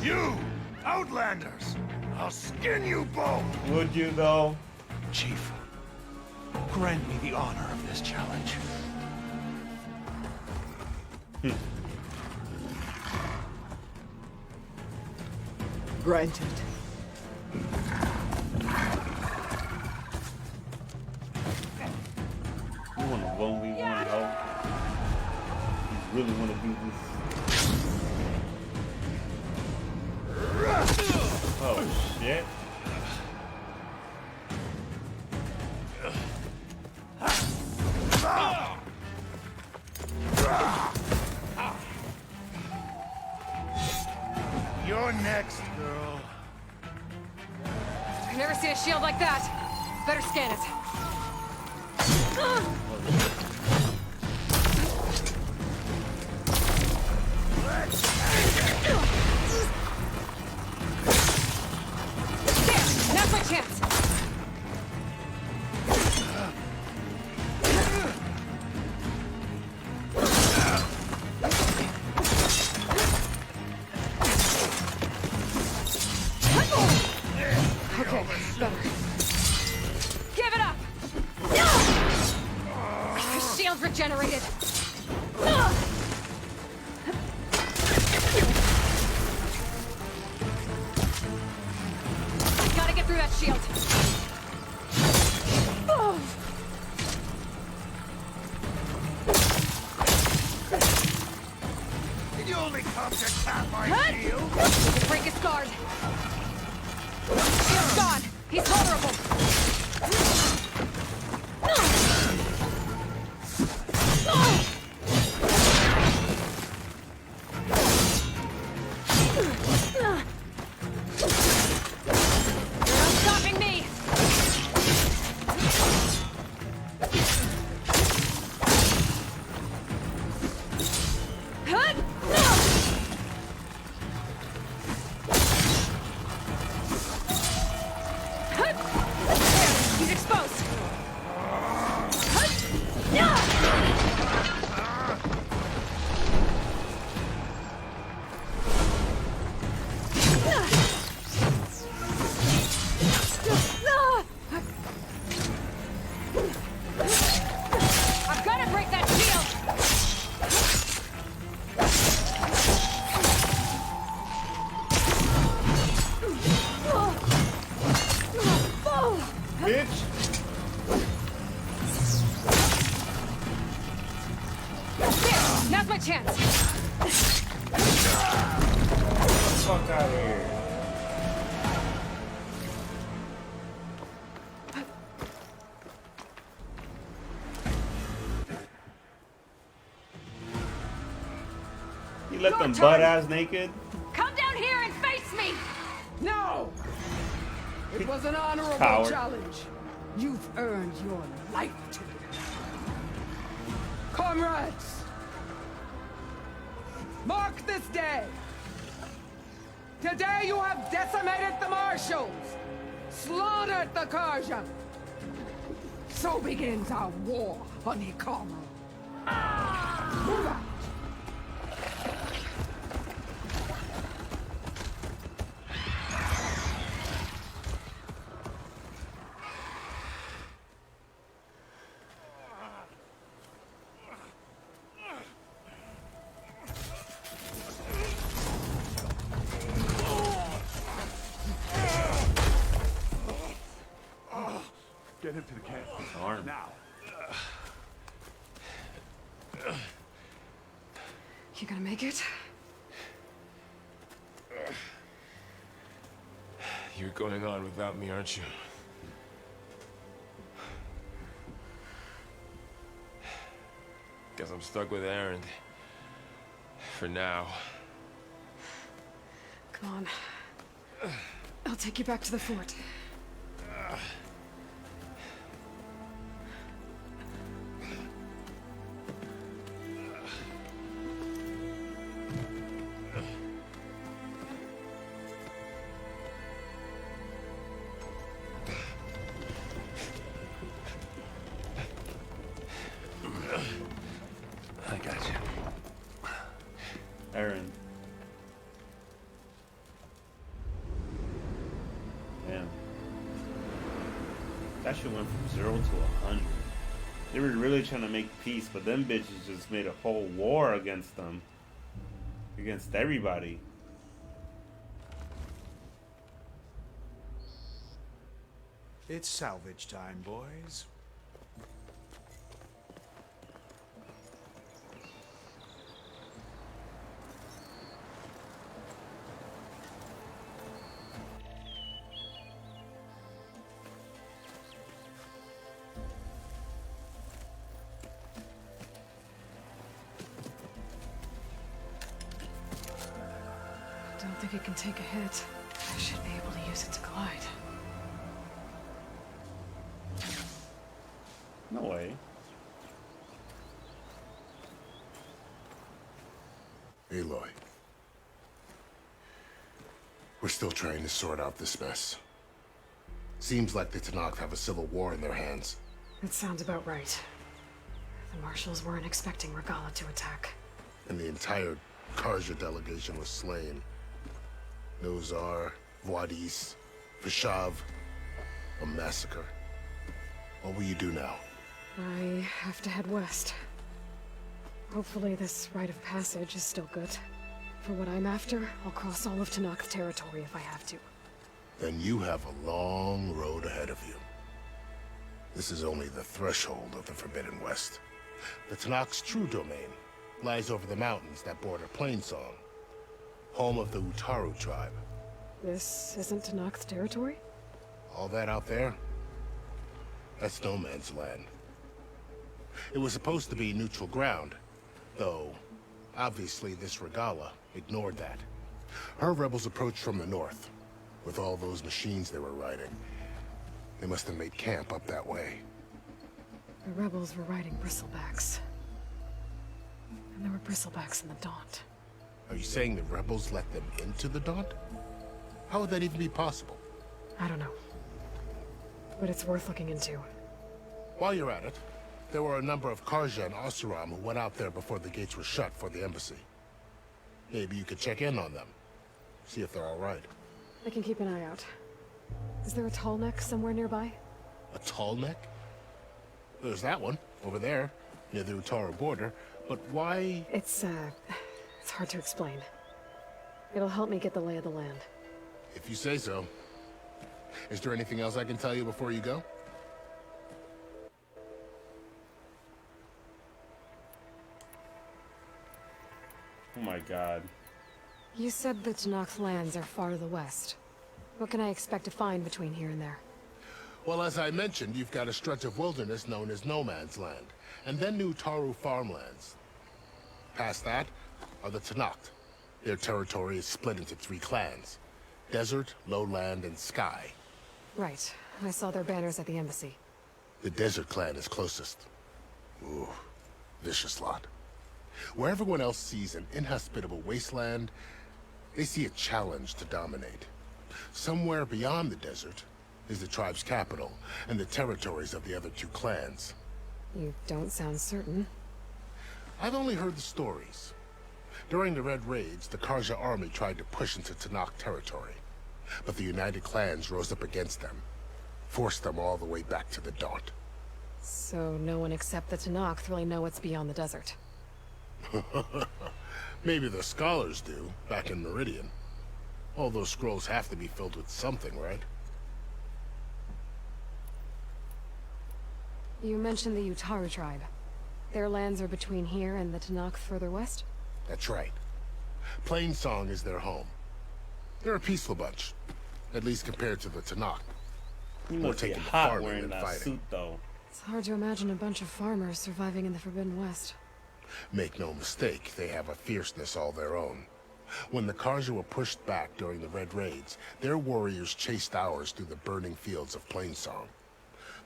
You, Outlanders! I'll skin you both! Would you though? Chief, grant me the honor of this challenge. Granted. You want a 1v1 help? You really want to do this? shit. You're next, girl. I've never seen a shield like that. Better scan it. There! Now's my chance! Okay, better. Give it up! Shield regenerated! Gotta get through that shield. You only come to tap my shield? The break is guard. Shield's gone. He's vulnerable. You're not stopping me. Hut! Hut! There, he's exposed. Hut! Yeah! I've got to break that shield! Bitch! There! Now's my chance! Fuck out of here. You left them butt ass naked? Come down here and face me! No! It was an honorable Coward. challenge. You've earned your life today. Comrades! Mark this day! Today you have decimated the Marshals! Slaughtered the Karja! So begins our war on Hikaru. Move out! Get him to the camp. Arm. Now. You gonna make it? You're going on without me, aren't you? Guess I'm stuck with Erend. For now. Come on. I'll take you back to the fort. I got you. Aaron. Damn. That shit went from 0 to 100. They were really trying to make peace, but them bitches just made a whole war against them. Against everybody. It's salvage time, boys. Don't think it can take a hit. I should be able to use it to glide. No way. Aloy. We're still trying to sort out this mess. Seems like the Tenakth have a civil war in their hands. That sounds about right. The marshals weren't expecting Regalla to attack. And the entire Karja delegation was slain. Nozar, Wadis, Vishav. A massacre. What will you do now? I have to head west. Hopefully this rite of passage is still good. For what I'm after, I'll cross all of Tenakth territory if I have to. Then you have a long road ahead of you. This is only the threshold of the Forbidden West. The Tenakth's true domain lies over the mountains that border Plainsong, home of the Utaru tribe. This isn't Tenakth territory? All that out there? That's no man's land. It was supposed to be neutral ground, though obviously this Regalla ignored that. Her rebels approached from the north, with all those machines they were riding. They must have made camp up that way. The rebels were riding bristlebacks. And there were bristlebacks in the Daunt. Are you saying the rebels let them into the Daunt? How would that even be possible? I don't know. But it's worth looking into. While you're at it, there were a number of Karja and Oseram who went out there before the gates were shut for the embassy. Maybe you could check in on them. See if they're all right. I can keep an eye out. Is there a tall neck somewhere nearby? A tall neck? There's that one, over there, near the Utaru border. But why... It's hard to explain. It'll help me get the lay of the land. If you say so. Is there anything else I can tell you before you go? Oh my god. You said the Tenakth lands are far to the west. What can I expect to find between here and there? Well, as I mentioned, you've got a stretch of wilderness known as No Man's Land, and then New Utaru farmlands. Past that are the Tenakth. Their territory is split into 3 clans: Desert, Lowland, and Sky. Right. I saw their banners at the embassy. The Desert clan is closest. Ooh, vicious lot. Where everyone else sees an inhospitable wasteland, they see a challenge to dominate. Somewhere beyond the desert is the tribe's capital and the territories of the other 2 clans. You don't sound certain. I've only heard the stories. During the Red Raids, the Karja army tried to push into Tenakth territory, but the United Clans rose up against them, forced them all the way back to the Daunt. So no one except the Tenakth really know what's beyond the desert. Maybe the scholars do, back in Meridian. All those scrolls have to be filled with something, right? You mentioned the Utaru tribe. Their lands are between here and the Tenakth further west? That's right. Plainsong is their home. They're a peaceful bunch, at least compared to the Tenakth. More taking to farming than fighting. Suit, though. It's hard to imagine a bunch of farmers surviving in the Forbidden West. Make no mistake, they have a fierceness all their own. When the Karja were pushed back during the Red Raids, their warriors chased ours through the burning fields of Plainsong.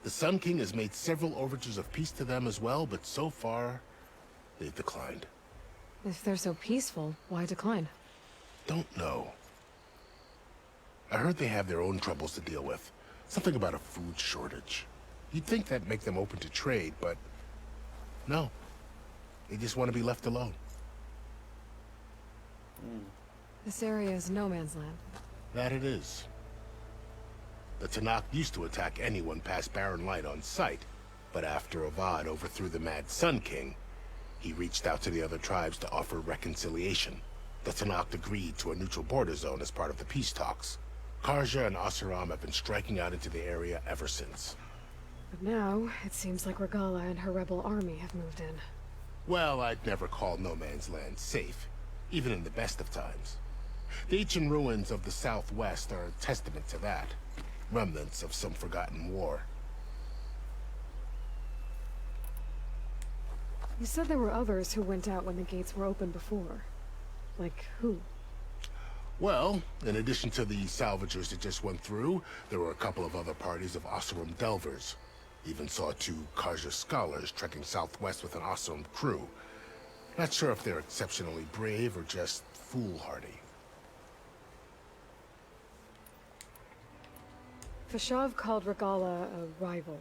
The Sun King has made several overtures of peace to them as well, but so far, they've declined. If they're so peaceful, why decline? Don't know. I heard they have their own troubles to deal with. Something about a food shortage. You'd think that'd make them open to trade, but no. They just want to be left alone. This area is no man's land. That it is. The Tenakth used to attack anyone past Barren Light on sight, but after Avad overthrew the Mad Sun King, he reached out to the other tribes to offer reconciliation. The Tenakth agreed to a neutral border zone as part of the peace talks. Karja and Oseram have been striking out into the area ever since. But now, it seems like Regalla and her rebel army have moved in. Well, I'd never call No Man's Land safe, even in the best of times. The ancient ruins of the Southwest are a testament to that. Remnants of some forgotten war. You said there were others who went out when the gates were open before. Like who? Well, in addition to the salvagers that just went through, there were a couple of other parties of Oseram delvers. Even saw 2 Karja scholars trekking southwest with an Oseram crew. Not sure if they're exceptionally brave or just foolhardy. Fashav called Regala a rival.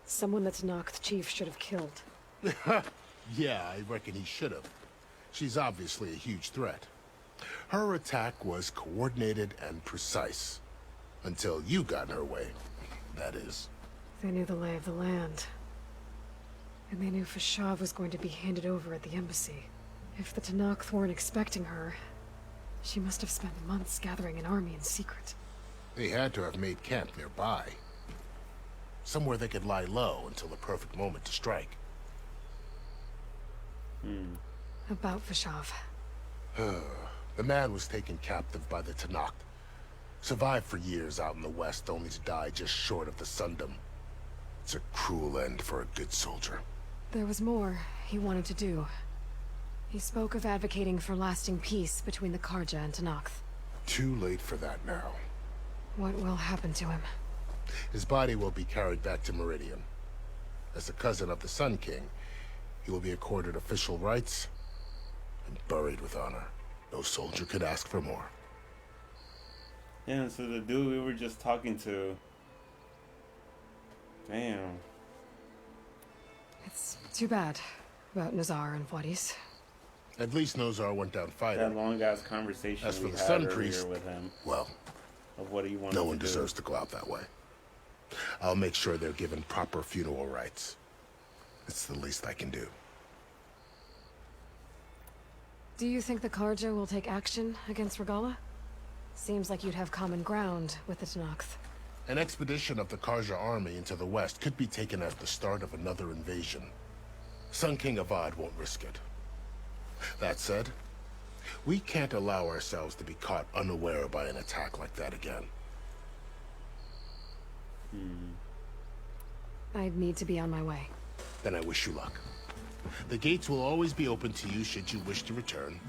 Someone that Tanakh chief should have killed. Yeah, I reckon he should have. She's obviously a huge threat. Her attack was coordinated and precise. Until you got in her way, that is. They knew the lay of the land. And they knew Fashav was going to be handed over at the embassy. If the Tanakh weren't expecting her, she must have spent months gathering an army in secret. They had to have made camp nearby. Somewhere they could lie low until the perfect moment to strike. About Fashav. The man was taken captive by the Tanakh. Survived for years out in the west, only to die just short of the Sundom. It's a cruel end for a good soldier. There was more he wanted to do. He spoke of advocating for lasting peace between the Karja and Tanakh. Too late for that now. What will happen to him? His body will be carried back to Meridian. As a cousin of the Sun King, he will be accorded official rights and buried with honor. No soldier could ask for more. Yeah, so the dude we were just talking to... Damn. It's too bad about Nazar and Wadis. At least Nozar went down fighting. That long-ass conversation As for we the had Sun earlier Priest, with him. Well, of what he wanted no one to do. deserves to go out that way. I'll make sure they're given proper funeral rites. It's the least I can do. Do you think the Karja will take action against Regala? Seems like you'd have common ground with the Tanakh. An expedition of the Karja army into the west could be taken as the start of another invasion. Sun King Avad won't risk it. That said, we can't allow ourselves to be caught unaware by an attack like that again. I'd need to be on my way. Then I wish you luck. The gates will always be open to you should you wish to return.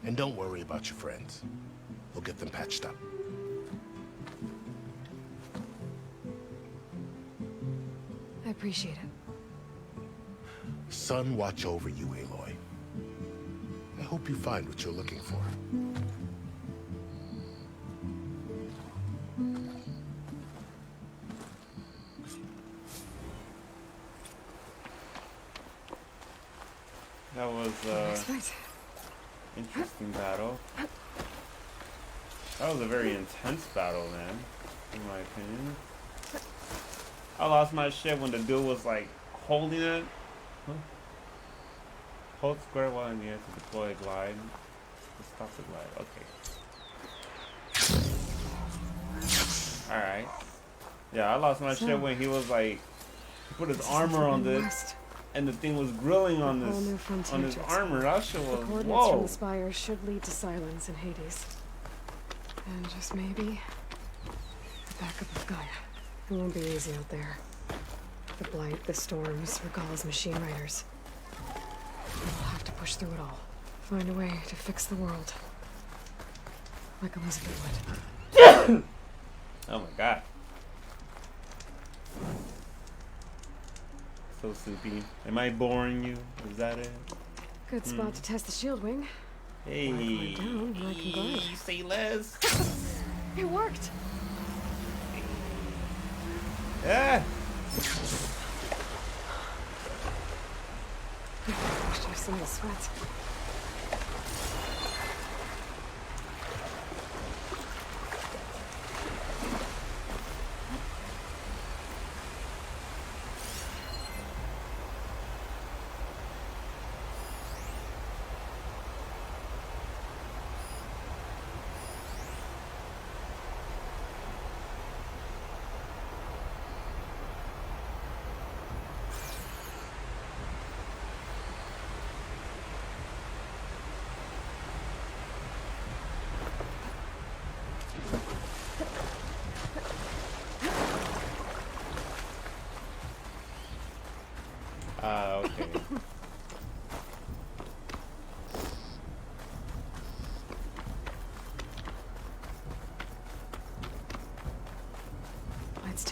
And don't worry about your friends. We'll get them patched up. I appreciate it. Sun watch over you, Aloy. I hope you find what you're looking for. That was interesting battle. That was a very intense battle, man, in my opinion. I lost my shit when the dude was like holding it. Huh? Hold square while in the air to deploy a glide. To stop the glide. Okay. Alright. Yeah, I lost my shit when he was like, he put his armor on this, and the thing was grilling on his armor. That shit was, the coordinates whoa. from the spire should lead to silence in Hades. And just maybe, the backup of Gaia. It won't be easy out there. The blight, the storms, Regala's machine riders. We'll have to push through it all. Find a way to fix the world. Like Elizabeth would. Oh my god. So soupy. Am I boring you? Is that it? Good spot to test the shield wing. Hey. When I climb down, I can glide. Say less. It worked! Yeah. Gosh, I've seen the sweat.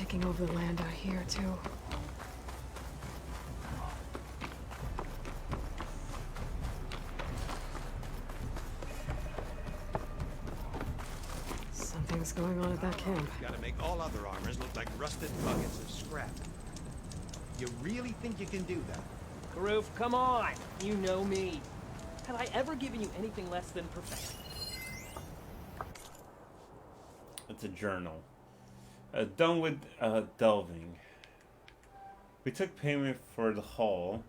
taking over the land out here, too. Something's going on at that camp. Gotta make all other armors look like rusted buckets of scrap. You really think you can do that? Karuf, come on! You know me. Have I ever given you anything less than perfection? It's a journal. Done with delving. We took payment for the haul.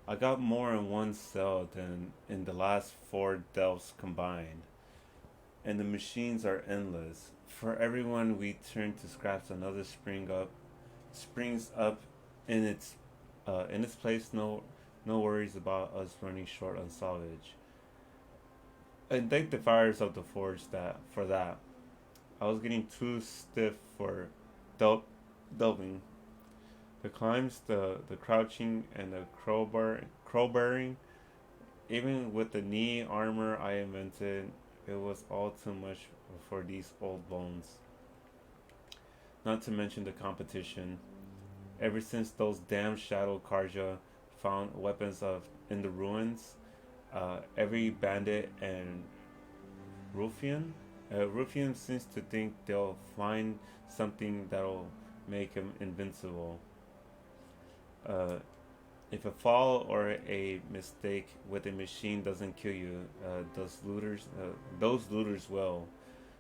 I got more in one sell than in the last 4 delves combined. And the machines are endless. For everyone we turn to scraps, another springs up in its place. No worries about us running short on salvage. And thank the fires of the forge for that. I was getting too stiff for delving. The climbs, the crouching, and the crowbarring. Even with the knee armor I invented, it was all too much for these old bones. Not to mention the competition. Ever since those damn Shadow Karja found weapons in the ruins, every bandit and ruffian seems to think they'll find something that'll make him invincible. If a fall or a mistake with a machine doesn't kill you, those looters will.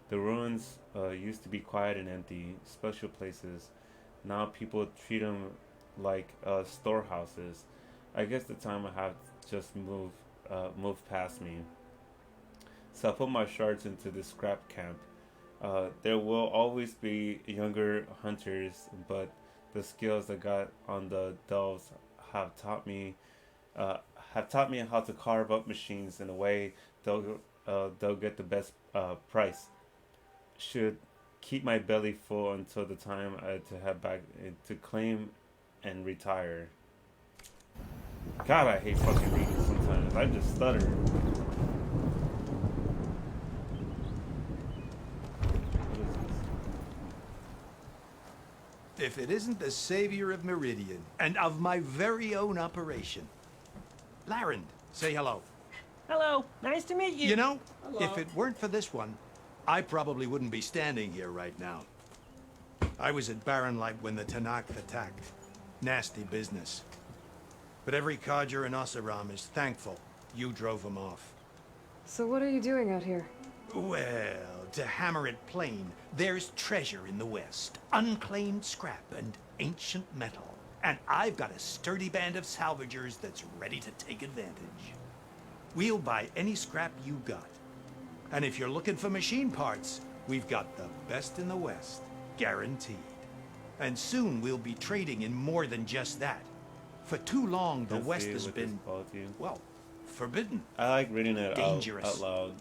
The ruins used to be quiet and empty, special places. Now people treat them like storehouses. I guess the time I have just moved past me. So I put my shards into the scrap camp. There will always be younger hunters, but the skills I got on the delves have taught me how to carve up machines in a way they'll get the best price. Should keep my belly full until the time to head back to claim and retire. God, I hate fucking reading sometimes. I just stutter. If it isn't the savior of Meridian, and of my very own operation. Larend, say hello. Hello, nice to meet you. You know, Hello. if it weren't for this one, I probably wouldn't be standing here right now. I was at Barren Light when the Tanakh attacked. Nasty business. But every Carja in Oseram is thankful you drove them off. So what are you doing out here? Well, to hammer it plain, there's treasure in the West. Unclaimed scrap and ancient metal. And I've got a sturdy band of salvagers that's ready to take advantage. We'll buy any scrap you got. And if you're looking for machine parts, we've got the best in the West. Guaranteed. And soon we'll be trading in more than just that. For too long, the West has been, well, forbidden. I like reading it dangerous. out loud.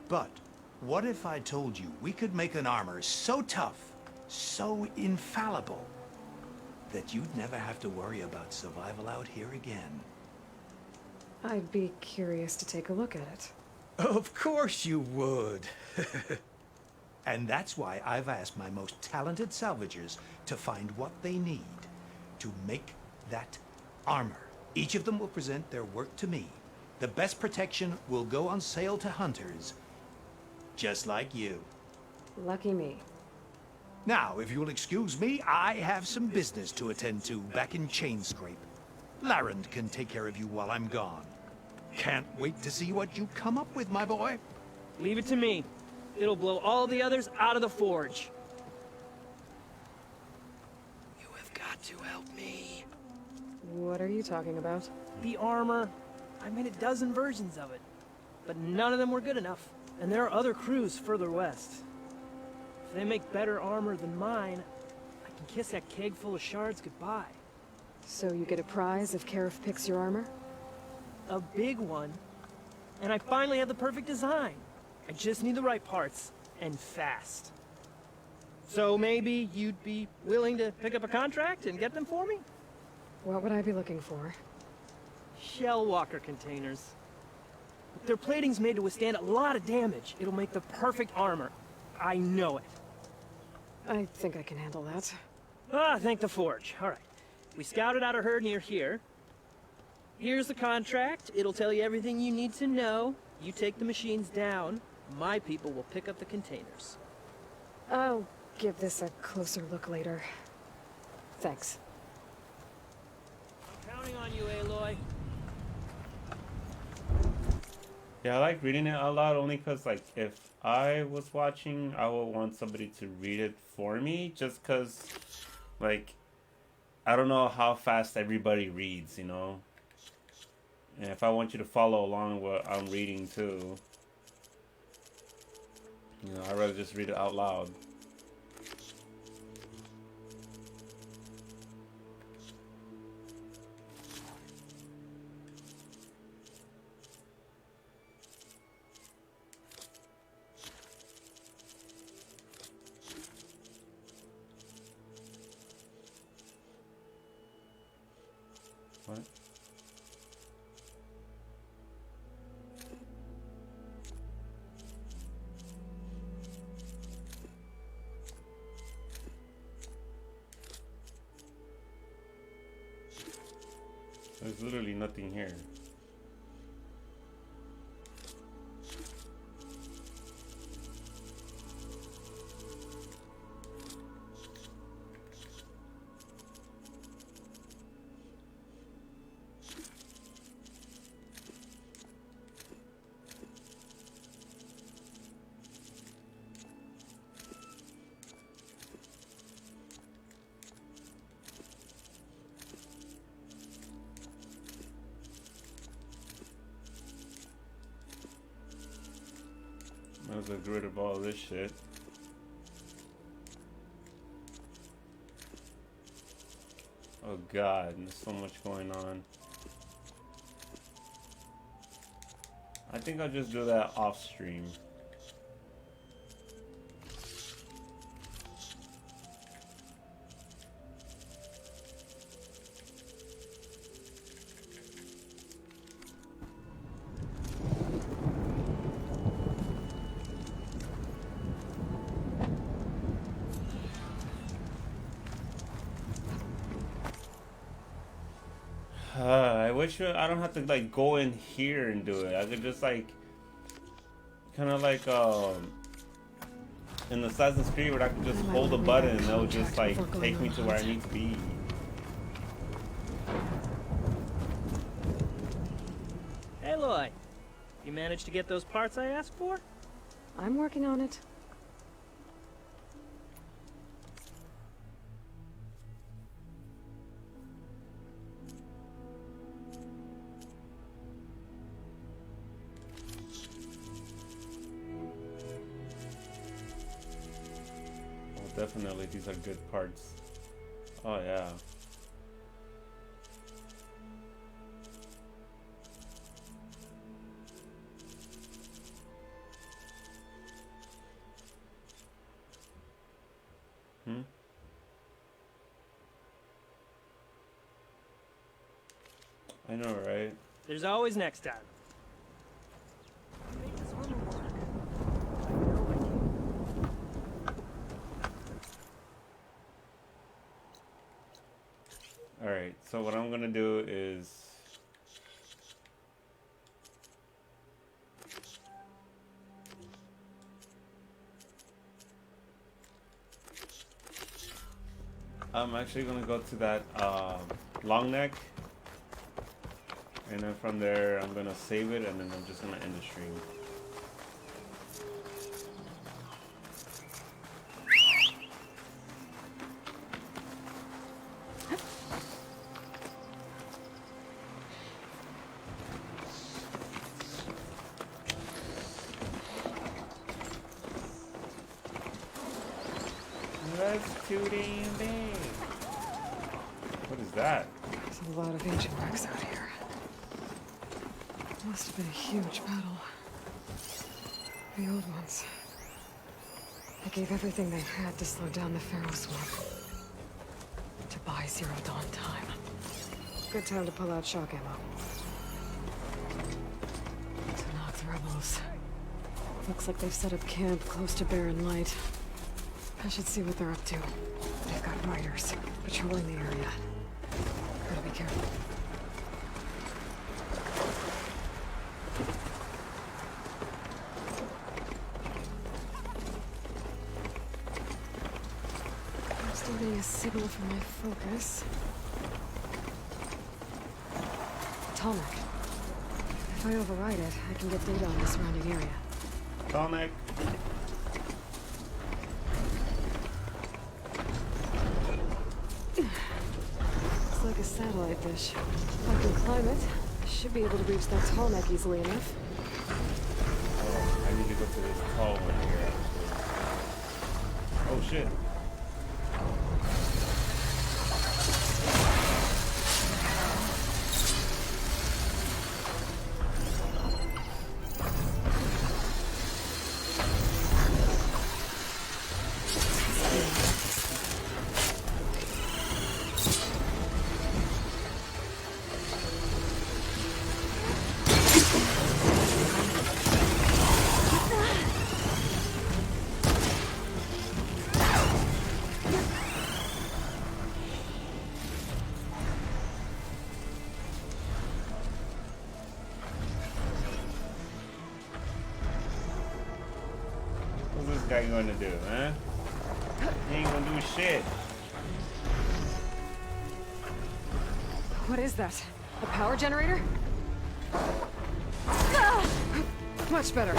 But what if I told you we could make an armor so tough, so infallible, that you'd never have to worry about survival out here again? I'd be curious to take a look at it. Of course you would. And that's why I've asked my most talented salvagers to find what they need to make that armor. Each of them will present their work to me. The best protection will go on sale to hunters, just like you. Lucky me. Now, if you'll excuse me, I have some business to attend to back in Chainscrape. Larend can take care of you while I'm gone. Can't wait to see what you come up with, my boy. Leave it to me. It'll blow all the others out of the forge. You have got to help me. What are you talking about? The armor. I made a dozen versions of it. But none of them were good enough. And there are other crews further west. If they make better armor than mine, I can kiss that keg full of shards goodbye. So you get a prize if Karif picks your armor? A big one. And I finally have the perfect design. I just need the right parts, and fast. So maybe you'd be willing to pick up a contract and get them for me? What would I be looking for? Shell walker containers. Their plating's made to withstand a lot of damage. It'll make the perfect armor. I know it. I think I can handle that. Ah, thank the Forge. All right. We scouted out a herd near here. Here's the contract. It'll tell you everything you need to know. You take the machines down. My people will pick up the containers. I'll give this a closer look later. Thanks. I'm counting on you, Aloy. Yeah, I like reading it out loud only because, like, if I was watching, I would want somebody to read it for me, just because, like, I don't know how fast everybody reads, you know? And if I want you to follow along what I'm reading too, you know, I'd rather just read it out loud. What? There's literally nothing here. Might as well get rid of all this shit. Oh god, there's so much going on. I think I'll just do that off stream. I wish I don't have to like go in here and do it. I could just like kind of like in Assassin's Creed where I could just hold a button and it'll just like take me to where I need to be. Aloy, you managed to get those parts I asked for? I'm working on it. Definitely, these are good parts. Oh yeah. I know, right? There's always next time. Alright, so what I'm gonna do is I'm actually gonna go to that long neck, and then from there I'm gonna save it, and then I'm just gonna end the stream. That's too damn big. What is that? There's a lot of ancient wrecks out here. Must have been a huge battle. The old ones. They gave everything they had to slow down the Pharaoh Swamp. To buy Zero Dawn time. Good time to pull out shock ammo. To knock the rebels. Looks like they've set up camp close to Barren Light. I should see what they're up to. They've got riders patrolling the area. Gotta be careful. I'm still getting a signal from my focus. Tallneck. If I override it, I can get data on the surrounding area. Tallneck. Looks like a satellite dish. If I can climb it, I should be able to reach that Tallneck easily enough. Oh, I need to go to this tall one here. Oh shit. What's this guy gonna do, huh? He ain't gonna do shit. What is that? A power generator? Ah! Much better.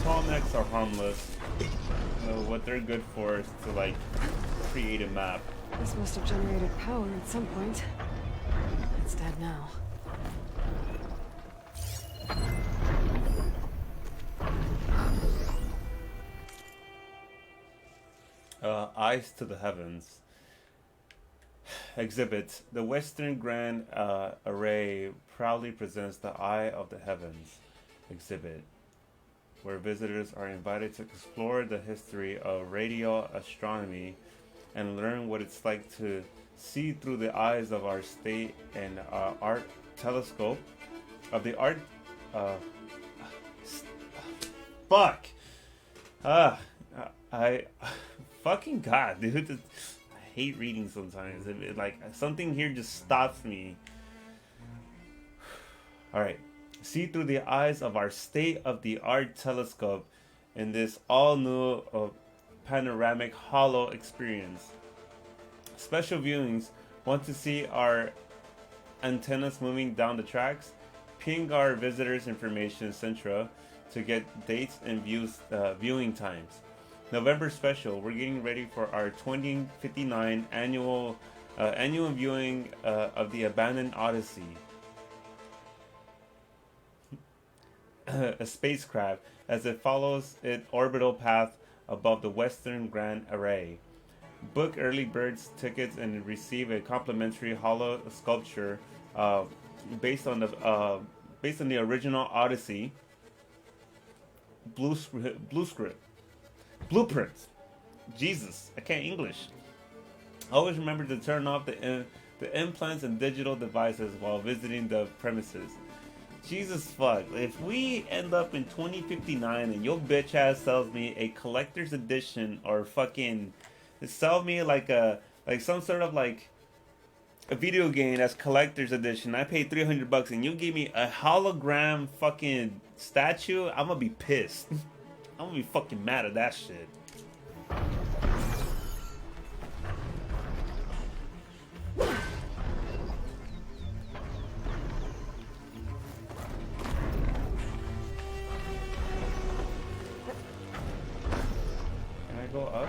Tallnecks are harmless. What they're good for is to like create a map. This must have generated power at some point. It's dead now. Eyes to the Heavens. Exhibit. The Western Grand Array proudly presents the Eye of the Heavens exhibit, where visitors are invited to explore the history of radio astronomy and learn what it's like to see through the eyes of our state and art telescope of the art fuck I fucking God, dude, I hate reading sometimes. Like something here just stops me. All right. See through the eyes of our state-of-the-art telescope in this all-new panoramic hollow experience. Special viewings. Want to see our antennas moving down the tracks? Ping our visitors information central to get dates and viewing times. November special. We're getting ready for our 2059 annual viewing of the Abandoned Odyssey. A spacecraft as it follows its orbital path above the Western Grand Array. Book early birds tickets and receive a complimentary hollow sculpture based on the original Odyssey blueprints. Jesus, I can't English. Always remember to turn off the implants and digital devices while visiting the premises. Jesus fuck, if we end up in 2059 and your bitch ass sells me a collector's edition or fucking sell me like some sort of like a video game that's collector's edition, I paid $300 and you give me a hologram fucking statue, I'm gonna be pissed. I'm gonna be fucking mad at that shit. Go up.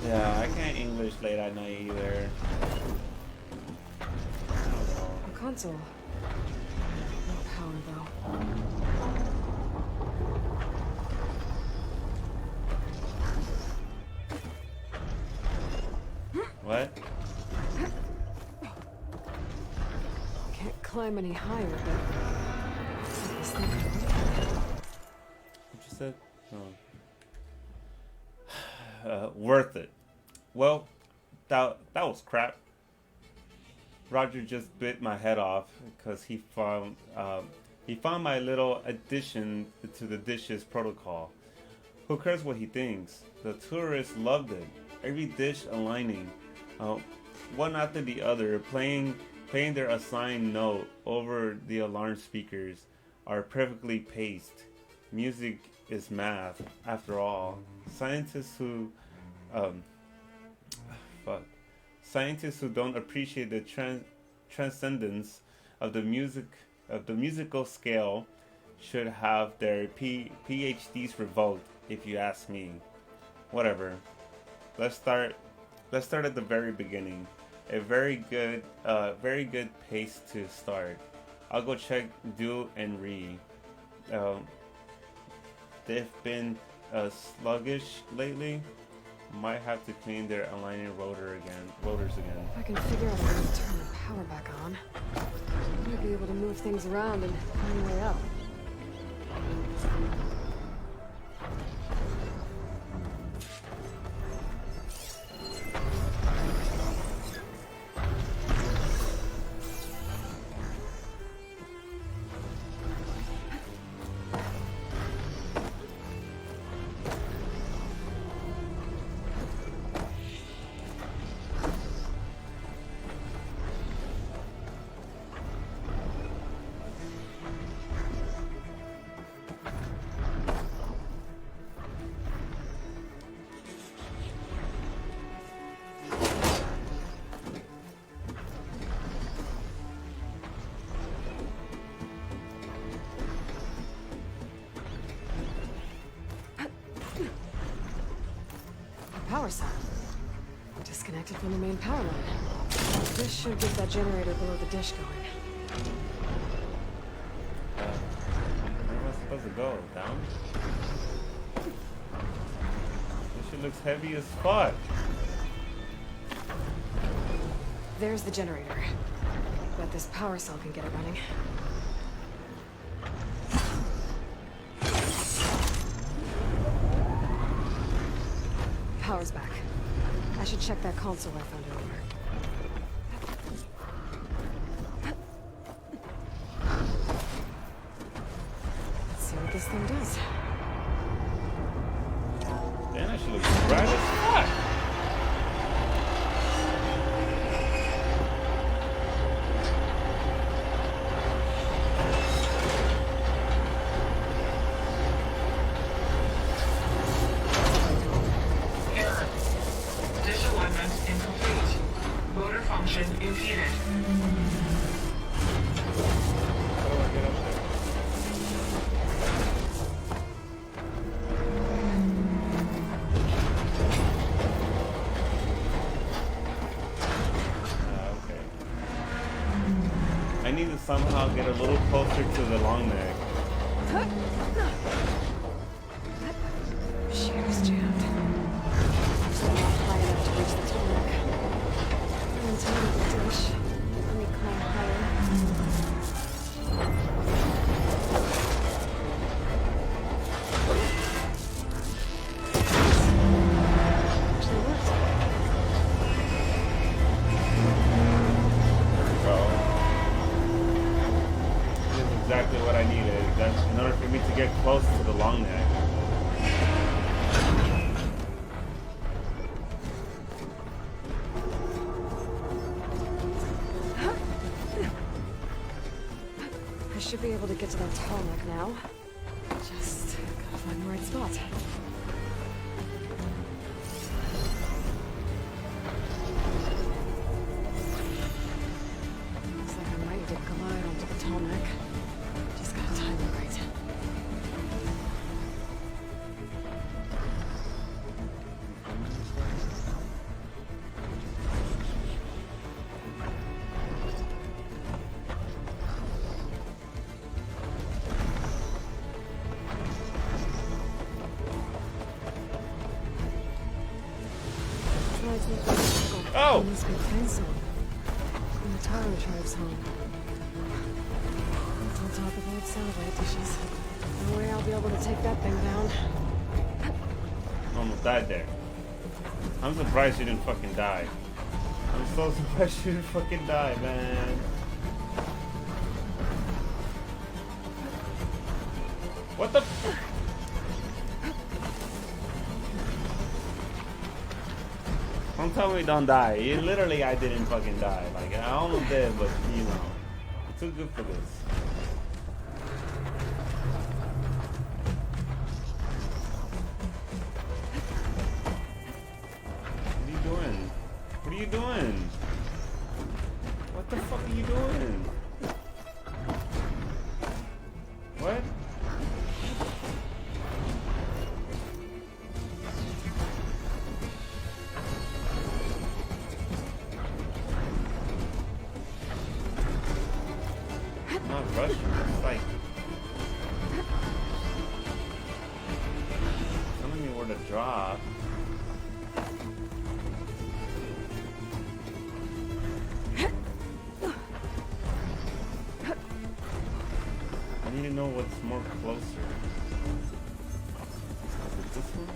Yeah, I can't English late at night either. A console. No power, though. What? Can't climb any higher, but... This thing could work. What you said? Oh. Worth it. Well, that was crap. Roger just bit my head off because he found my little addition to the dishes protocol. Who cares what he thinks? The tourists loved it. Every dish aligning, one after the other, playing their assigned note over the alarm speakers are perfectly paced. Music is math, after all. Scientists who don't appreciate the transcendence of the musical scale should have their PhDs revoked, if you ask me. Whatever. Let's start at the very beginning. A very good pace to start. I'll go check Do and Re. They've been sluggish lately. Might have to clean their aligning rotors again. If I can figure out a way to turn the power back on, I might be able to move things around and find a way out. Power cell. Disconnected from the main power line. This should get that generator below the dish going. Where am I supposed to go? Down? This shit looks heavy as fuck. There's the generator. Bet this power cell can get it running. Power's back. I should check that console I found earlier. Let's see what this thing does. Damn, that shit looks bright as fuck. I need to somehow get a little closer to the long neck. Shear's jammed. Still not high enough to reach the tarmac. I'm inside of the dish. Let me climb higher. Actually worked. There we go. This is exactly what I needed. That's in order for me to get close to the long neck. I should be able to get to that tarmac now. Just gotta find the right spot. Looks like I might need to glide onto the tarmac. Just gotta time it right. Oh! It must be Tenso. From the Taro tribe's home. It's on top of old satellite dishes. No way I'll be able to take that thing down. Almost died there. I'm surprised she didn't fucking die. I'm so surprised she didn't fucking die, man. What the f- Don't tell me don't die. Literally, I didn't fucking die. Like, I almost did, but, you know. Too good for this. What are you doing? What are you doing? What the fuck are you doing? What? Not rushing, it's like telling me where to drop. I need to know what's more closer. Is it this one?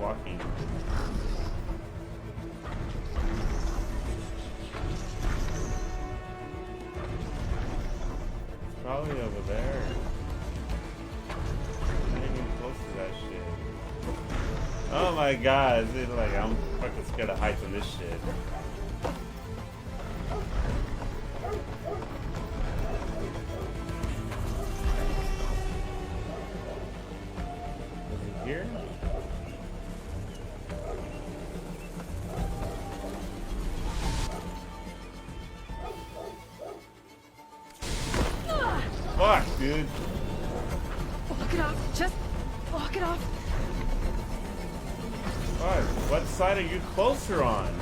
Walking. It's probably over there. I'm not even close to that shit. Oh my god, it's like I'm fucking scared of heights on this shit. Is it here? Fuck, dude. Block it off. Just block it off. Fuck, what side are you closer on?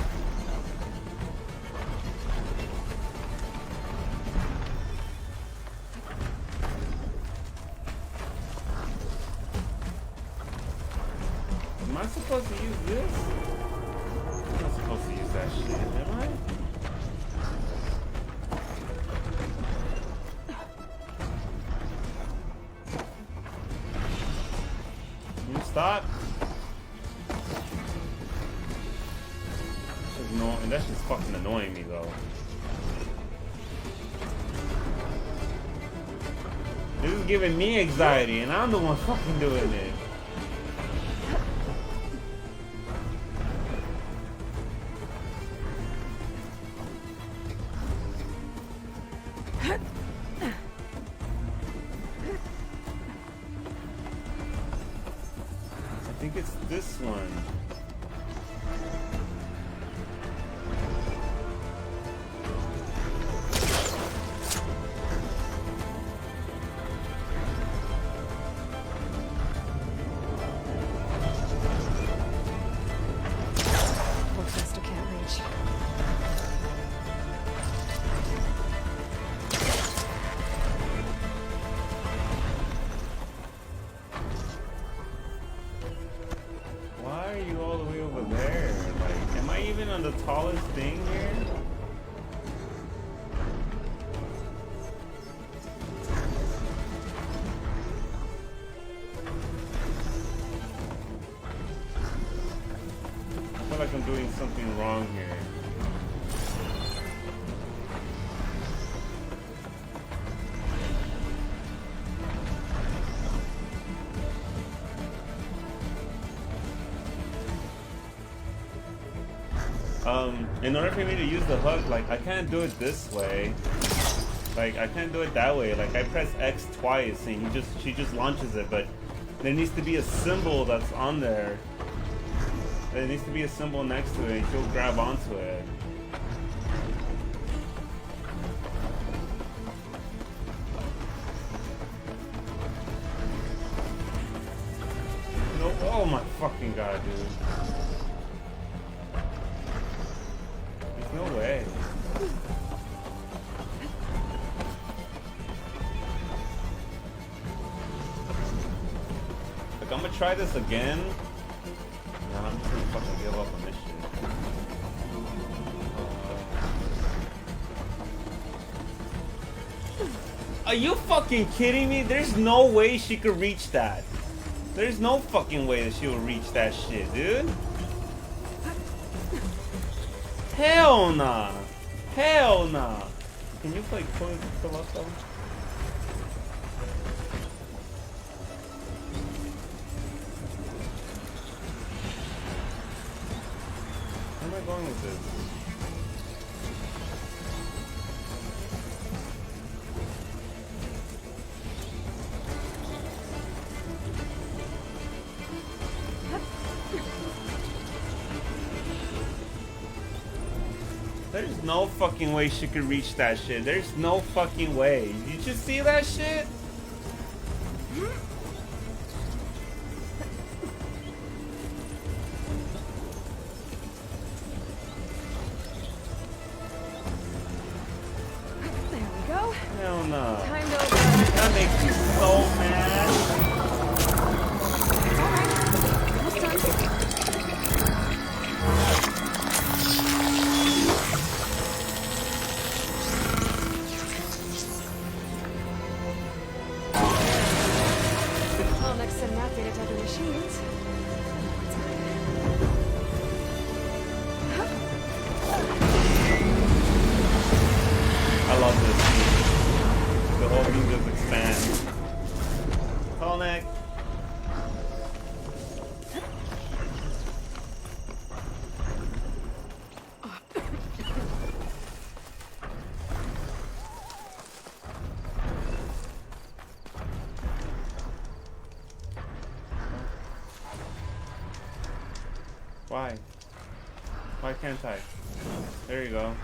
Am I supposed to use this? I'm not supposed to use that shit, am I? Can you stop? That's just fucking annoying me though. This is giving me anxiety and I'm the one fucking doing it. I think it's this one. Why are you all the way over there? Like, am I even on the tallest thing here? like I'm doing something wrong here. In order for me to use the hook, like, I can't do it this way. Like, I can't do it that way. Like, I press X twice and she just launches it, but there needs to be a symbol that's on there. There needs to be a symbol next to it and she'll grab onto it. No, oh my fucking god, dude. No way. Like, I'm gonna try this again. Nah, I'm just gonna fucking give up on this shit. Are you fucking kidding me? There's no way she could reach that. There's no fucking way that she will reach that shit, dude. Hell nah! Hell nah! Can you like pull up though? Where am I going with this? There's no fucking way she could reach that shit. There's no fucking way. You just see that shit? There we go. Hell no. Time to open. That makes me so mad. It's alright. Almost done. Well, next send that data to other machines. I love this scene. The whole thing just expands. Tall neck. Why? Why can't I? There you go.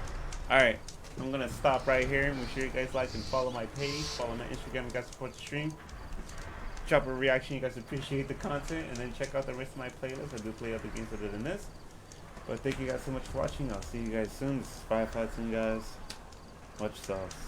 Alright, I'm gonna stop right here. Make sure you guys like and follow my page, follow my Instagram, you guys support the stream. Drop a reaction, you guys appreciate the content, and then check out the rest of my playlist. I do play other games other than this. But thank you guys so much for watching. I'll see you guys soon. This is Firefly, guys. Much sauce.